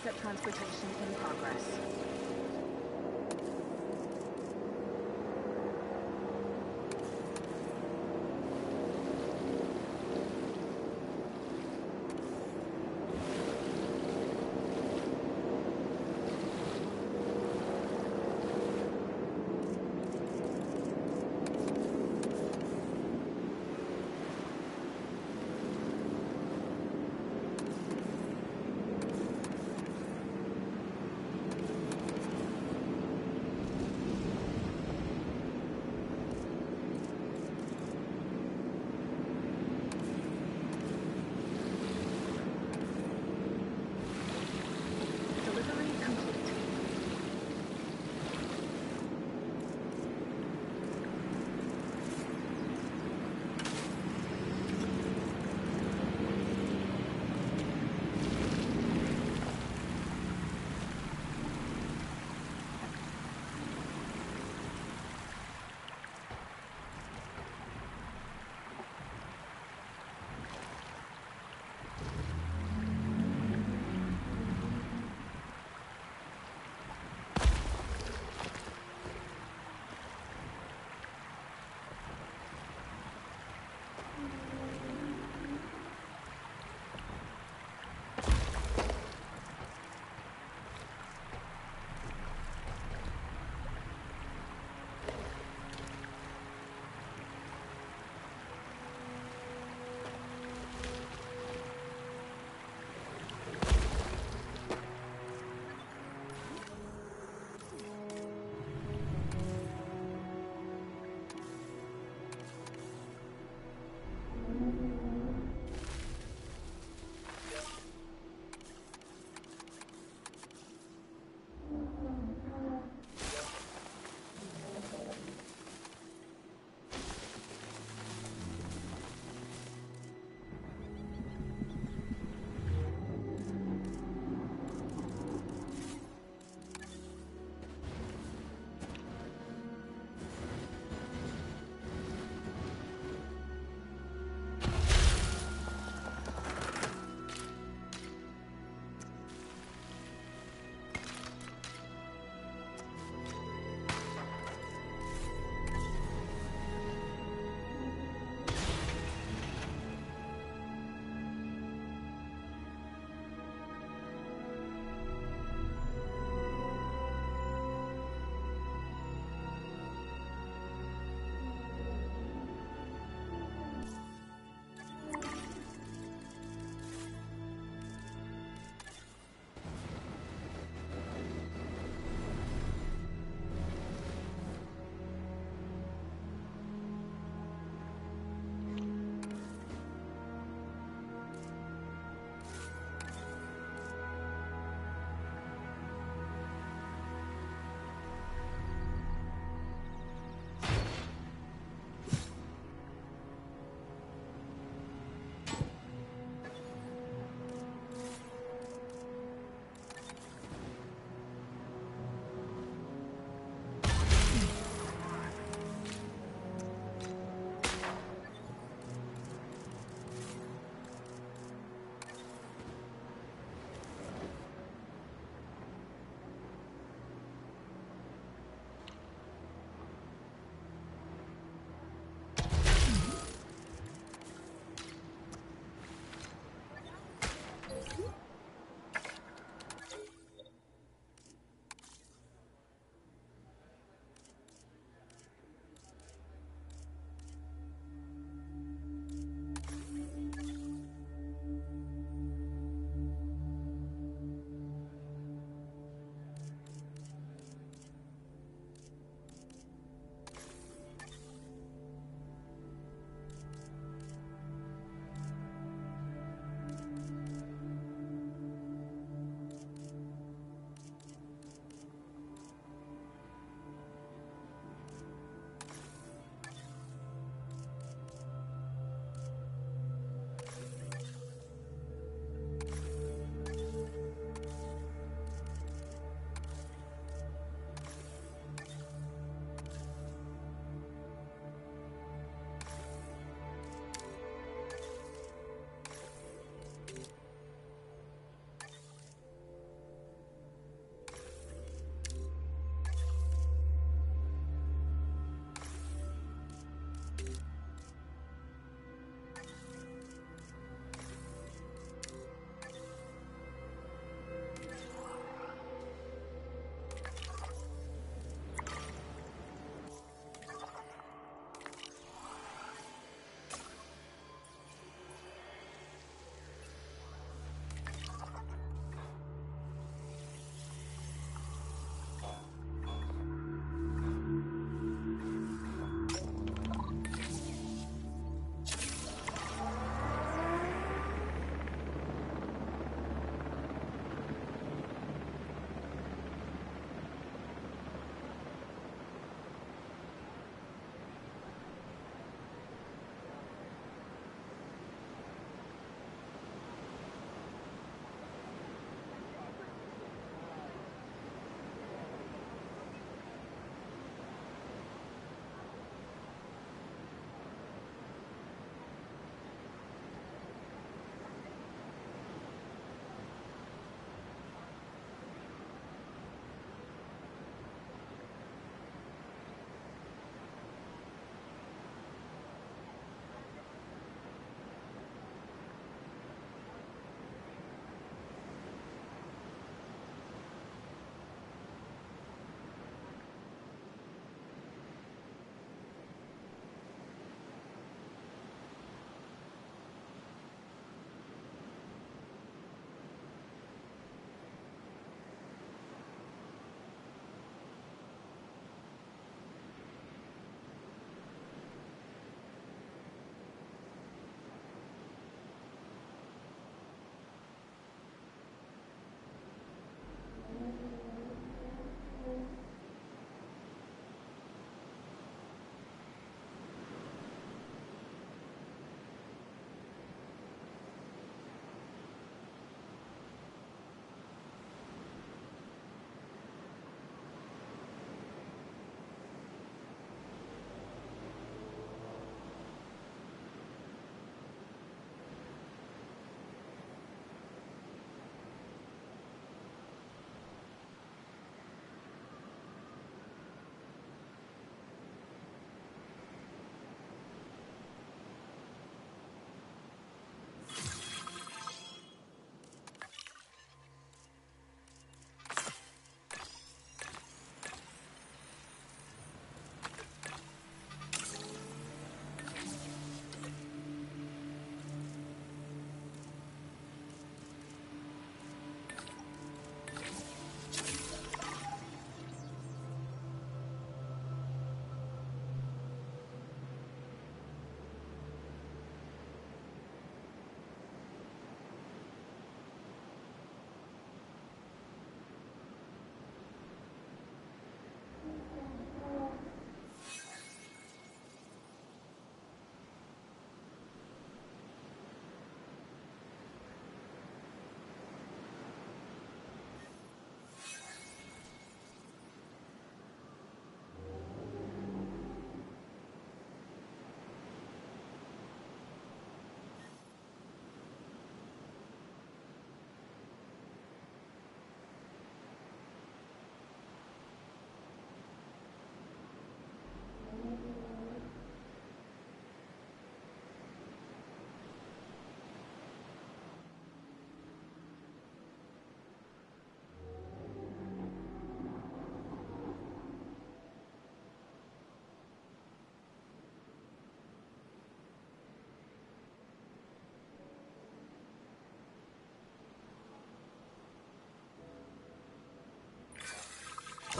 Intercept transportation in progress.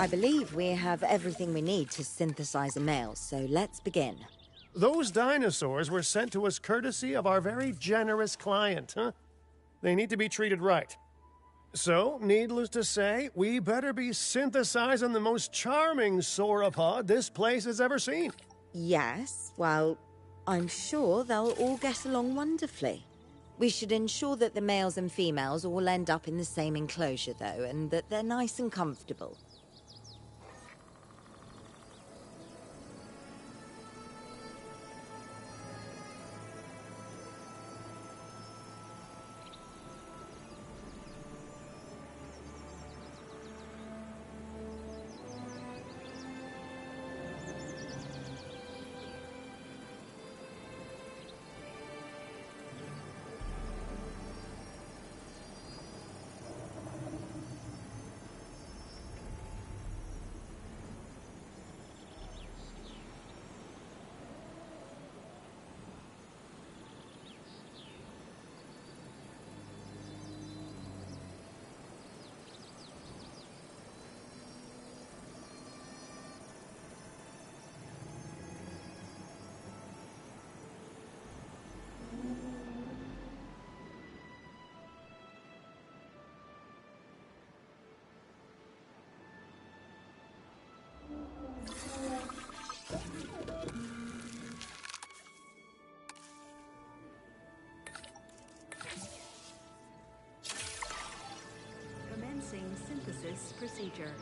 I believe we have everything we need to synthesize a male, so let's begin.
Those dinosaurs were sent to us courtesy of our very generous client, huh? They need to be treated right. So, needless to say, we better be synthesizing the most charming sauropod this place has ever seen.
Yes, well, I'm sure they'll all get along wonderfully. We should ensure that the males and females all end up in the same enclosure, though, and that they're nice and comfortable.
Commencing synthesis procedure.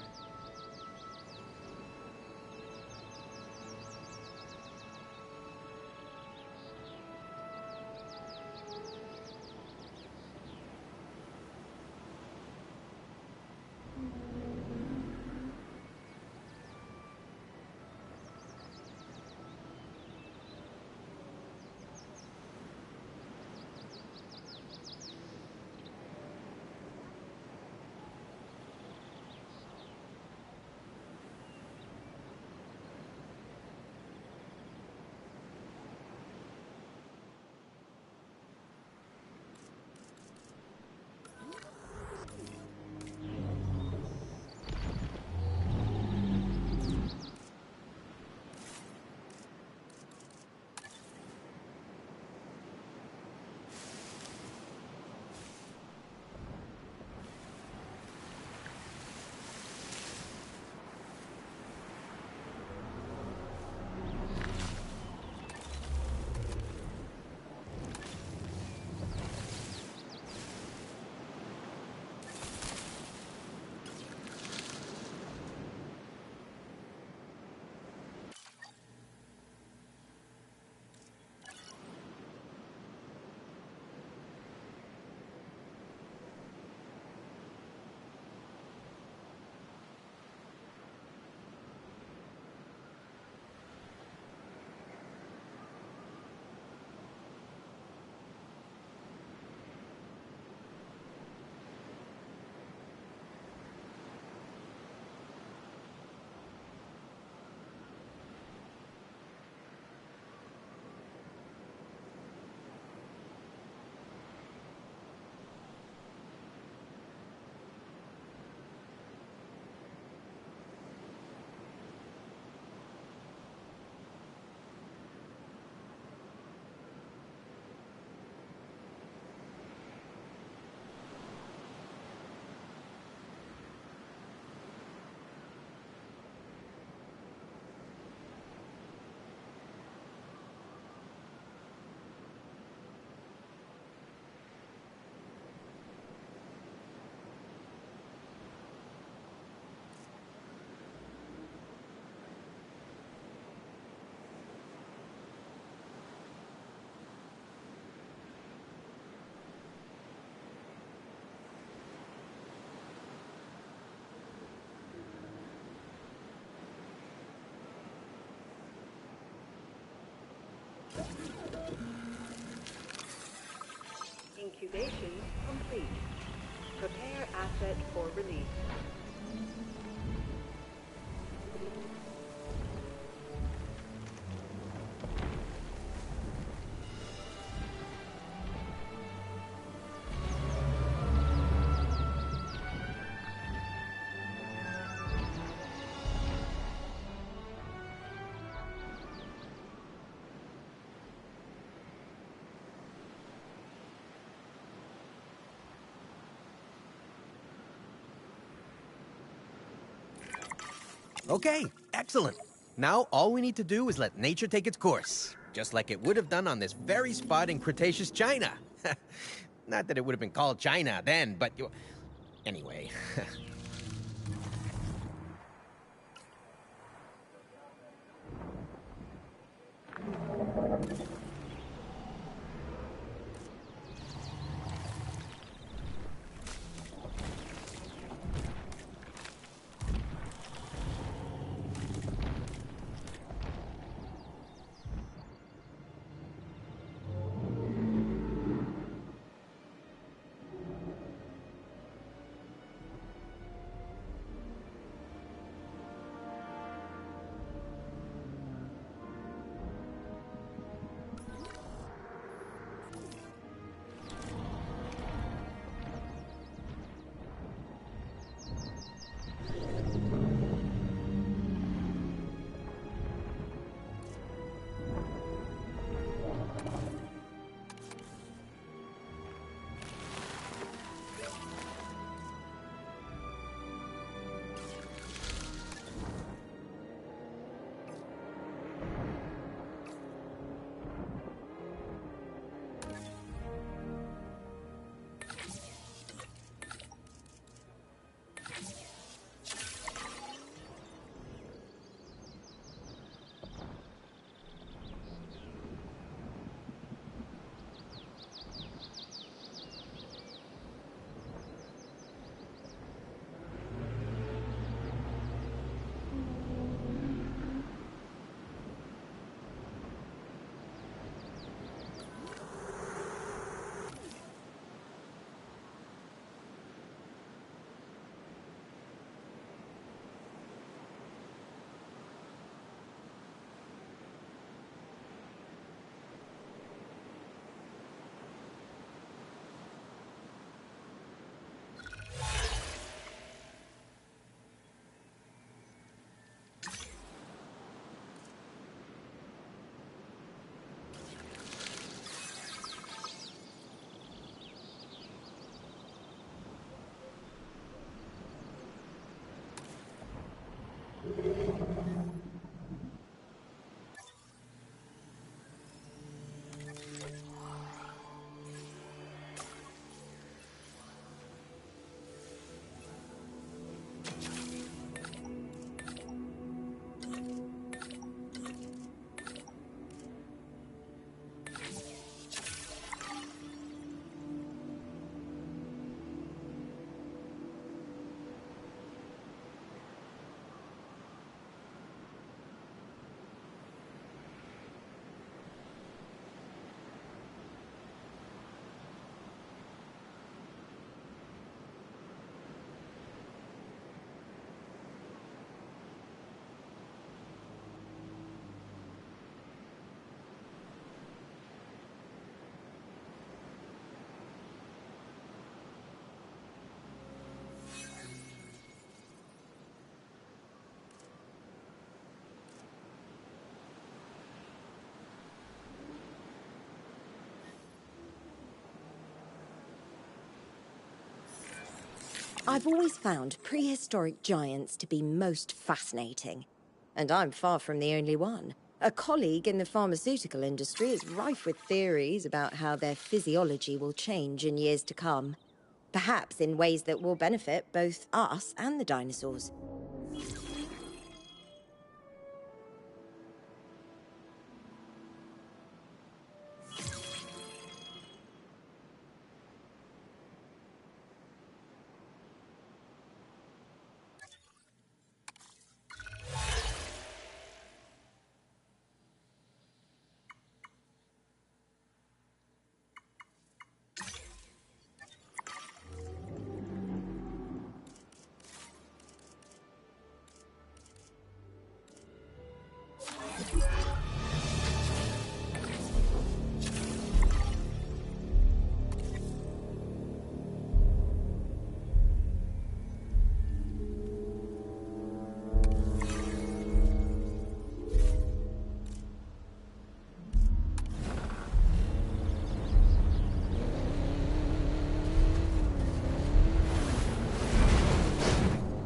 Incubation complete. Prepare asset for release.
Okay, excellent. Now all we need to do is let nature take its course, just like it would have done on this very spot in Cretaceous China. Not that it would have been called China then, but anyway.
I've always found prehistoric giants to be most fascinating. And I'm far from the only one. A colleague in the pharmaceutical industry is rife with theories about how their physiology will change in years to come. Perhaps in ways that will benefit both us and the dinosaurs.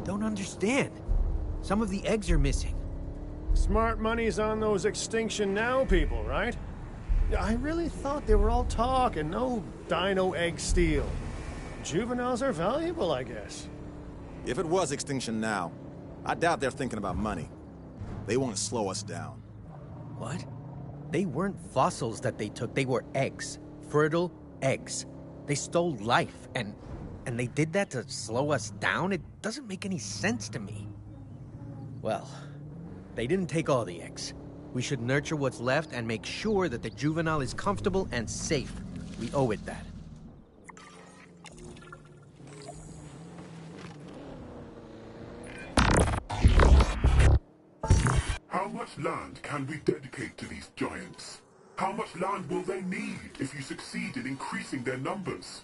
Don't understand. Some of the eggs are missing.
Smart money's on those Extinction Now people, right? Yeah, I really thought they were all talk and no dino egg steal. Juveniles are valuable, I guess.
If it was Extinction Now, I doubt they're thinking about money. They want to slow us down.
What? They weren't fossils that they took, they were eggs. Fertile eggs. They stole life, and they did that to slow us down? It doesn't make any sense to me. Well, they didn't take all the eggs. We should nurture what's left and make sure that the juvenile is comfortable and safe. We owe it that.
How much land can we dedicate to these giants? How much land will they need if you succeed in increasing their numbers?